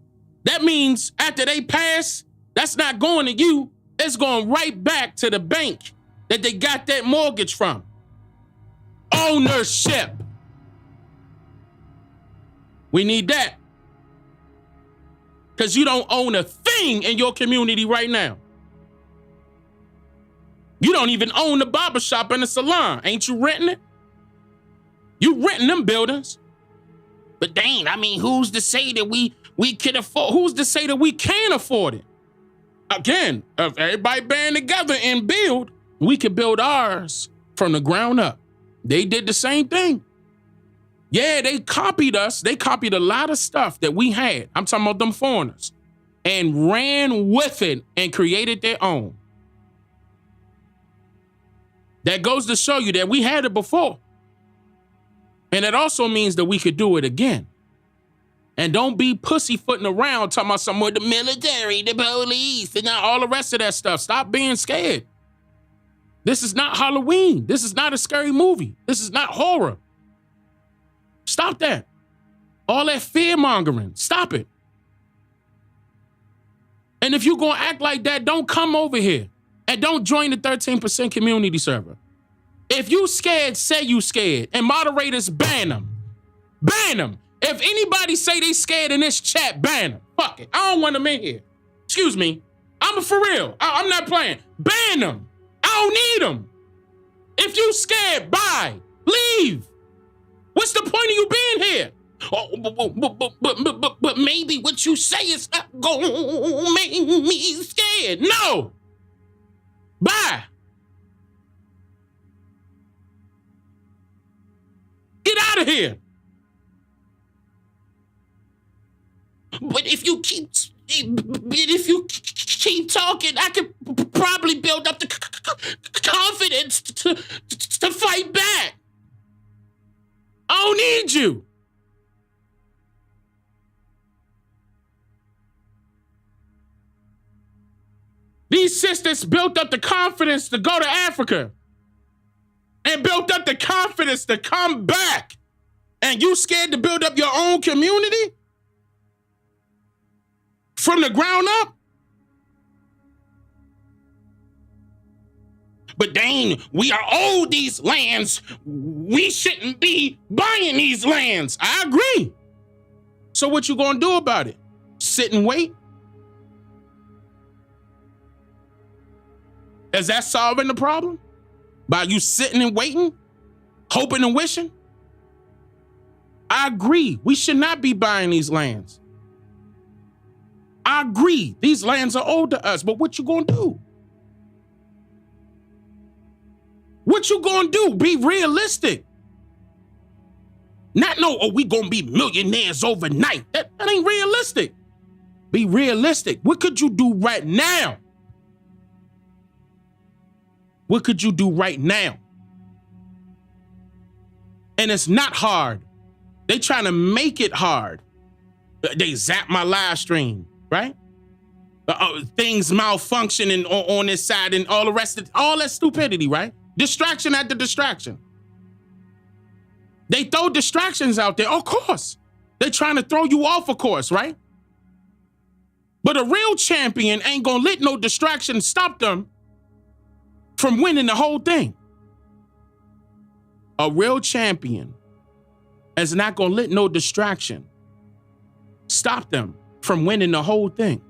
That means after they pass, that's not going to you. It's going right back to the bank that they got that mortgage from. Ownership. We need that. Because you don't own a thing in your community right now. You don't even own the barbershop and the salon. Ain't you renting it? You renting them buildings. But Dane, I mean, who's to say that we can afford? Who's to say that we can afford it? Again, if everybody band together and build, we could build ours from the ground up. They did the same thing. Yeah, they copied us. They copied a lot of stuff that we had. I'm talking about them foreigners. And ran with it and created their own. That goes to show you that we had it before. And it also means that we could do it again. And don't be pussyfooting around talking about something with the military, the police, and all the rest of that stuff. Stop being scared. This is not Halloween. This is not a scary movie. This is not horror. Stop that. All that fear-mongering. Stop it. And if you're going to act like that, don't come over here. And don't join the 13% community server. If you scared, say you scared. And moderators, ban them. Ban them. If anybody say they scared in this chat, ban them. Fuck it. I don't want them in here. Excuse me. I'm for real. I'm not playing. Ban them. I don't need them. If you scared, bye. Leave. What's the point of you being here? Oh, but maybe what you say is not gonna make me scared. No. Bye. Get out of here. But if you keep talking, I could probably build up the confidence to fight back. I don't need you. These sisters built up the confidence to go to Africa and built up the confidence to come back. And you scared to build up your own community from the ground up? But Dane, we are owed these lands. We shouldn't be buying these lands. I agree. So what you gonna do about it? Sit and wait? Is that solving the problem? By you sitting and waiting, hoping and wishing? I agree. We should not be buying these lands. I agree. These lands are owed to us, but what you gonna do? What you gonna do? Be realistic. Not know, we gonna be millionaires overnight. That ain't realistic. Be realistic. What could you do right now? What could you do right now? And it's not hard. They trying to make it hard. They zap my live stream, right? Things malfunctioning on this side and all the rest of all that stupidity, right? Distraction after distraction. They throw distractions out there, of course. They're trying to throw you off, of course, right? But a real champion ain't gonna let no distraction stop them from winning the whole thing. A real champion is not gonna let no distraction stop them from winning the whole thing.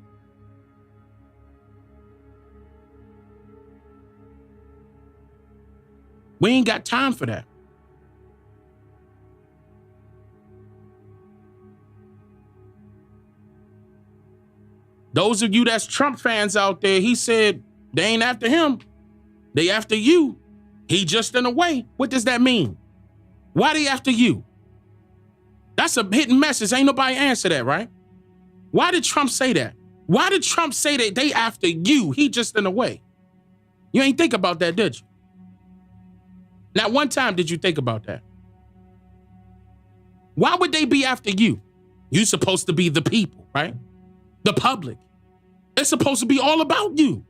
We ain't got time for that. Those of you that's Trump fans out there, he said they ain't after him. They after you. He just in a way. What does that mean? Why they after you? That's a hidden message. Ain't nobody answer that, right? Why did Trump say that? Why did Trump say that they after you? He just in a way. You ain't think about that, did you? Not one time did you think about that. Why would they be after you? You supposed to be the people, right? The public. It's supposed to be all about you.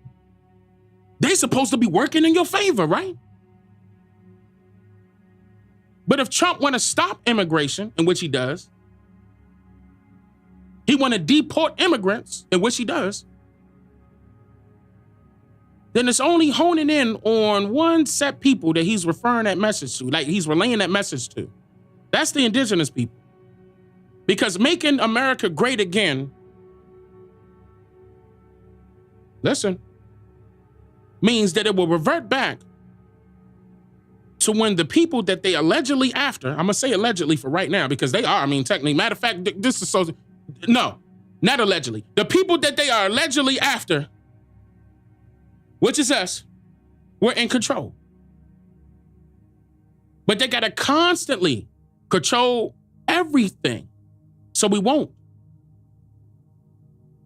They supposed to be working in your favor, right? But if Trump want to stop immigration, in which he does, he want to deport immigrants, in which he does, then it's only honing in on one set people that he's referring that message to, like he's relaying that message to. That's the indigenous people. Because making America great again, listen, means that it will revert back to when the people that they allegedly after, I'm gonna say allegedly for right now because they are, I mean, technically, matter of fact, this is so, no, not allegedly. The people that they are allegedly after, which is us, we're in control. But they gotta constantly control everything so we won't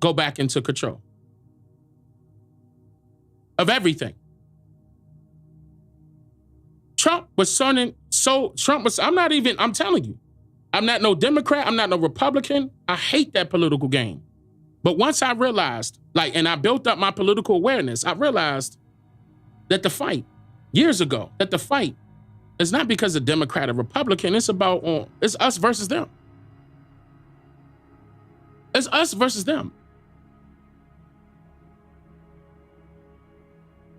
go back into control of everything. Trump was I'm telling you, I'm not no Democrat, I'm not no Republican. I hate that political game. But once I realized, and I built up my political awareness, I realized that the fight, years ago, that the fight is not because of Democrat or Republican, it's us versus them. It's us versus them.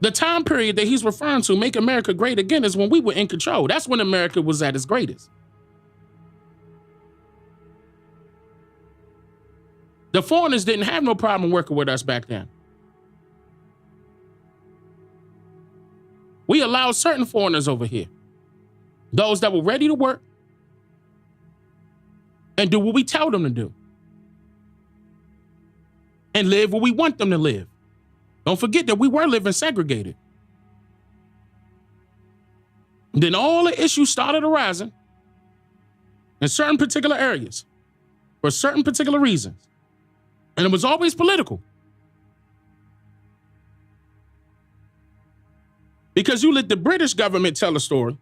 The time period that he's referring to, make America great again, is when we were in control. That's when America was at its greatest. The foreigners didn't have no problem working with us back then. We allowed certain foreigners over here, those that were ready to work and do what we tell them to do and live where we want them to live. Don't forget that we were living segregated. Then all the issues started arising in certain particular areas for certain particular reasons. And it was always political. Because you let the British government tell a story,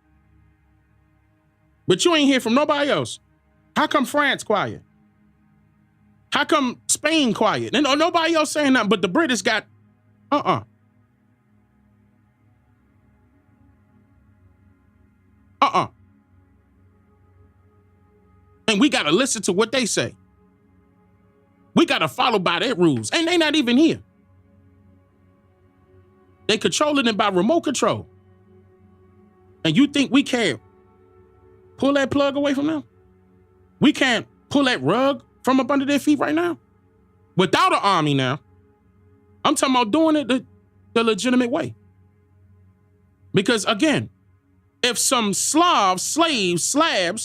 but you ain't hear from nobody else. How come France quiet? How come Spain quiet? And nobody else saying nothing, but the British got And we got to listen to what they say. We got to follow by their rules. And they not even here. They controlling it by remote control. And you think we can't pull that plug away from them? We can't pull that rug from up under their feet right now? Without an army now. I'm talking about doing it the legitimate way. Because again, if some slabs,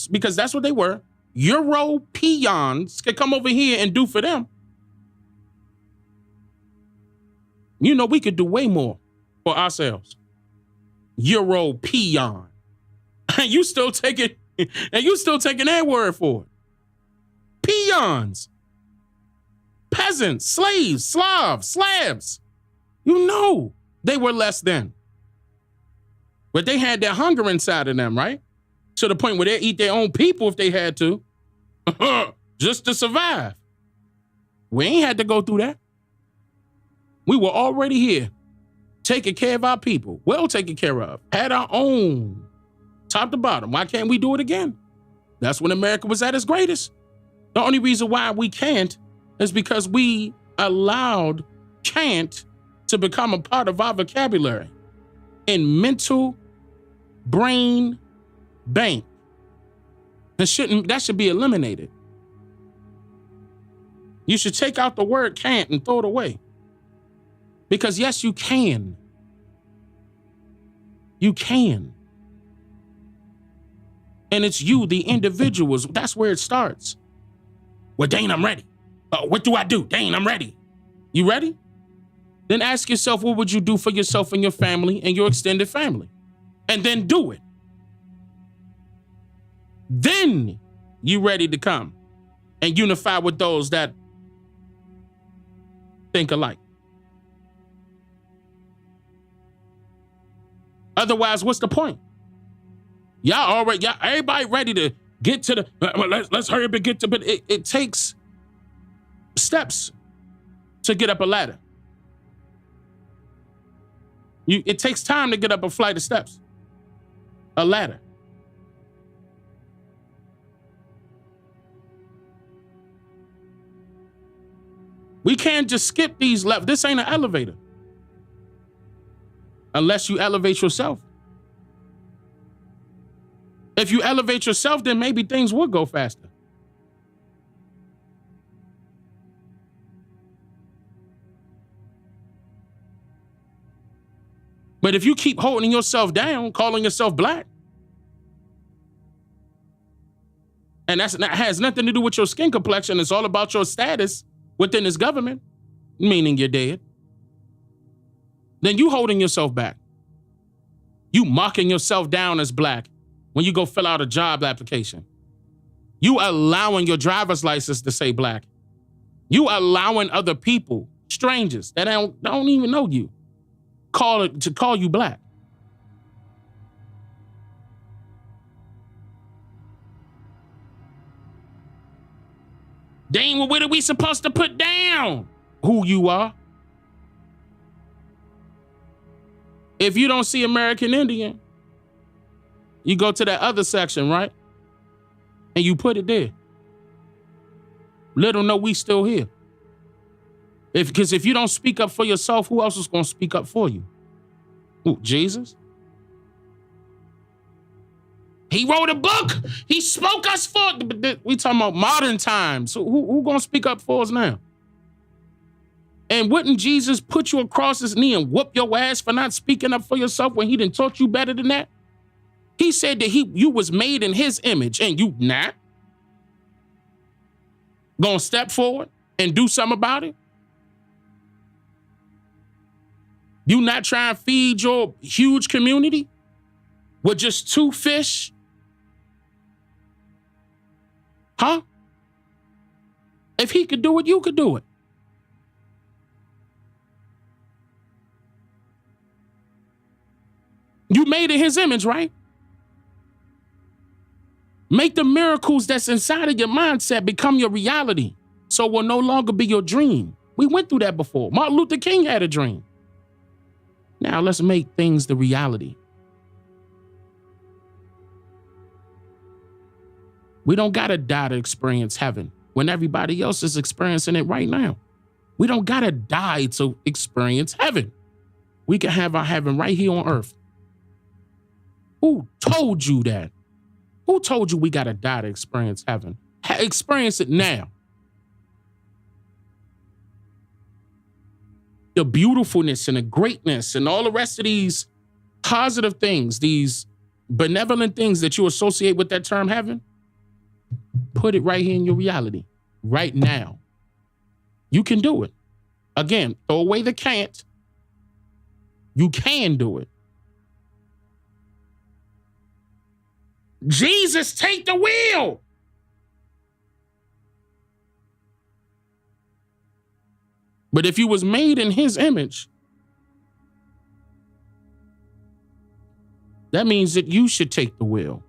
because that's what they were, Europeans could come over here and do for them, you know, we could do way more for ourselves. European. And you still taking their word for it. Peons. Peasants, slaves, Slavs, Slavs. You know they were less than. But they had that hunger inside of them, right? To the point where they eat their own people if they had to, just to survive. We ain't had to go through that. We were already here, taking care of our people, well taken care of, had our own, top to bottom. Why can't we do it again? That's when America was at its greatest. The only reason why we can't is because we allowed can't to become a part of our vocabulary and mental brain bank. That should be eliminated. You should take out the word can't and throw it away. Because yes, you can. You can. And it's you, the individuals. That's where it starts. Well, Dane, I'm ready. What do I do? Dane, I'm ready. You ready? Then ask yourself, what would you do for yourself and your family and your extended family? And then do it. Then you ready to come and unify with those that think alike. Otherwise, what's the point? Everybody ready to get to the, let's hurry up and get to, but it takes steps to get up a ladder. It takes time to get up a flight of steps, a ladder. We can't just skip these levels. This ain't an elevator. Unless you elevate yourself. If you elevate yourself, then maybe things will go faster. But if you keep holding yourself down, calling yourself black, and that has nothing to do with your skin complexion, it's all about your status within this government, meaning you're dead, then you holding yourself back. You mocking yourself down as black when you go fill out a job application. You allowing your driver's license to say black. You allowing other people, strangers that don't even know you, call you black. Dane, what are we supposed to put down? Who you are. If you don't see American Indian, you go to that other section, right? And you put it there. Let them know we still here. Because if you don't speak up for yourself, who else is going to speak up for you? Who, Jesus? He wrote a book. He spoke us for. We talking about modern times. So who going to speak up for us now? And wouldn't Jesus put you across his knee and whoop your ass for not speaking up for yourself when he didn't taught you better than that? He said that you was made in his image and you not gonna step forward and do something about it? You not trying to feed your huge community with just 2 fish? Huh? If he could do it, you could do it. You made in his image, right? Make the miracles that's inside of your mindset become your reality, so it will no longer be your dream. We went through that before. Martin Luther King had a dream. Now let's make things the reality. We don't gotta die to experience heaven when everybody else is experiencing it right now. We don't gotta die to experience heaven. We can have our heaven right here on earth. Who told you that? Who told you we gotta die to experience heaven? Experience it now. The beautifulness and the greatness and all the rest of these positive things, these benevolent things that you associate with that term heaven, put it right here in your reality, right now. You can do it. Again, throw away the can't. You can do it. Jesus, take the wheel. But if you was made in his image, that means that you should take the wheel.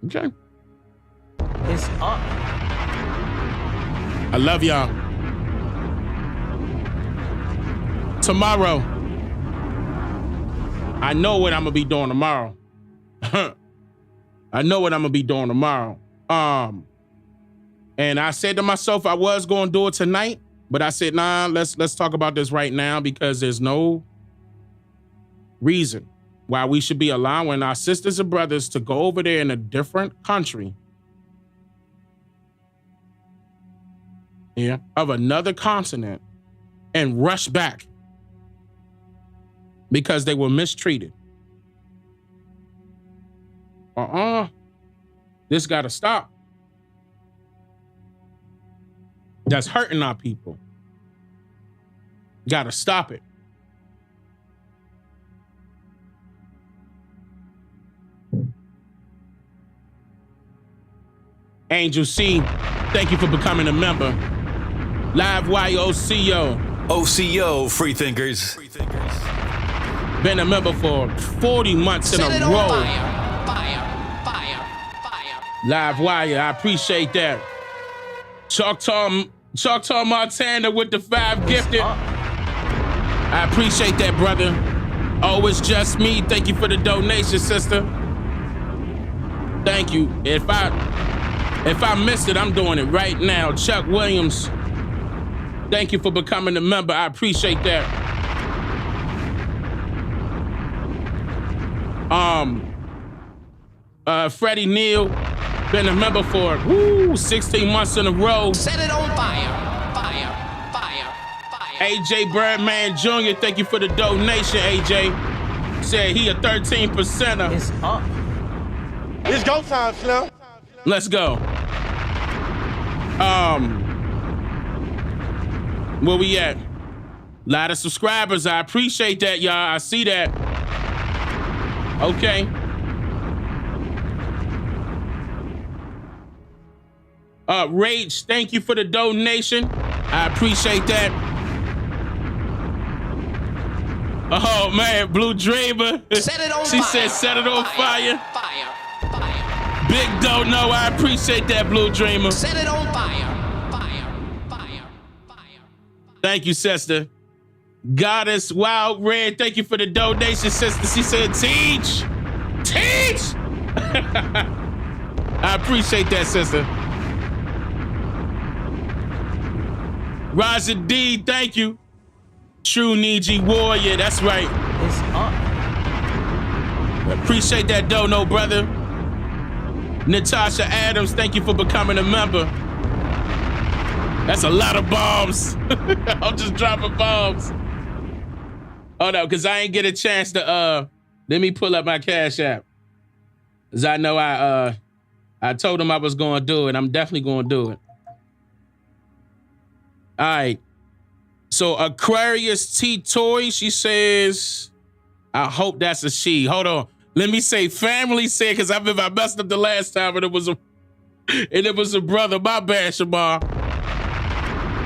Okay. It's up. I love y'all. Tomorrow, I know what I'm gonna be doing tomorrow. I know what I'm gonna be doing tomorrow. And I said to myself I was gonna do it tonight, but I said, nah, let's talk about this right now because there's no reason why we should be allowing our sisters and brothers to go over there in a different country, of another continent, and rush back because they were mistreated. This gotta stop. That's hurting our people. Gotta stop it. Angel C, thank you for becoming a member. Live YOCO. OCO, free thinkers. Been a member for 40 months in a Set it on row. fire. Fire. Fire. Fire. Live Wire, I appreciate that. Choctaw Montana with the 5 gifted. I appreciate that, brother. Oh, it's just me. Thank you for the donation, sister. Thank you. If I missed it, I'm doing it right now. Chuck Williams, thank you for becoming a member. I appreciate that. Freddie Neal, been a member for 16 months in a row. Set it on fire. Fire. Fire. Fire. AJ Birdman Jr., thank you for the donation, AJ. Said he a 13%er. It's up. It's go time, Slim. Let's go. Where we at? Lot of subscribers. I appreciate that, y'all. I see that. Okay. Rage, thank you for the donation. I appreciate that. Oh man, Blue Dreamer. Set it on She fire. said set it on fire. Fire. Fire. Big don't know. I appreciate that, Blue Dreamer. Set it on fire. Fire. Fire. Fire. Thank you, sister. Goddess Wild Red, thank you for the donation, sister. She said, teach. Teach. I appreciate that, sister. Raja D, thank you. True Niji Warrior, that's right. It's up. Appreciate that dono, brother. Natasha Adams, thank you for becoming a member. That's a lot of bombs. I'm just dropping bombs. Oh no, because I ain't get a chance to let me pull up my Cash App. Cause I know I told him I was gonna do it. I'm definitely gonna do it. All right. So Aquarius T Toy, she says, I hope that's a she. Hold on. Let me say family said, because I messed up the last time and it was a brother. My bad, Shamar.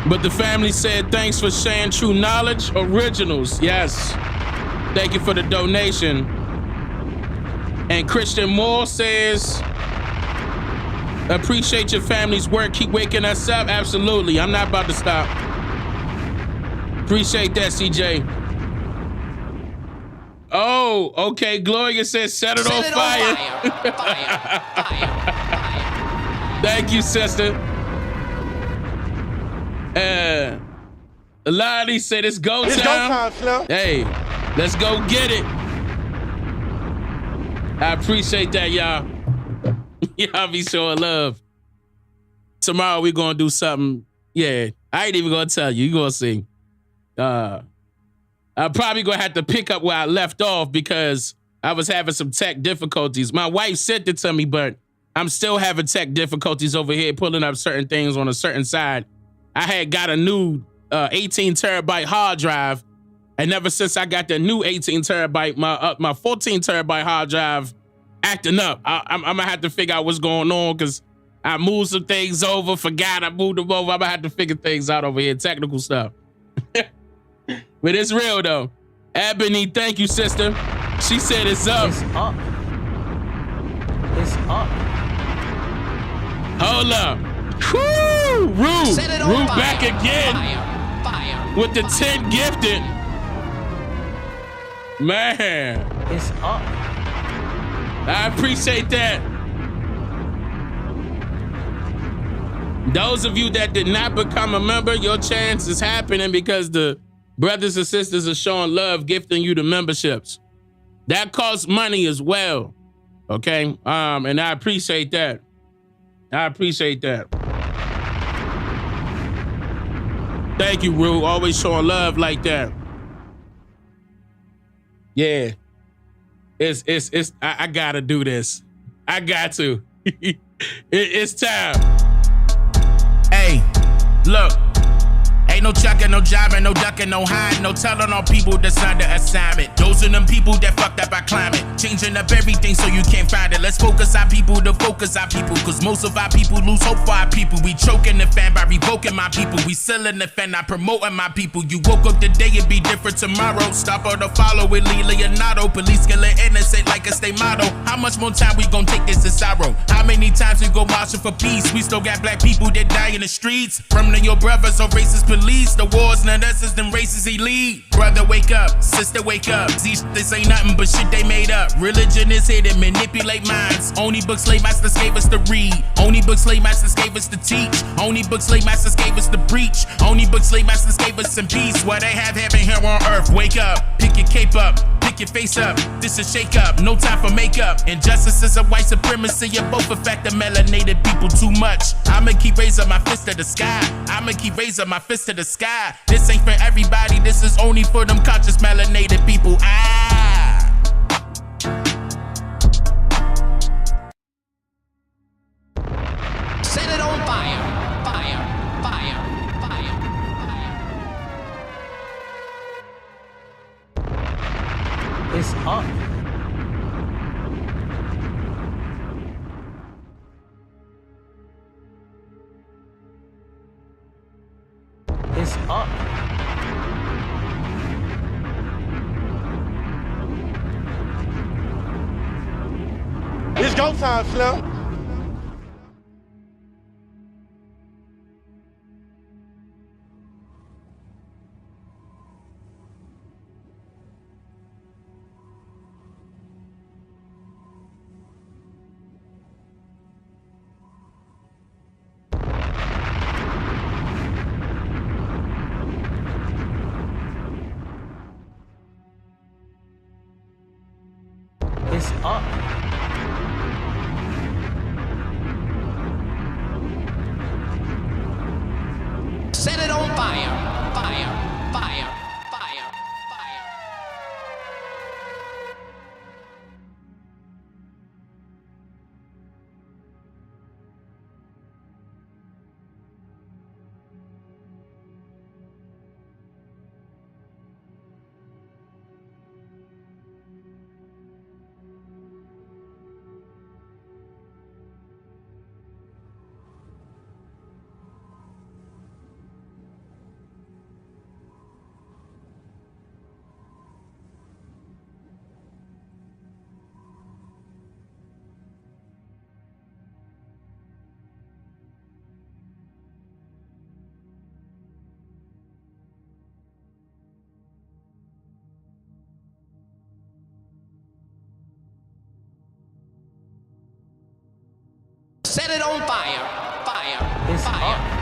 But the family said, thanks for sharing true knowledge. Originals, yes. Thank you for the donation. And Christian Moore says, appreciate your family's work. Keep waking us up. Absolutely. I'm not about to stop. Appreciate that, CJ. Oh, okay. Gloria says, set it on fire. Fire. Thank you, sister. Lottie said it's go time. It's go time, Slim. Hey, let's go get it. I appreciate that, y'all. Y'all be showing love. Tomorrow we gonna do something. Yeah, I ain't even gonna tell you. You gonna see. I'm probably gonna have to pick up where I left off because I was having some tech difficulties. My wife sent it to me, but I'm still having tech difficulties over here pulling up certain things on a certain side. I had got a new 18 terabyte hard drive, and ever since I got the new 18 terabyte, my 14 terabyte hard drive acting up. I'm gonna have to figure out what's going on because I moved some things over, forgot I moved them over. I'm gonna have to figure things out over here, technical stuff. But it's real though. Ebony, thank you, sister. She said it's up. It's up. It's up. Hold up. Woo! Rue back again with the 10 gifted. Man. It's up. I appreciate that. Those of you that did not become a member, your chance is happening because the brothers and sisters are showing love, gifting you the memberships. That costs money as well. Okay? And I appreciate that. I appreciate that. Thank you, Rue. Always showing love like that. Yeah. I gotta do this. I got to. It's time. Hey, look. Ain't no chucking, no jiving, no ducking, no hiding, no telling on people that's under assignment. Those are them people that fucked up our climate, changing up everything so you can't find it. Let's focus on people to focus on people, cause most of our people lose hope for our people. We choking the fan by revoking my people. We selling the fan, not promoting my people. You woke up today, it be different tomorrow. Stop or to follow with Lee Leonardo. Police killing innocent like a state motto. How much more time we gon' take this to sorrow? How many times we go marching for peace? We still got black people that die in the streets. From your brothers or racist police. The wars, none us is them races elite. Brother, wake up. Sister, wake up. This ain't nothing but shit they made up. Religion is here to manipulate minds. Only books slave masters gave us to read. Only books slave masters gave us to teach. Only books slave masters gave us to preach. Only books slave masters gave us some peace. What they have heaven here on earth. Wake up. Pick your cape up. Pick your face up. This is shake up. No time for makeup. Injustice is a white supremacy. You both affect the melanated people too much. I'ma keep raising my fist to the sky. I'ma keep raising my fist to the sky. This ain't for everybody. This is only for them conscious melanated people. Set it on fire. Fire. Fire. Fire. Fire. It's up. It's up. It's go time, Slim. It's up. Set it on fire. Fire. Fire. Fire. Fire. Set it on fire. Fire. It's Fire. up.